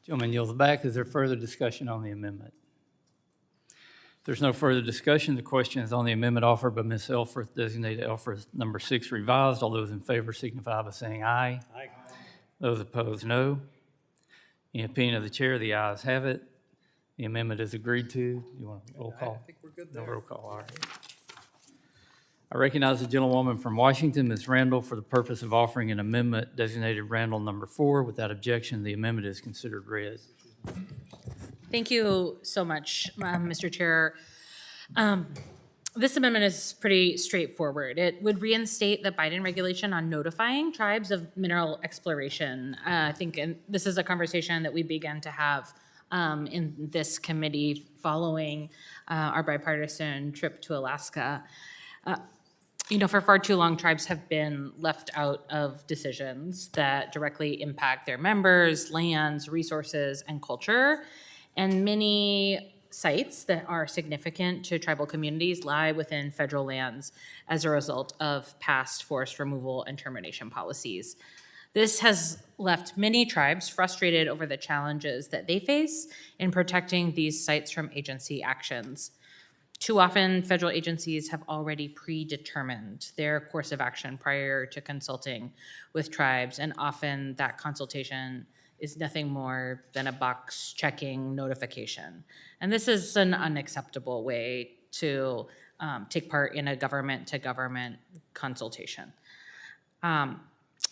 Gentleman yields back. Is there further discussion on the amendment? If there's no further discussion, the question is on the amendment offered by Ms. Elfreth, designated Elfreth number 6 revised. All those in favor signify by saying aye. Aye. Those opposed, no. In the opinion of the chair, the ayes have it. The amendment is agreed to. You want a roll call? I think we're good there. No roll call, all right. I recognize the gentlewoman from Washington, Ms. Randall, for the purpose of offering an amendment designated Randall number 4. Without objection, the amendment is considered read. Thank you so much, Mr. Chair. This amendment is pretty straightforward. It would reinstate the Biden regulation on notifying tribes of mineral exploration. I think this is a conversation that we began to have in this committee following our bipartisan trip to Alaska. For far too long, tribes have been left out of decisions that directly impact their members, lands, resources, and culture. And many sites that are significant to tribal communities lie within federal lands as a result of past forest removal and termination policies. This has left many tribes frustrated over the challenges that they face in protecting these sites from agency actions. Too often, federal agencies have already predetermined their course of action prior to consulting with tribes, and often that consultation is nothing more than a box-checking notification. And this is an unacceptable way to take part in a government-to-government consultation.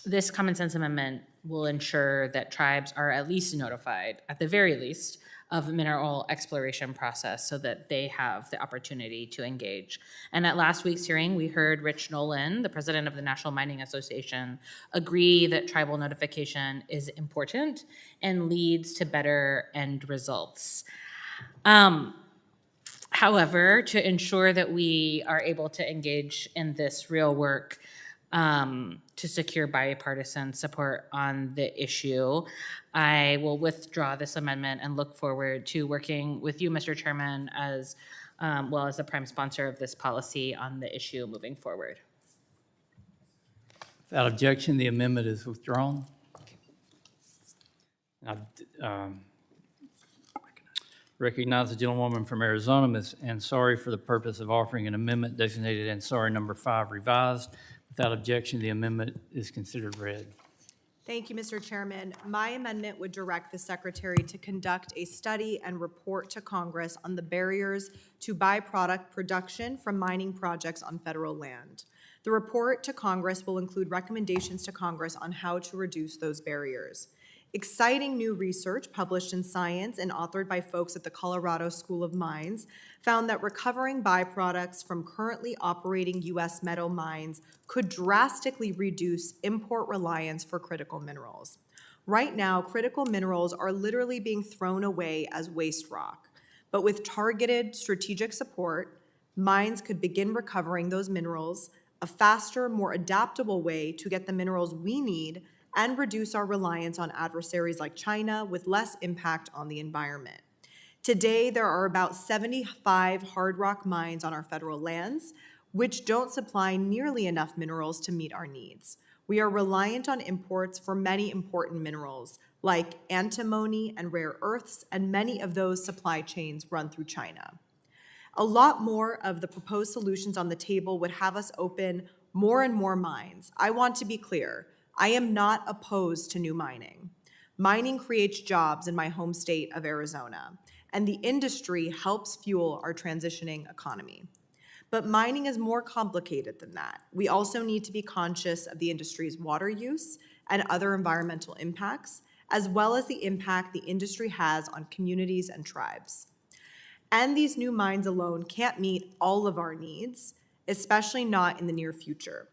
This common sense amendment will ensure that tribes are at least notified, at the very least, of the mineral exploration process so that they have the opportunity to engage. And at last week's hearing, we heard Rich Nolan, the president of the National Mining Association, agree that tribal notification is important and leads to better end results. However, to ensure that we are able to engage in this real work, to secure bipartisan support on the issue. I will withdraw this amendment and look forward to working with you, Mr. Chairman, as well as the prime sponsor of this policy on the issue moving forward. Without objection, the amendment is withdrawn. I recognize the gentlewoman from Arizona, Ms. Ansari, for the purpose of offering an amendment designated Ansari number 5 revised. Without objection, the amendment is considered read. Thank you, Mr. Chairman. My amendment would direct the Secretary to conduct a study and report to Congress on the barriers to byproduct production from mining projects on federal land. The report to Congress will include recommendations to Congress on how to reduce those barriers. Exciting new research published in Science and authored by folks at the Colorado School of Mines found that recovering byproducts from currently operating U.S. metal mines could drastically reduce import reliance for critical minerals. Right now, critical minerals are literally being thrown away as waste rock, but with targeted strategic support, mines could begin recovering those minerals, a faster, more adaptable way to get the minerals we need and reduce our reliance on adversaries like China with less impact on the environment. Today, there are about 75 hard rock mines on our federal lands, which don't supply nearly enough minerals to meet our needs. We are reliant on imports for many important minerals, like antimony and rare earths, and many of those supply chains run through China. A lot more of the proposed solutions on the table would have us open more and more mines. I want to be clear. I am not opposed to new mining. Mining creates jobs in my home state of Arizona, and the industry helps fuel our transitioning economy. But mining is more complicated than that. We also need to be conscious of the industry's water use and other environmental impacts, as well as the impact the industry has on communities and tribes. And these new mines alone can't meet all of our needs, especially not in the near future.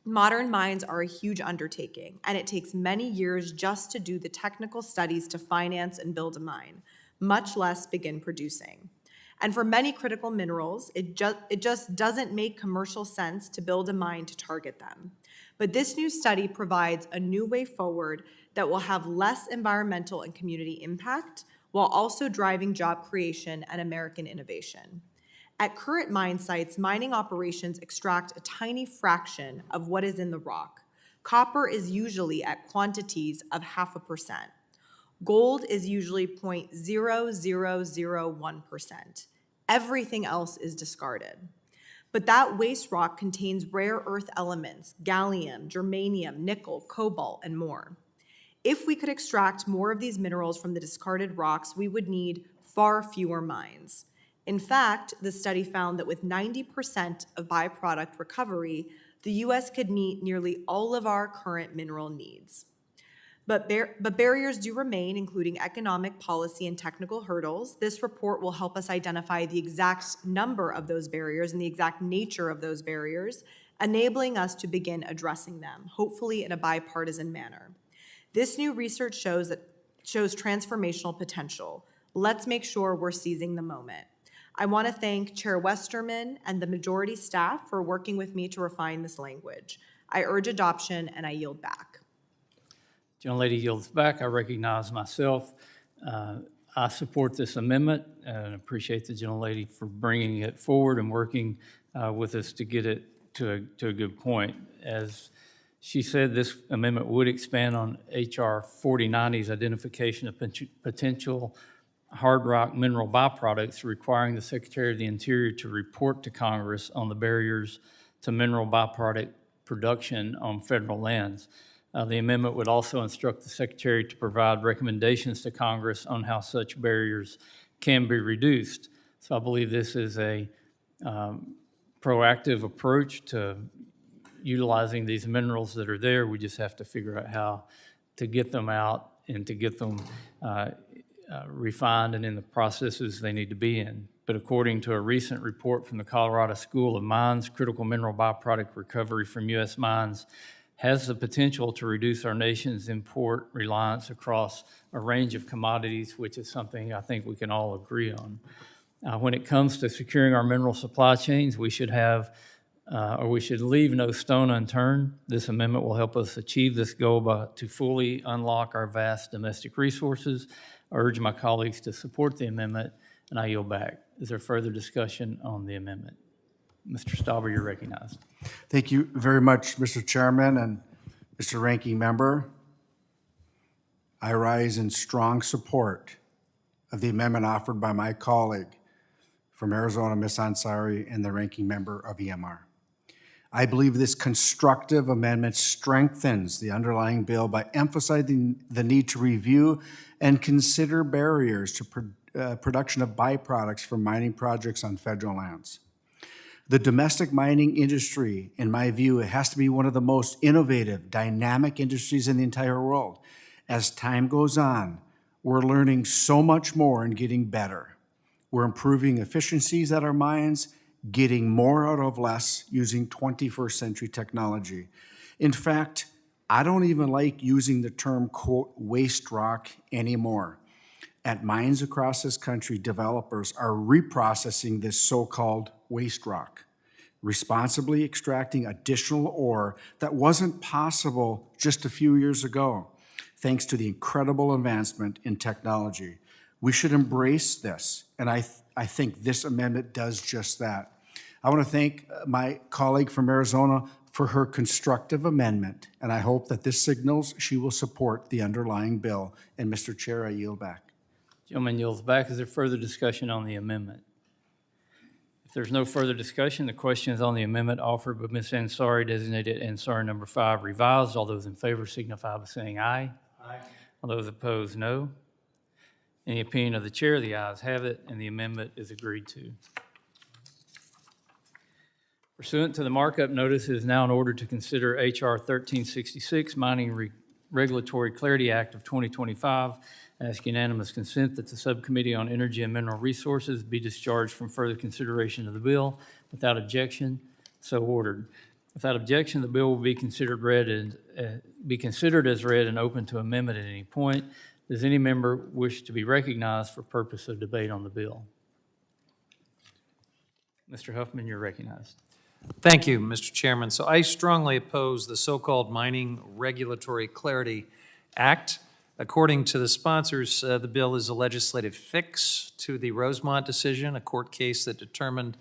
Modern mines are a huge undertaking, and it takes many years just to do the technical studies to finance and build a mine, much less begin producing. And for many critical minerals, it just doesn't make commercial sense to build a mine to target them. But this new study provides a new way forward that will have less environmental and community impact while also driving job creation and American innovation. At current mine sites, mining operations extract a tiny fraction of what is in the rock. Copper is usually at quantities of 0.5%. Gold is usually 0.0001%. Everything else is discarded. But that waste rock contains rare earth elements, gallium, germanium, nickel, cobalt, and more. If we could extract more of these minerals from the discarded rocks, we would need far fewer mines. In fact, the study found that with 90% of byproduct recovery, the U.S. could meet nearly all of our current mineral needs. But barriers do remain, including economic, policy, and technical hurdles. This report will help us identify the exact number of those barriers and the exact nature of those barriers, enabling us to begin addressing them, hopefully in a bipartisan manner. This new research shows transformational potential. Let's make sure we're seizing the moment. I want to thank Chair Westerman and the majority staff for working with me to refine this language. I urge adoption, and I yield back. Gentlelady yields back. I recognize myself. I support this amendment and appreciate the gentlelady for bringing it forward and working with us to get it to a good point. As she said, this amendment would expand on H.R. 4090's identification of potential hard rock mineral byproducts, requiring the Secretary of the Interior to report to Congress on the barriers to mineral byproduct production on federal lands. The amendment would also instruct the Secretary to provide recommendations to Congress on how such barriers can be reduced. So I believe this is a proactive approach to utilizing these minerals that are there. We just have to figure out how to get them out and to get them refined and in the processes they need to be in. But according to a recent report from the Colorado School of Mines, critical mineral byproduct recovery from U.S. mines has the potential to reduce our nation's import reliance across a range of commodities, which is something I think we can all agree on. When it comes to securing our mineral supply chains, we should have or we should leave no stone unturned. This amendment will help us achieve this goal to fully unlock our vast domestic resources. I urge my colleagues to support the amendment, and I yield back. Is there further discussion on the amendment? Mr. Stauber, you're recognized. Thank you very much, Mr. Chairman and Mr. Ranking Member. I rise in strong support of the amendment offered by my colleague from Arizona, Ms. Ansari, and the Ranking Member of EMR. I believe this constructive amendment strengthens the underlying bill by emphasizing the need to review and consider barriers to production of byproducts from mining projects on federal lands. The domestic mining industry, in my view, has to be one of the most innovative, dynamic industries in the entire world. As time goes on, we're learning so much more and getting better. We're improving efficiencies at our mines, getting more out of less using 21st century technology. In fact, I don't even like using the term, quote, waste rock anymore. At mines across this country, developers are reprocessing this so-called waste rock, responsibly extracting additional ore that wasn't possible just a few years ago, thanks to the incredible advancement in technology. We should embrace this, and I think this amendment does just that. I want to thank my colleague from Arizona for her constructive amendment, and I hope that this signals she will support the underlying bill. And Mr. Chair, I yield back. Gentleman yields back. Is there further discussion on the amendment? If there's no further discussion, the question is on the amendment offered by Ms. Ansari, designated Ansari number 5, revised. All those in favor signify by saying aye. Aye. All those opposed, no. Any opinion of the chair? The ayes have it, and the amendment is agreed to. Pursuant to the markup notice, it is now in order to consider H.R. 1366, Mining Regulatory Clarity Act of 2025. I ask unanimous consent that the Subcommittee on Energy and Mineral Resources be discharged from further consideration of the bill. Without objection, so ordered. Without objection, the bill will be considered as read and open to amendment at any point. Does any member wish to be recognized for purpose of debate on the bill? Mr. Huffman, you're recognized. Thank you, Mr. Chairman. So I strongly oppose the so-called Mining Regulatory Clarity Act. According to the sponsors, the bill is a legislative fix to the Rosemont decision, a court case that determined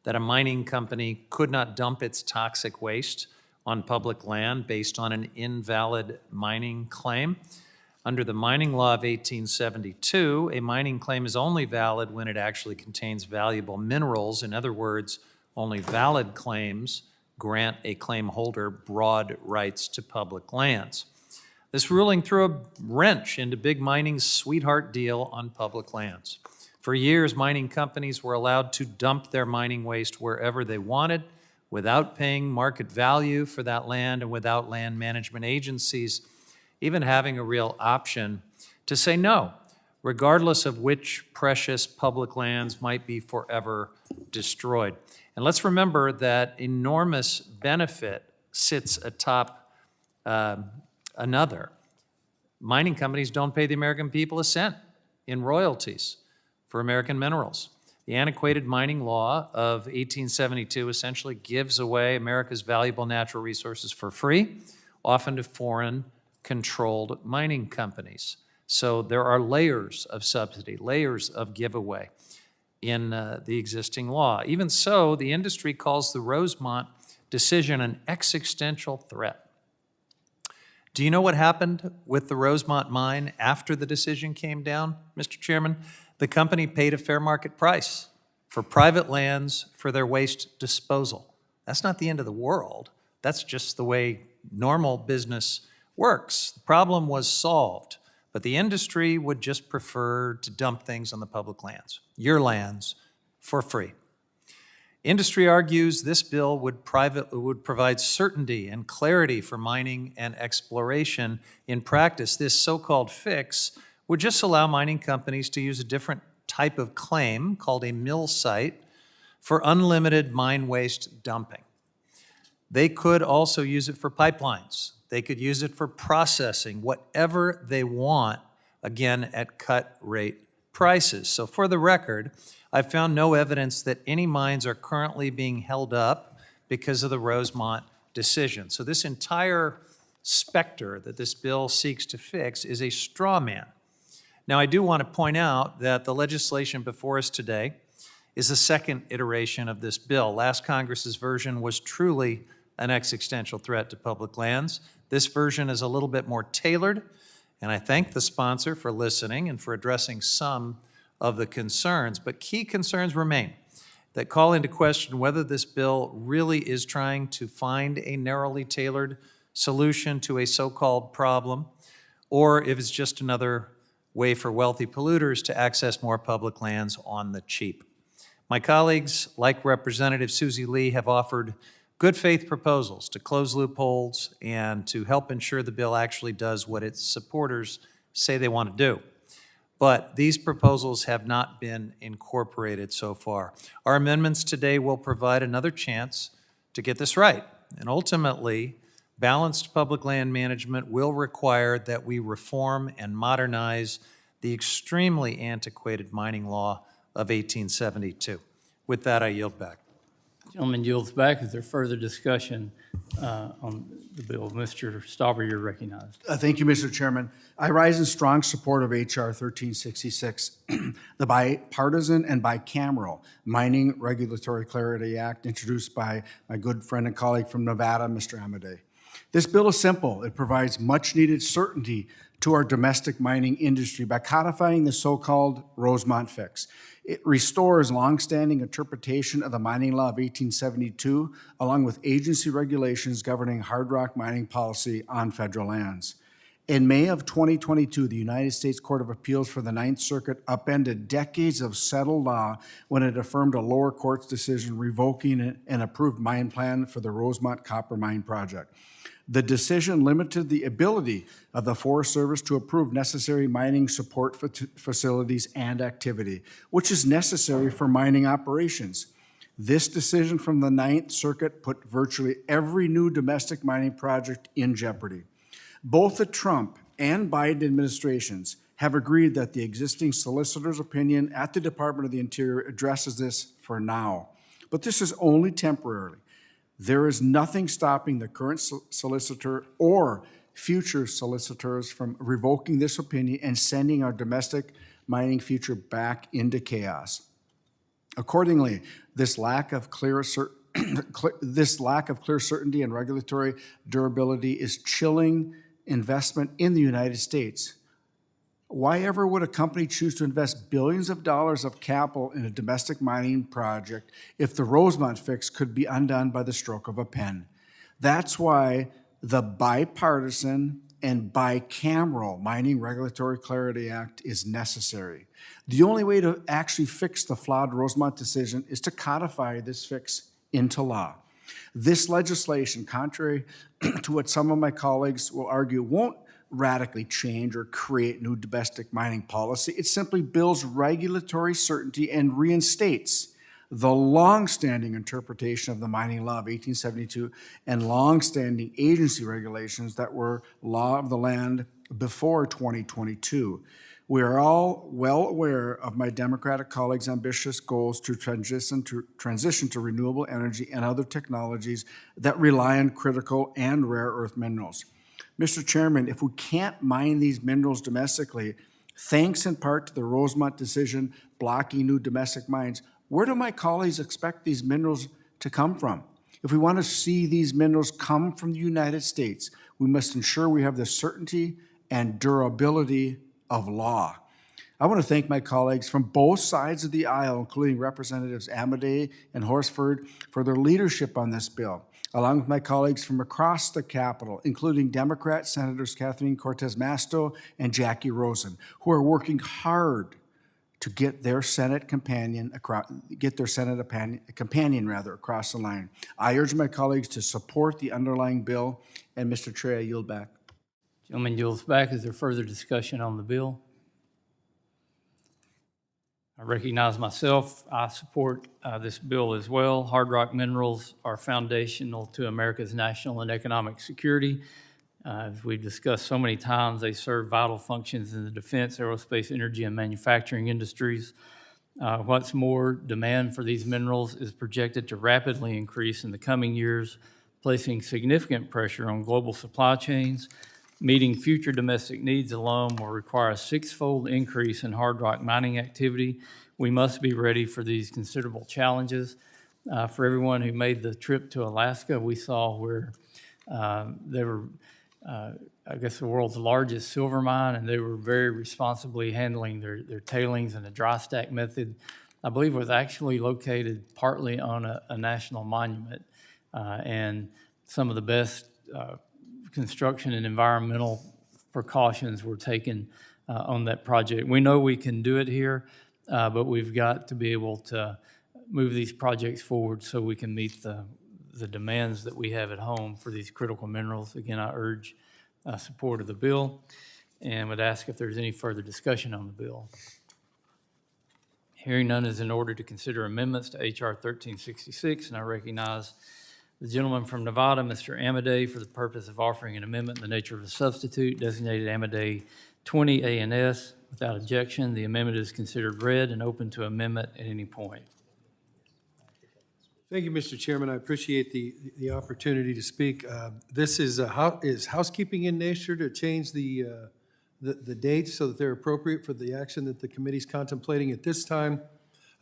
that a mining company could not dump its toxic waste on public land based on an invalid mining claim. Under the mining law of 1872, a mining claim is only valid when it actually contains valuable minerals. In other words, only valid claims grant a claim holder broad rights to public lands. This ruling threw a wrench into big mining's sweetheart deal on public lands. For years, mining companies were allowed to dump their mining waste wherever they wanted without paying market value for that land and without land management agencies even having a real option to say no, regardless of which precious public lands might be forever destroyed. And let's remember that enormous benefit sits atop another. Mining companies don't pay the American people a cent in royalties for American minerals. The antiquated mining law of 1872 essentially gives away America's valuable natural resources for free, often to foreign-controlled mining companies. So there are layers of subsidy, layers of giveaway in the existing law. Even so, the industry calls the Rosemont decision an existential threat. Do you know what happened with the Rosemont mine after the decision came down, Mr. Chairman? The company paid a fair market price for private lands for their waste disposal. That's not the end of the world. That's just the way normal business works. The problem was solved, but the industry would just prefer to dump things on the public lands, your lands, for free. Industry argues this bill would provide certainty and clarity for mining and exploration. In practice, this so-called fix would just allow mining companies to use a different type of claim called a mill site for unlimited mine waste dumping. They could also use it for pipelines. They could use it for processing, whatever they want, again, at cut rate prices. So for the record, I've found no evidence that any mines are currently being held up because of the Rosemont decision. So this entire specter that this bill seeks to fix is a straw man. Now, I do want to point out that the legislation before us today is the second iteration of this bill. Last Congress's version was truly an existential threat to public lands. This version is a little bit more tailored, and I thank the sponsor for listening and for addressing some of the concerns, but key concerns remain that call into question whether this bill really is trying to find a narrowly tailored solution to a so-called problem, or if it's just another way for wealthy polluters to access more public lands on the cheap. My colleagues, like Representative Susie Lee, have offered good faith proposals to close loopholes and to help ensure the bill actually does what its supporters say they want to do. But these proposals have not been incorporated so far. Our amendments today will provide another chance to get this right. And ultimately, balanced public land management will require that we reform and modernize the extremely antiquated mining law of 1872. With that, I yield back. Gentleman yields back. Is there further discussion on the bill? Mr. Stauber, you're recognized. Thank you, Mr. Chairman. I rise in strong support of H.R. 1366, the bipartisan and bicameral Mining Regulatory Clarity Act introduced by my good friend and colleague from Nevada, Mr. Amodei. This bill is simple. It provides much-needed certainty to our domestic mining industry by codifying the so-called Rosemont fix. It restores longstanding interpretation of the mining law of 1872, along with agency regulations governing hard rock mining policy on federal lands. In May of 2022, the United States Court of Appeals for the Ninth Circuit upended decades of settled law when it affirmed a lower court's decision revoking an approved mine plan for the Rosemont copper mine project. The decision limited the ability of the Forest Service to approve necessary mining support facilities and activity, which is necessary for mining operations. This decision from the Ninth Circuit put virtually every new domestic mining project in jeopardy. Both the Trump and Biden administrations have agreed that the existing solicitor's opinion at the Department of the Interior addresses this for now. But this is only temporarily. There is nothing stopping the current solicitor or future solicitors from revoking this opinion and sending our domestic mining future back into chaos. Accordingly, this lack of clear certainty and regulatory durability is chilling investment in the United States. Why ever would a company choose to invest billions of dollars of capital in a domestic mining project if the Rosemont fix could be undone by the stroke of a pen? That's why the bipartisan and bicameral Mining Regulatory Clarity Act is necessary. The only way to actually fix the flawed Rosemont decision is to codify this fix into law. This legislation, contrary to what some of my colleagues will argue, won't radically change or create new domestic mining policy. It simply builds regulatory certainty and reinstates the long-standing interpretation of the mining law of 1872 and long-standing agency regulations that were law of the land before 2022. We are all well aware of my Democratic colleagues' ambitious goals to transition to renewable energy and other technologies that rely on critical and rare earth minerals. Mr. Chairman, if we can't mine these minerals domestically, thanks in part to the Rosemont decision blocking new domestic mines, where do my colleagues expect these minerals to come from? If we want to see these minerals come from the United States, we must ensure we have the certainty and durability of law. I want to thank my colleagues from both sides of the aisle, including Representatives Amodei and Horsford, for their leadership on this bill, along with my colleagues from across the Capitol, including Democrat Senators Kathleen Cortez Masto and Jackie Rosen, who are working hard to get their Senate companion across the line. I urge my colleagues to support the underlying bill, and Mr. Chair, I yield back. Gentleman yields back. Is there further discussion on the bill? I recognize myself. I support this bill as well. Hard rock minerals are foundational to America's national and economic security. As we've discussed so many times, they serve vital functions in the defense, aerospace, energy, and manufacturing industries. What's more, demand for these minerals is projected to rapidly increase in the coming years, placing significant pressure on global supply chains. Meeting future domestic needs alone will require a six-fold increase in hard rock mining activity. We must be ready for these considerable challenges. For everyone who made the trip to Alaska, we saw where they were, I guess, the world's largest silver mine, and they were very responsibly handling their tailings in a dry stack method. I believe it was actually located partly on a national monument, and some of the best construction and environmental precautions were taken on that project. We know we can do it here, but we've got to be able to move these projects forward so we can meet the demands that we have at home for these critical minerals. Again, I urge support of the bill and would ask if there's any further discussion on the bill. Hearing none is in order to consider amendments to H.R. 1366, and I recognize the gentleman from Nevada, Mr. Amodei, for the purpose of offering an amendment in the nature of a substitute designated Amodei 20 ANS. Without objection, the amendment is considered read and open to amendment at any point. Thank you, Mr. Chairman. I appreciate the opportunity to speak. This is housekeeping in nature to change the dates so that they're appropriate for the action that the committee's contemplating at this time.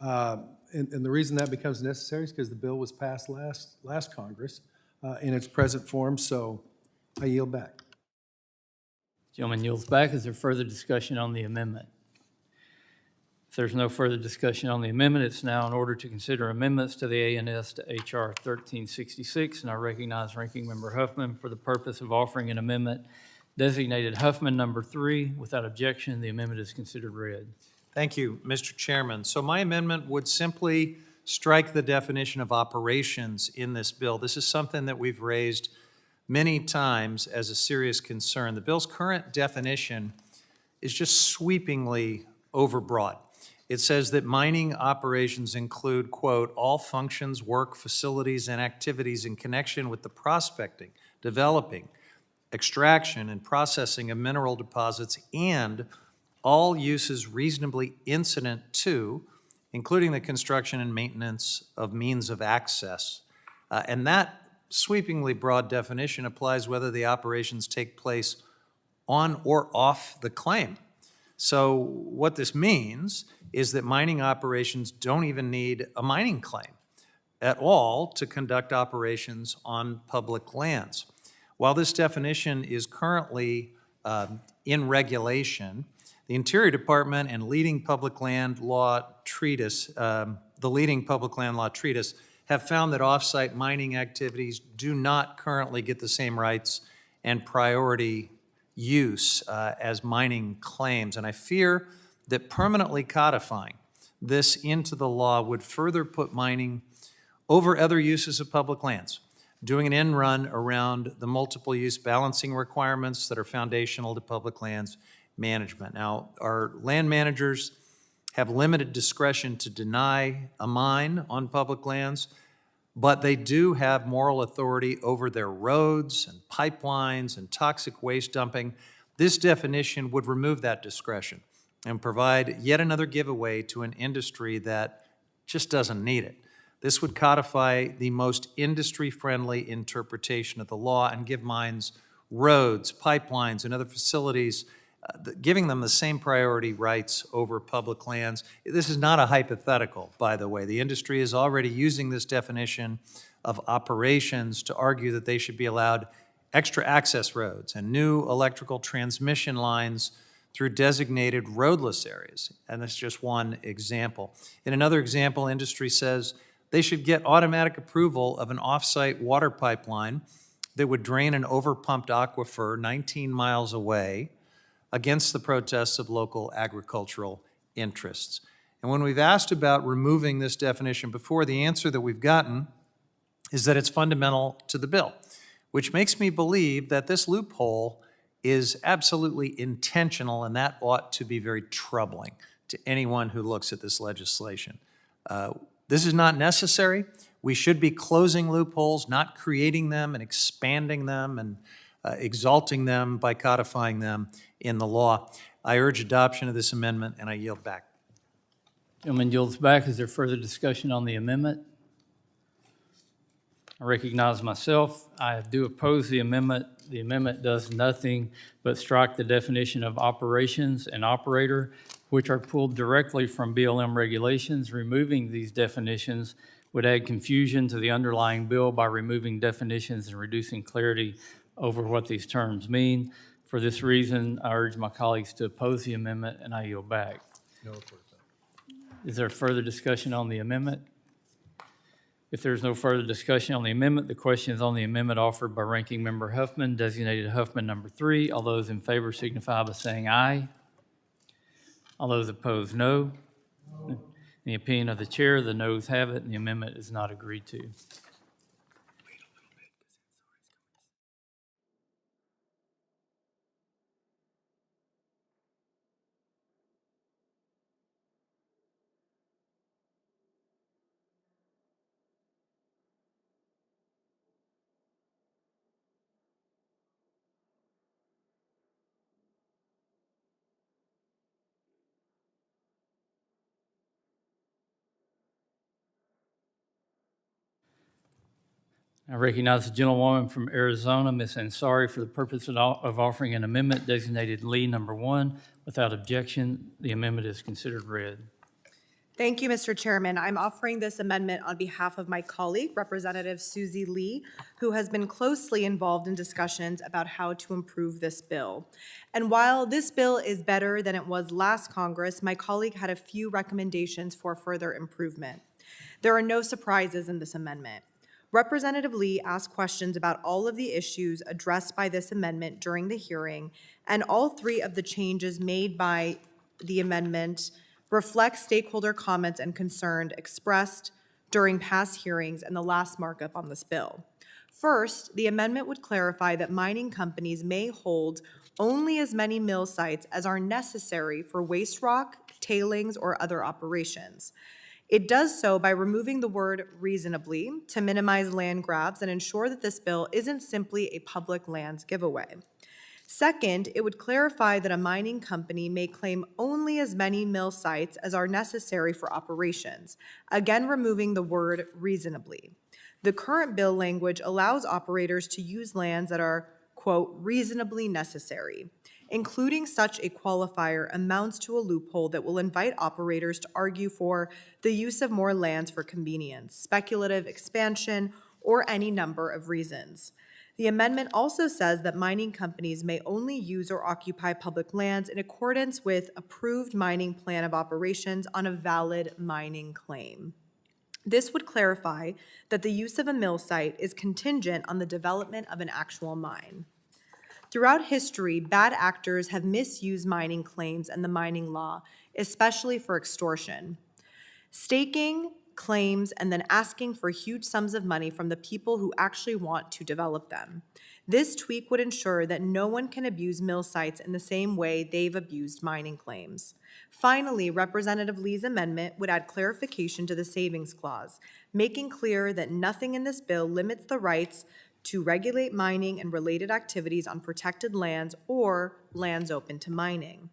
And the reason that becomes necessary is because the bill was passed last Congress in its present form, so I yield back. Gentleman yields back. Is there further discussion on the amendment? If there's no further discussion on the amendment, it's now in order to consider amendments to the ANS to H.R. 1366, and I recognize Ranking Member Huffman for the purpose of offering an amendment designated Huffman number 3. Without objection, the amendment is considered read. Thank you, Mr. Chairman. So my amendment would simply strike the definition of operations in this bill. This is something that we've raised many times as a serious concern. The bill's current definition is just sweepingly overbroad. It says that mining operations include, quote, all functions, work, facilities, and activities in connection with the prospecting, developing, extraction, and processing of mineral deposits and all uses reasonably incident to, including the construction and maintenance of means of access. And that sweepingly broad definition applies whether the operations take place on or off the claim. So what this means is that mining operations don't even need a mining claim at all to conduct operations on public lands. While this definition is currently in regulation, the Interior Department and leading public land law treatise, have found that off-site mining activities do not currently get the same rights and priority use as mining claims. And I fear that permanently codifying this into the law would further put mining over other uses of public lands, doing an end run around the multiple use balancing requirements that are foundational to public lands management. Now, our land managers have limited discretion to deny a mine on public lands, but they do have moral authority over their roads and pipelines and toxic waste dumping. This definition would remove that discretion and provide yet another giveaway to an industry that just doesn't need it. This would codify the most industry-friendly interpretation of the law and give mines roads, pipelines, and other facilities, giving them the same priority rights over public lands. This is not a hypothetical, by the way. The industry is already using this definition of operations to argue that they should be allowed extra access roads and new electrical transmission lines through designated roadless areas. And that's just one example. In another example, industry says they should get automatic approval of an off-site water pipeline that would drain an overpumped aquifer 19 miles away against the protests of local agricultural interests. And when we've asked about removing this definition before, the answer that we've gotten is that it's fundamental to the bill, which makes me believe that this loophole is absolutely intentional, and that ought to be very troubling to anyone who looks at this legislation. This is not necessary. We should be closing loopholes, not creating them and expanding them and exalting them by codifying them in the law. I urge adoption of this amendment, and I yield back. Gentleman yields back. Is there further discussion on the amendment? I recognize myself. I do oppose the amendment. The amendment does nothing but strike the definition of operations and operator, which are pulled directly from BLM regulations. Removing these definitions would add confusion to the underlying bill by removing definitions and reducing clarity over what these terms mean. For this reason, I urge my colleagues to oppose the amendment, and I yield back. Is there further discussion on the amendment? If there's no further discussion on the amendment, the question is on the amendment offered by Ranking Member Huffman, designated Huffman number 3. All those in favor signify by saying aye. All those opposed, no. In the opinion of the chair, the noes have it, and the amendment is not agreed to. I recognize the gentlewoman from Arizona, Ms. Ansari, for the purpose of offering an amendment designated Lee number 1. Without objection, the amendment is considered read. Thank you, Mr. Chairman. I'm offering this amendment on behalf of my colleague, Representative Susie Lee, who has been closely involved in discussions about how to improve this bill. And while this bill is better than it was last Congress, my colleague had a few recommendations for further improvement. There are no surprises in this amendment. Representative Lee asked questions about all of the issues addressed by this amendment during the hearing, and all 3 of the changes made by the amendment reflect stakeholder comments and concerns expressed during past hearings and the last markup on this bill. First, the amendment would clarify that mining companies may hold only as many mill sites as are necessary for waste rock, tailings, or other operations. It does so by removing the word reasonably to minimize land grabs and ensure that this bill isn't simply a public lands giveaway. Second, it would clarify that a mining company may claim only as many mill sites as are necessary for operations, again removing the word reasonably. The current bill language allows operators to use lands that are, quote, reasonably necessary. Including such a qualifier amounts to a loophole that will invite operators to argue for the use of more lands for convenience, speculative expansion, or any number of reasons. The amendment also says that mining companies may only use or occupy public lands in accordance with approved mining plan of operations on a valid mining claim. This would clarify that the use of a mill site is contingent on the development of an actual mine. Throughout history, bad actors have misused mining claims and the mining law, especially for extortion. Staking claims and then asking for huge sums of money from the people who actually want to develop them. This tweak would ensure that no one can abuse mill sites in the same way they've abused mining claims. Finally, Representative Lee's amendment would add clarification to the savings clause, making clear that nothing in this bill limits the rights to regulate mining and related activities on protected lands or lands open to mining.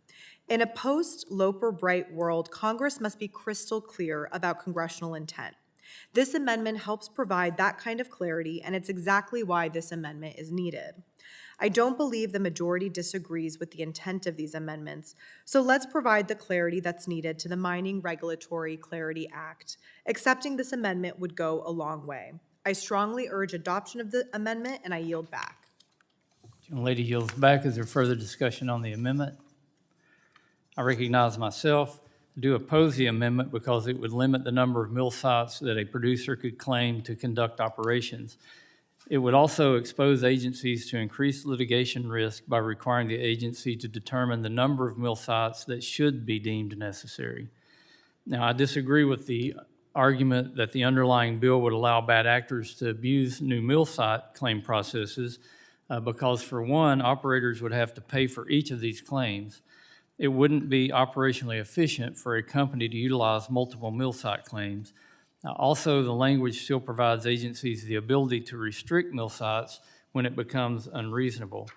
In a post-Loper-Bright world, Congress must be crystal clear about congressional intent. This amendment helps provide that kind of clarity, and it's exactly why this amendment is needed. I don't believe the majority disagrees with the intent of these amendments, so let's provide the clarity that's needed to the Mining Regulatory Clarity Act. Accepting this amendment would go a long way. I strongly urge adoption of the amendment, and I yield back. Gentlelady yields back. Is there further discussion on the amendment? I recognize myself. I do oppose the amendment because it would limit the number of mill sites that a producer could claim to conduct operations. It would also expose agencies to increased litigation risk by requiring the agency to determine the number of mill sites that should be deemed necessary. Now, I disagree with the argument that the underlying bill would allow bad actors to abuse new mill site claim processes because, for one, operators would have to pay for each of these claims. It wouldn't be operationally efficient for a company to utilize multiple mill site claims. Also, the language still provides agencies the ability to restrict mill sites when it becomes unreasonable.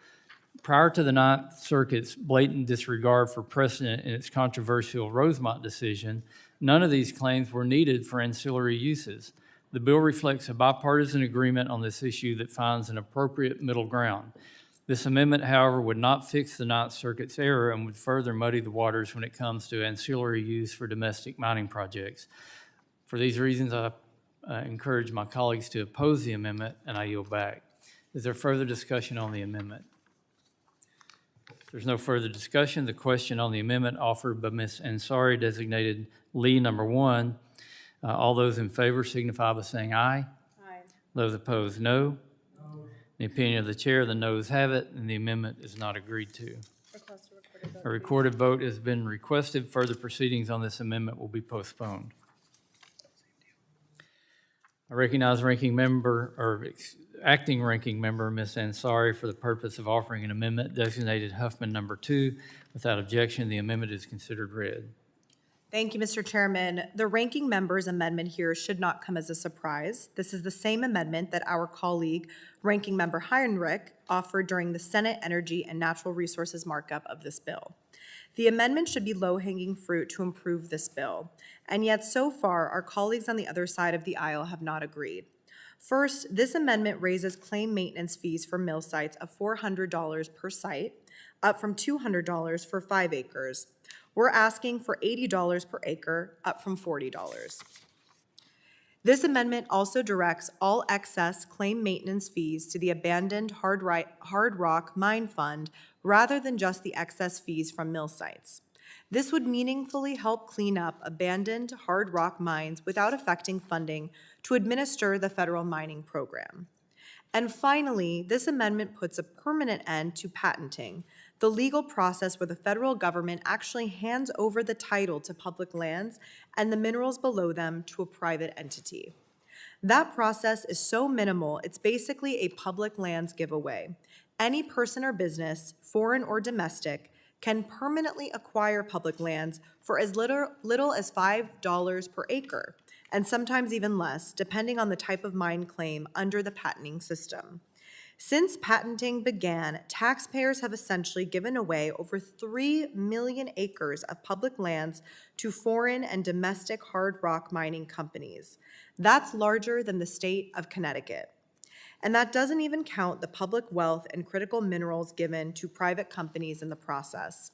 Prior to the Ninth Circuit's blatant disregard for precedent in its controversial Rosemont decision, none of these claims were needed for ancillary uses. The bill reflects a bipartisan agreement on this issue that finds an appropriate middle ground. This amendment, however, would not fix the Ninth Circuit's error and would further muddy the waters when it comes to ancillary use for domestic mining projects. For these reasons, I encourage my colleagues to oppose the amendment, and I yield back. Is there further discussion on the amendment? If there's no further discussion, the question on the amendment offered by Ms. Ansari, designated Lee number 1. All those in favor signify by saying aye. Aye. Those opposed, no. In the opinion of the chair, the noes have it, and the amendment is not agreed to. A recorded vote has been requested. Further proceedings on this amendment will be postponed. I recognize Acting Ranking Member Ms. Ansari for the purpose of offering an amendment designated Huffman number 2. Without objection, the amendment is considered read. Thank you, Mr. Chairman. The ranking member's amendment here should not come as a surprise. This is the same amendment that our colleague, Ranking Member Heinrich, offered during the Senate Energy and Natural Resources markup of this bill. The amendment should be low-hanging fruit to improve this bill, and yet so far, our colleagues on the other side of the aisle have not agreed. First, this amendment raises claim maintenance fees for mill sites of $400 per site, up from $200 for 5 acres. We're asking for $80 per acre, up from $40. This amendment also directs all excess claim maintenance fees to the abandoned hard rock mine fund rather than just the excess fees from mill sites. This would meaningfully help clean up abandoned hard rock mines without affecting funding to administer the federal mining program. And finally, this amendment puts a permanent end to patenting, the legal process where the federal government actually hands over the title to public lands and the minerals below them to a private entity. That process is so minimal, it's basically a public lands giveaway. Any person or business, foreign or domestic, can permanently acquire public lands for as little as $5 per acre, and sometimes even less, depending on the type of mine claim under the patenting system. Since patenting began, taxpayers have essentially given away over 3 million acres of public lands to foreign and domestic hard rock mining companies. That's larger than the state of Connecticut. And that doesn't even count the public wealth and critical minerals given to private companies in the process.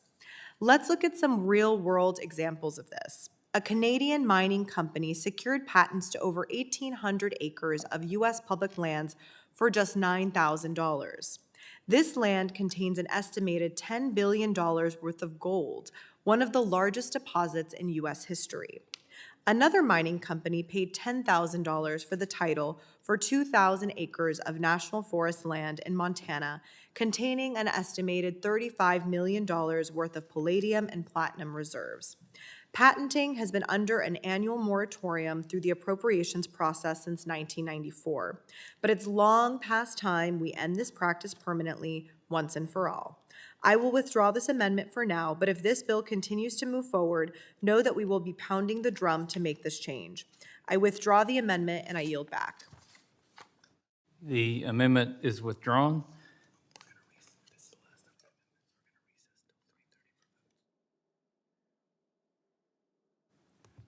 Let's look at some real-world examples of this. A Canadian mining company secured patents to over 1,800 acres of U.S. public lands for just $9,000. This land contains an estimated $10 billion worth of gold, one of the largest deposits in U.S. history. Another mining company paid $10,000 for the title for 2,000 acres of national forest land in Montana, containing an estimated $35 million worth of palladium and platinum reserves. Patenting has been under an annual moratorium through the appropriations process since 1994, but it's long past time we end this practice permanently once and for all. I will withdraw this amendment for now, but if this bill continues to move forward, know that we will be pounding the drum to make this change. I withdraw the amendment and I yield back. The amendment is withdrawn.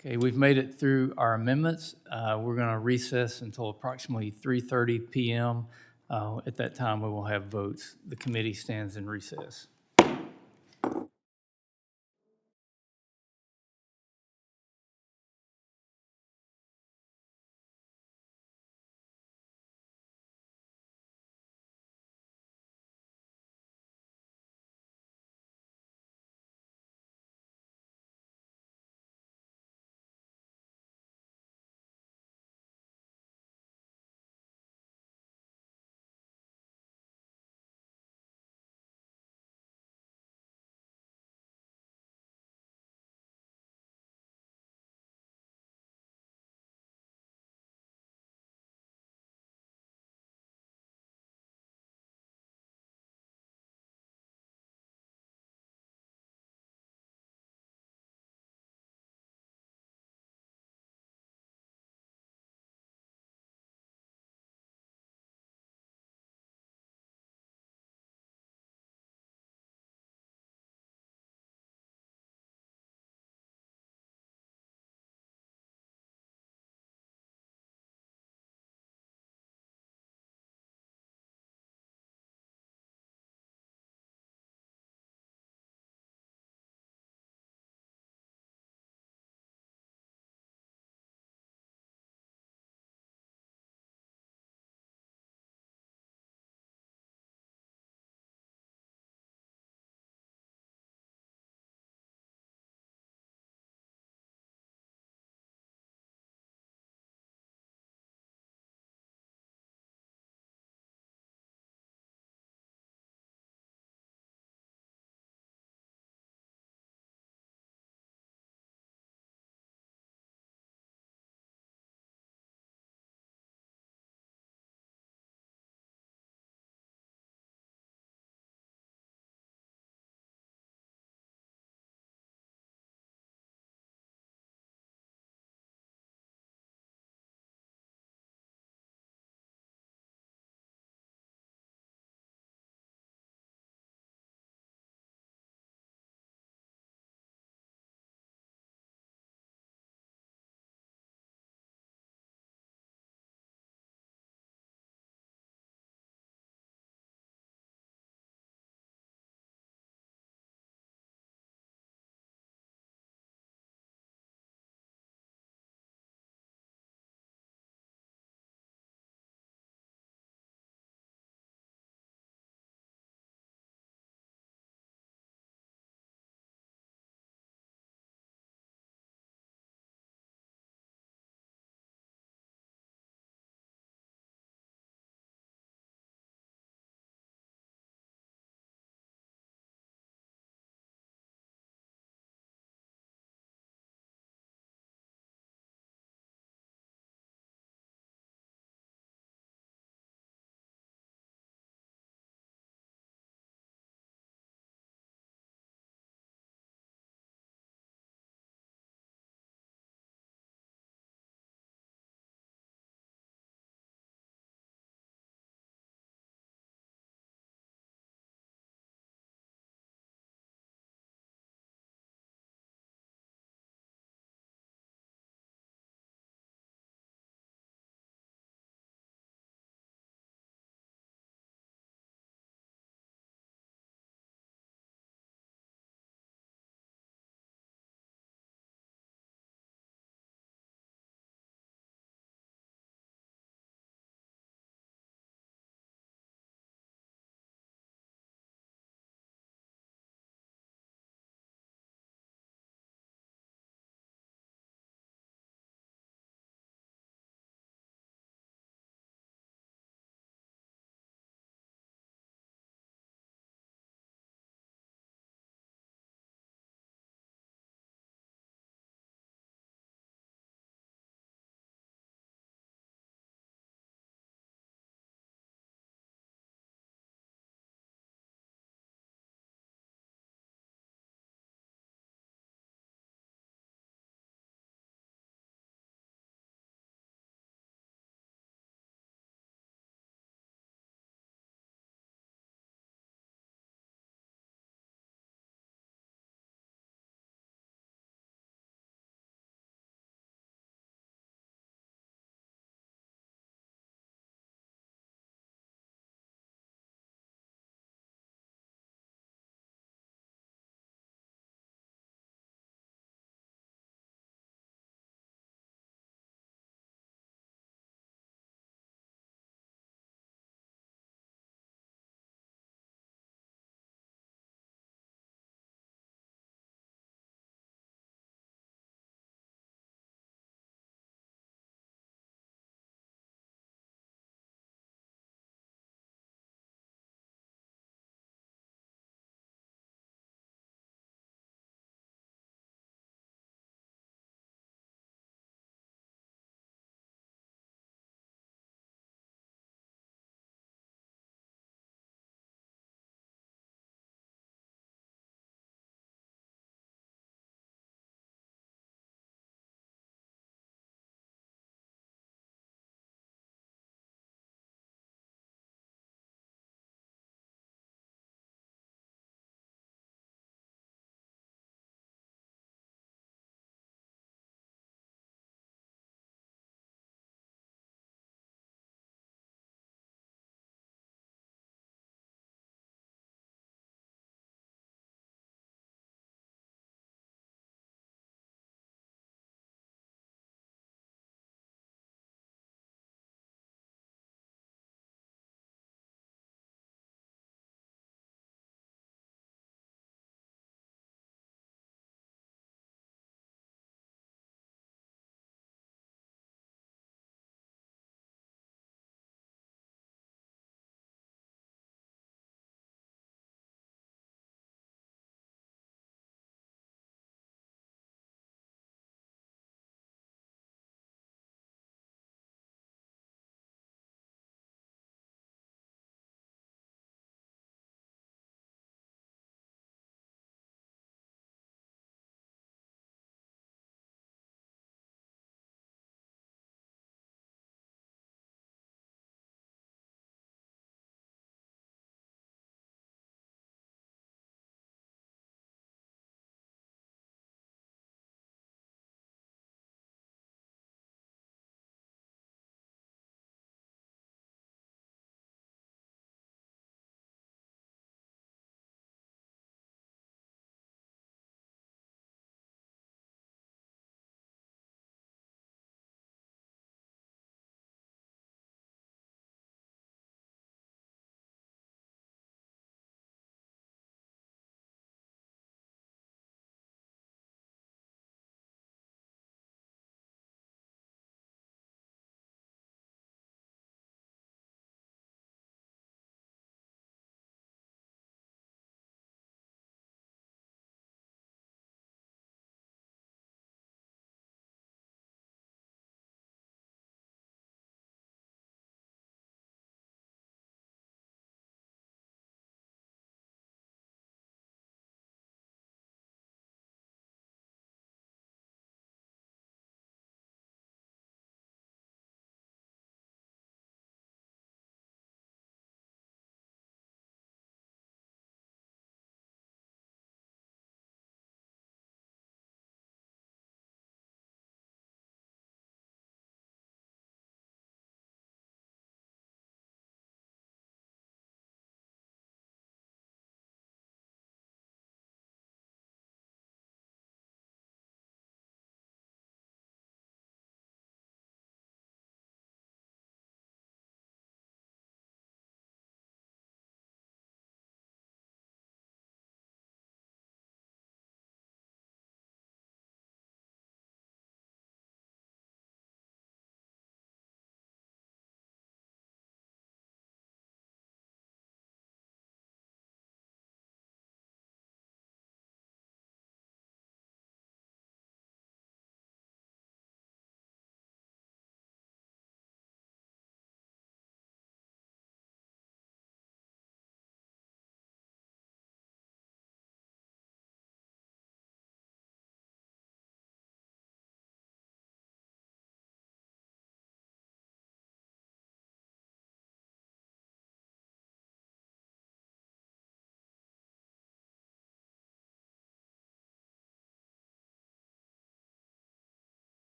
Okay, we've made it through our amendments. We're going to recess until approximately 3:30 p.m. At that time, we will have votes. The committee stands in recess.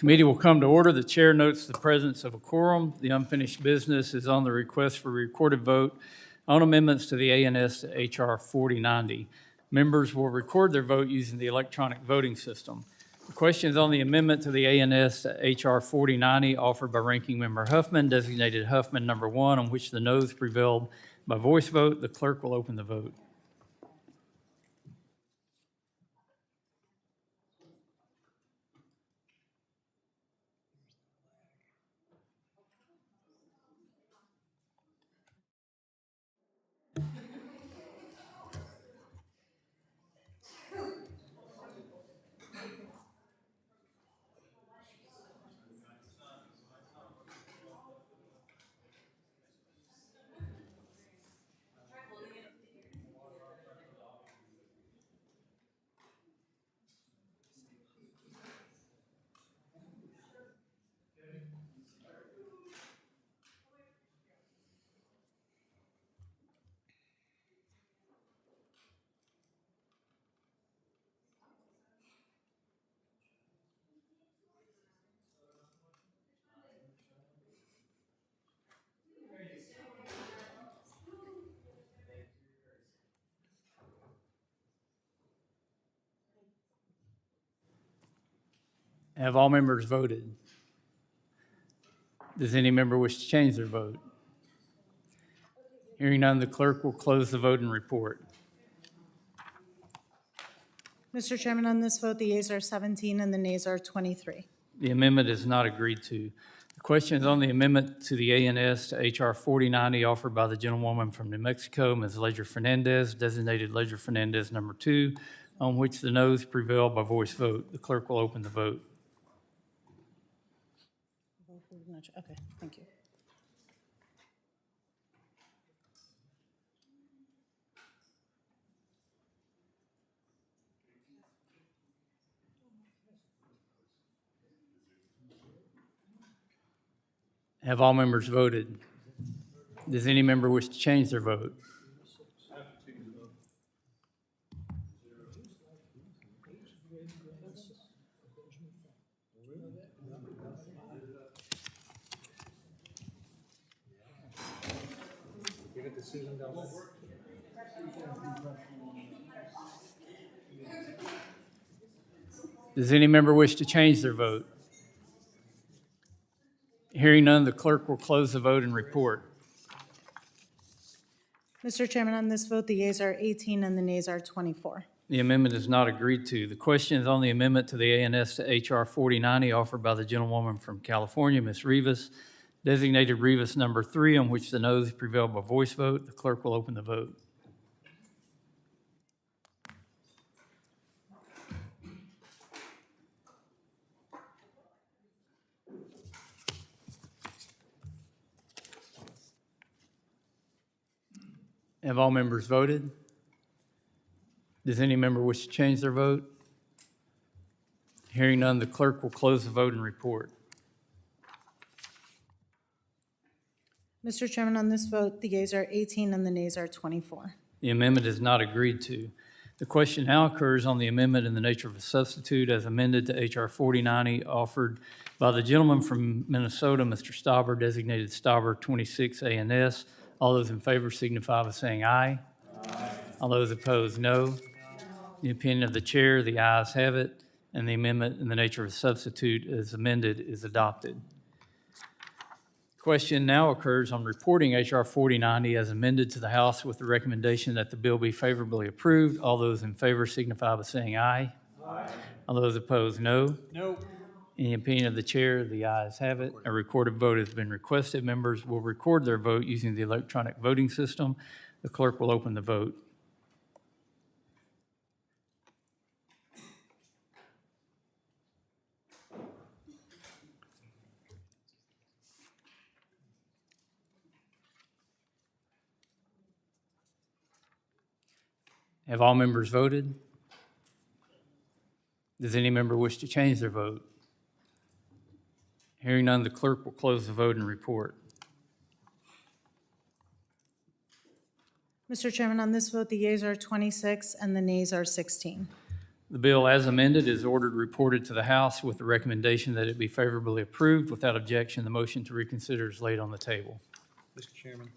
Committee will come to order. The chair notes the presence of a quorum. The unfinished business is on the request for recorded vote on amendments to the ANS to HR 4090. Members will record their vote using the electronic voting system. The question is on the amendment to the ANS to HR 4090 offered by Ranking Member Huffman, designated Huffman number 1, on which the noes prevailed by voice vote. The clerk will open the vote. Have all members voted? Does any member wish to change their vote? Hearing none, the clerk will close the vote and report. Mr. Chairman, on this vote, the yeas are 17 and the nays are 23. The amendment is not agreed to. The question is on the amendment to the ANS to HR 4090 offered by the gentlewoman from New Mexico, Ms. Ledger Fernandez, designated Ledger Fernandez number 2, on which the noes prevailed by voice vote. The clerk will open the vote. Okay, thank you. Have all members voted? Does any member wish to change their vote? Does any member wish to change their vote? Hearing none, the clerk will close the vote and report. Mr. Chairman, on this vote, the yeas are 18 and the nays are 24. The amendment is not agreed to. The question is on the amendment to the ANS to HR 4090 offered by the gentlewoman from California, Ms. Rivas, designated Rivas number 3, on which the noes prevailed by voice vote. The clerk will open the vote. Have all members voted? Does any member wish to change their vote? Hearing none, the clerk will close the vote and report. Mr. Chairman, on this vote, the yeas are 18 and the nays are 24. The amendment is not agreed to. The question now occurs on the amendment in the nature of a substitute as amended to HR 4090 offered by the gentleman from Minnesota, Mr. Stauber, designated Stauber 26 ANS. All those in favor signify by saying aye. Aye. All those opposed, no. In the opinion of the chair, the ayes have it, and the amendment in the nature of a substitute as amended is adopted. Question now occurs on reporting HR 4090 as amended to the House with the recommendation that the bill be favorably approved. All those in favor signify by saying aye. Aye. All those opposed, no. No. In the opinion of the chair, the ayes have it. A recorded vote has been requested. Members will record their vote using the electronic voting system. The clerk will open the vote. Have all members voted? Does any member wish to change their vote? Hearing none, the clerk will close the vote and report. Mr. Chairman, on this vote, the yeas are 26 and the nays are 16. The bill as amended is ordered reported to the House with the recommendation that it be favorably approved. Without objection, the motion to reconsider is laid on the table. Mr. Chairman.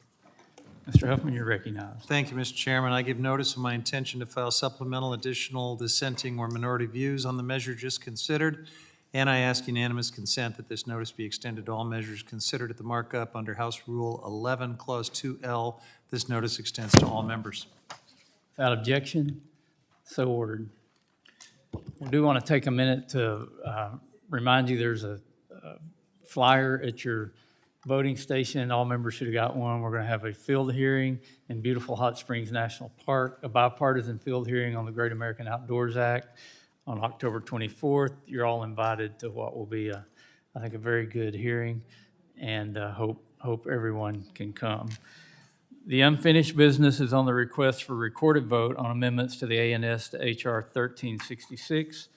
Mr. Huffman, you're recognized. Thank you, Mr. Chairman. I give notice of my intention to file supplemental, additional, dissenting, or minority views on the measure just considered, and I ask unanimous consent that this notice be extended to all measures considered at the markup under House Rule 11, Clause 2L. This notice extends to all members. Without objection, so ordered. I do want to take a minute to remind you there's a flyer at your voting station. All members should have got one. We're going to have a field hearing in beautiful Hot Springs National Park, a bipartisan field hearing on the Great American Outdoors Act on October 24th. You're all invited to what will be, I think, a very good hearing, and hope everyone can come. The unfinished business is on the request for recorded vote on amendments to the ANS to H.R. 1366.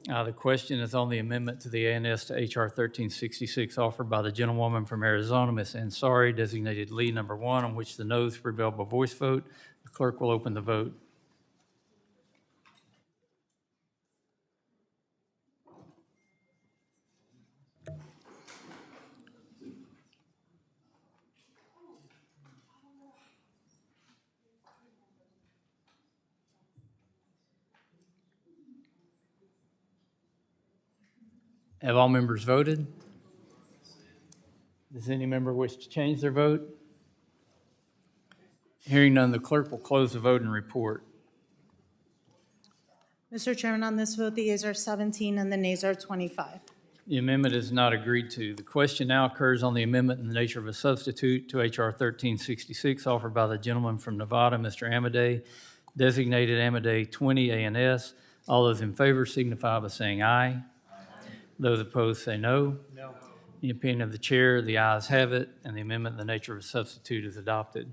The question is on the amendment to the ANS to H.R. 1366 offered by the gentlewoman from Arizona, Ms. Ansari, designated lead number 1, on which the noes prevailed by voice vote. The clerk will open the vote. Have all members voted? Does any member wish to change their vote? Hearing none, the clerk will close the vote and report. Mr. Chairman, on this vote, the yeas are 17 and the nays are 25. The amendment is not agreed to. The question now occurs on the amendment in the nature of a substitute to H.R. 1366 offered by the gentleman from Nevada, Mr. Amodei, designated Amodei 20 ANS. All those in favor signify by saying aye. Those opposed say no. No. In the opinion of the chair, the ayes have it, and the amendment in the nature of a substitute is adopted.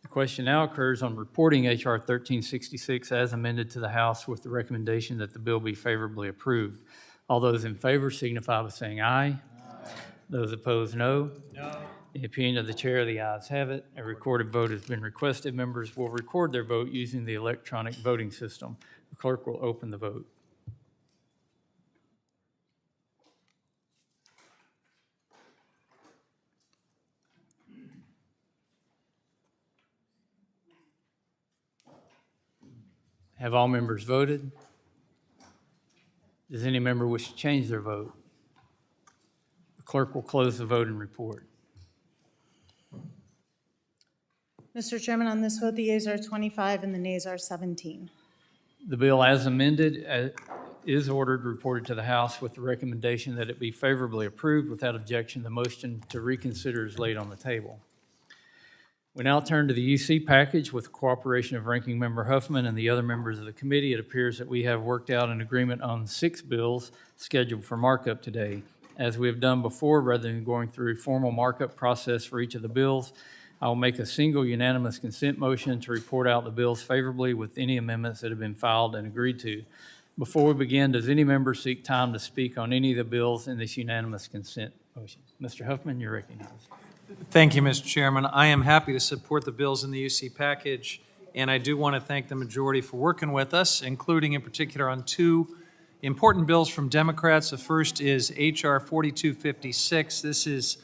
The question now occurs on reporting H.R. 1366 as amended to the House with the recommendation that the bill be favorably approved. All those in favor signify by saying aye. Aye. Those opposed, no. No. In the opinion of the chair, the ayes have it. A recorded vote has been requested. Members will record their vote using the electronic voting system. The clerk will open the vote. Have all members voted? Does any member wish to change their vote? The clerk will close the vote and report. Mr. Chairman, on this vote, the yeas are 25 and the nays are 17. The bill as amended is ordered reported to the House with the recommendation that it be favorably approved. Without objection, the motion to reconsider is laid on the table. We now turn to the UC package with the cooperation of Ranking Member Huffman and the other members of the committee. It appears that we have worked out an agreement on 6 bills scheduled for markup today. As we have done before, rather than going through a formal markup process for each of the bills, I will make a single unanimous consent motion to report out the bills favorably with any amendments that have been filed and agreed to. Before we begin, does any member seek time to speak on any of the bills in this unanimous consent motion? Mr. Huffman, you're recognized. Thank you, Mr. Chairman. I am happy to support the bills in the UC package, and I do want to thank the majority for working with us, including in particular on 2 important bills from Democrats. The first is H.R. 4256. This is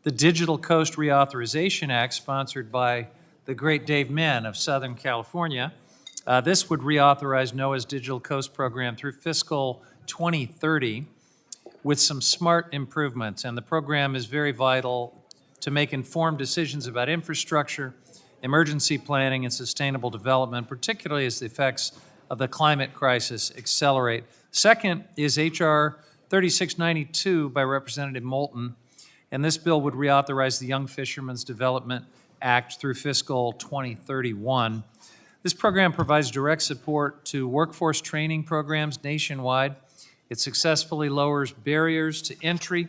the Digital Coast Reauthorization Act, sponsored by the great Dave Menn of Southern California. This would reauthorize NOAA's Digital Coast program through fiscal 2030 with some smart improvements, and the program is very vital to make informed decisions about infrastructure, emergency planning, and sustainable development, particularly as the effects of the climate crisis accelerate. Second is H.R. 3692 by Representative Moulton, and this bill would reauthorize the Young Fishermen's Development Act through fiscal 2031. This program provides direct support to workforce training programs nationwide. It successfully lowers barriers to entry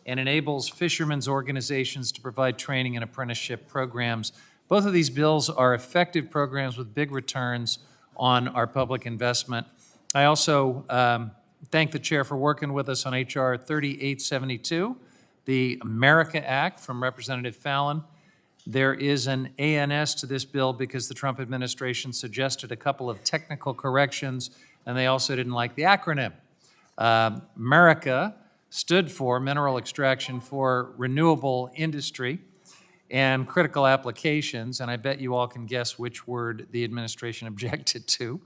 and enables fishermen's organizations to provide training and apprenticeship programs. Both of these bills are effective programs with big returns on our public investment. I also thank the chair for working with us on H.R. 3872, the America Act from Representative Fallon. There is an ANS to this bill because the Trump administration suggested a couple of technical corrections and they also didn't like the acronym. America stood for mineral extraction for renewable industry and critical applications, and I bet you all can guess which word the administration objected to.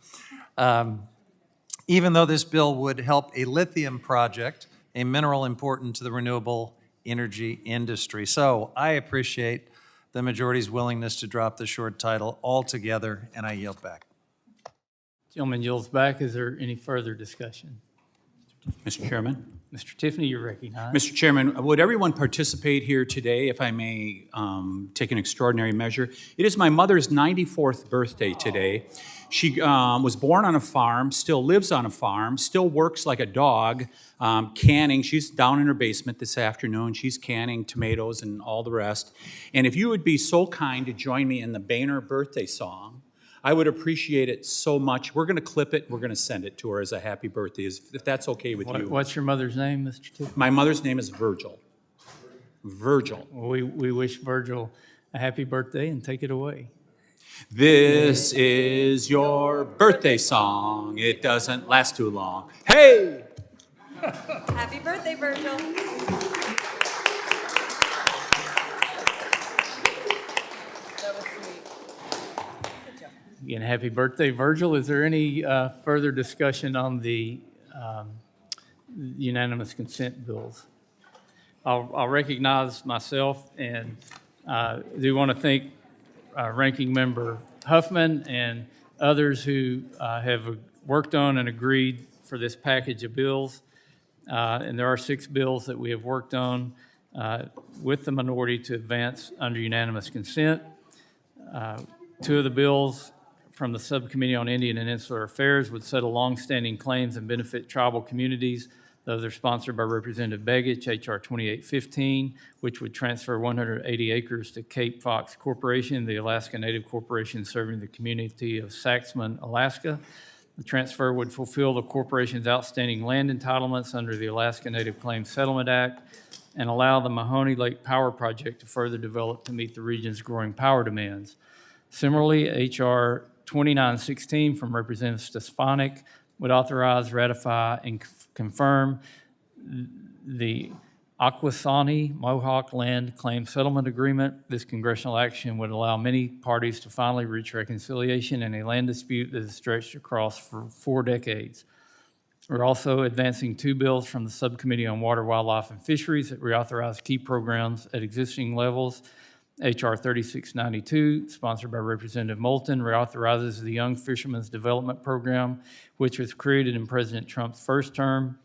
Even though this bill would help a lithium project, a mineral important to the renewable energy industry. So I appreciate the majority's willingness to drop the short title altogether, and I yield back. Gentleman yields back. Is there any further discussion? Mr. Chairman. Mr. Tiffany, you're recognized. Mr. Chairman, would everyone participate here today, if I may take an extraordinary measure? It is my mother's 94th birthday today. She was born on a farm, still lives on a farm, still works like a dog, canning. She's down in her basement this afternoon. She's canning tomatoes and all the rest. And if you would be so kind to join me in the Boehner birthday song, I would appreciate it so much. We're going to clip it. We're going to send it to her as a happy birthday, if that's okay with you. What's your mother's name, Mr. Tiffany? My mother's name is Virgil. Virgil. Well, we wish Virgil a happy birthday and take it away. This is your birthday song. It doesn't last too long. Hey! Happy birthday, Virgil. That was sweet. Again, happy birthday, Virgil. Is there any further discussion on the unanimous consent bills? I'll recognize myself, and do want to thank Ranking Member Huffman and others who have worked on and agreed for this package of bills. And there are 6 bills that we have worked on with the minority to advance under unanimous consent. 2 of the bills from the Subcommittee on Indian and Insular Affairs would settle longstanding claims and benefit tribal communities. Those are sponsored by Representative Begich, H.R. 2815, which would transfer 180 acres to Cape Fox Corporation, the Alaska Native Corporation serving the community of Saxman, Alaska. The transfer would fulfill the corporation's outstanding land entitlements under the Alaska Native Claims Settlement Act and allow the Mahoney Lake Power Project to further develop to meet the region's growing power demands. Similarly, H.R. 2916 from Representative Stefanik would authorize, ratify, and confirm the Akwesasne Mohawk Land Claim Settlement Agreement. This congressional action would allow many parties to finally reach reconciliation in a land dispute that has stretched across for 4 decades. We're also advancing 2 bills from the Subcommittee on Water, Wildlife, and Fisheries that reauthorize key programs at existing levels. H.R. 3692, sponsored by Representative Moulton, reauthorizes the Young Fishermen's Development Program, which was created in President Trump's first term.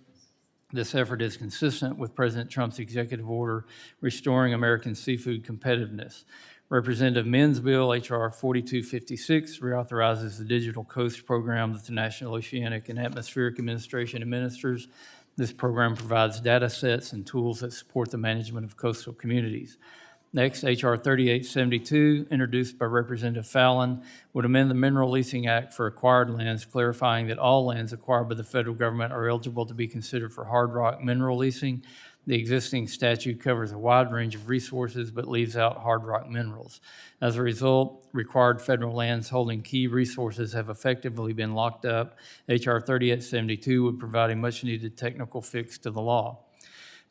This effort is consistent with President Trump's executive order restoring American seafood competitiveness. Representative Minn's bill, H.R. 4256, reauthorizes the Digital Coast Program that the National Oceanic and Atmospheric Administration administers. This program provides data sets and tools that support the management of coastal communities. Next, H.R. 3872, introduced by Representative Fallon, would amend the Mineral Leasing Act for acquired lands, clarifying that all lands acquired by the federal government are eligible to be considered for hard rock mineral leasing. The existing statute covers a wide range of resources but leaves out hard rock minerals. As a result, required federal lands holding key resources have effectively been locked up. H.R. 3872 would provide a much-needed technical fix to the law.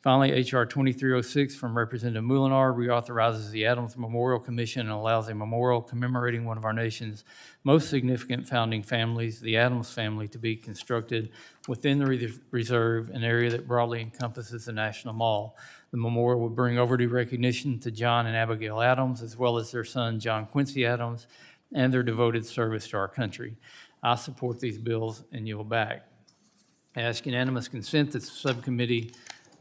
Finally, H.R. 2306 from Representative Moolenaar reauthorizes the Adams Memorial Commission and allows a memorial commemorating one of our nation's most significant founding families, the Adams family, to be constructed within the reserve, an area that broadly encompasses the National Mall. The memorial will bring overdue recognition to John and Abigail Adams, as well as their son, John Quincy Adams, and their devoted service to our country. I support these bills and yield back. I ask unanimous consent that the Subcommittee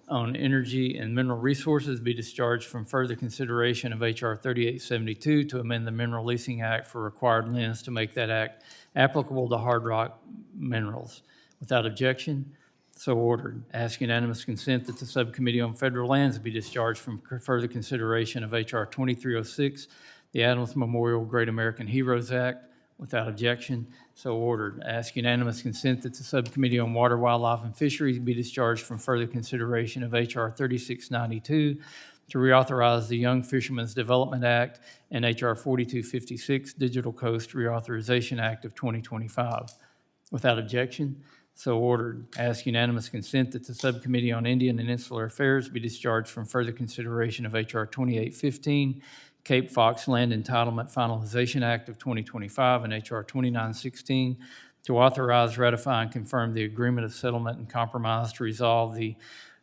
on Energy and Mineral Resources be discharged from further consideration of H.R. 3872 to amend the Mineral Leasing Act for required lands to make that act applicable to hard rock minerals. Without objection, so ordered. Ask unanimous consent that the Subcommittee on Federal Lands be discharged from further consideration of H.R. 2306, the Adams Memorial Great American Heroes Act. Without objection, so ordered. Ask unanimous consent that the Subcommittee on Water, Wildlife, and Fisheries be discharged from further consideration of H.R. 3692 to reauthorize the Young Fishermen's Development Act and H.R. 4256, Digital Coast Reauthorization Act of 2025. Without objection, so ordered. Ask unanimous consent that the Subcommittee on Indian and Insular Affairs be discharged from further consideration of H.R. 2815, Cape Fox Land Entitlement Finalization Act of 2025, and H.R. 2916, to authorize, ratify, and confirm the agreement of settlement and compromise to resolve the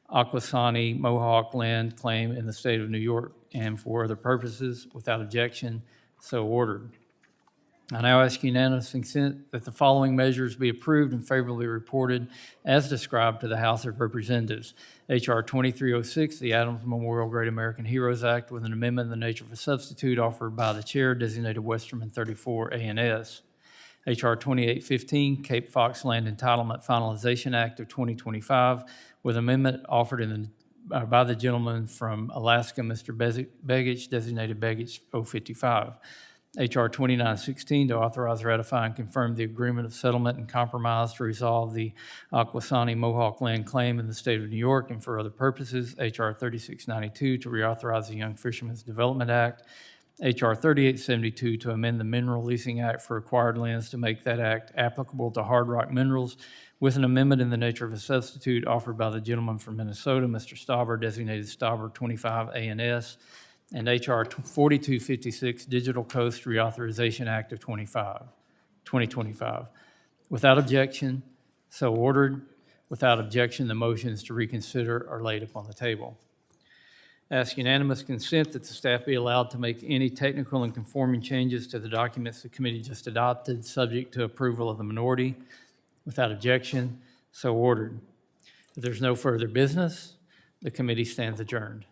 Akwesasne Mohawk land claim in the state of New York, and for other purposes. Without objection, so ordered. I now ask unanimous consent that the following measures be approved and favorably reported as described to the House of Representatives. H.R. 2306, the Adams Memorial Great American Heroes Act, with an amendment in the nature of a substitute offered by the chair, designated Westerman 34 A&S. H.R. 2815, Cape Fox Land Entitlement Finalization Act of 2025, with amendment offered by the gentleman from Alaska, Mr. Begich, designated Begich 055. H.R. 2916, to authorize, ratify, and confirm the agreement of settlement and compromise to resolve the Akwesasne Mohawk land claim in the state of New York and for other purposes. H.R. 3692, to reauthorize the Young Fishermen's Development Act. H.R. 3872, to amend the Mineral Leasing Act for acquired lands to make that act applicable to hard rock minerals, with an amendment in the nature of a substitute offered by the gentleman from Minnesota, Mr. Stauber, designated Stauber 25 A&S. And H.R. 4256, Digital Coast Reauthorization Act of 2025. Without objection, so ordered. Without objection, the motions to reconsider are laid upon the table. Ask unanimous consent that the staff be allowed to make any technical and conforming changes to the documents the committee just adopted, subject to approval of the minority. Without objection, so ordered. If there's no further business, the committee stands adjourned.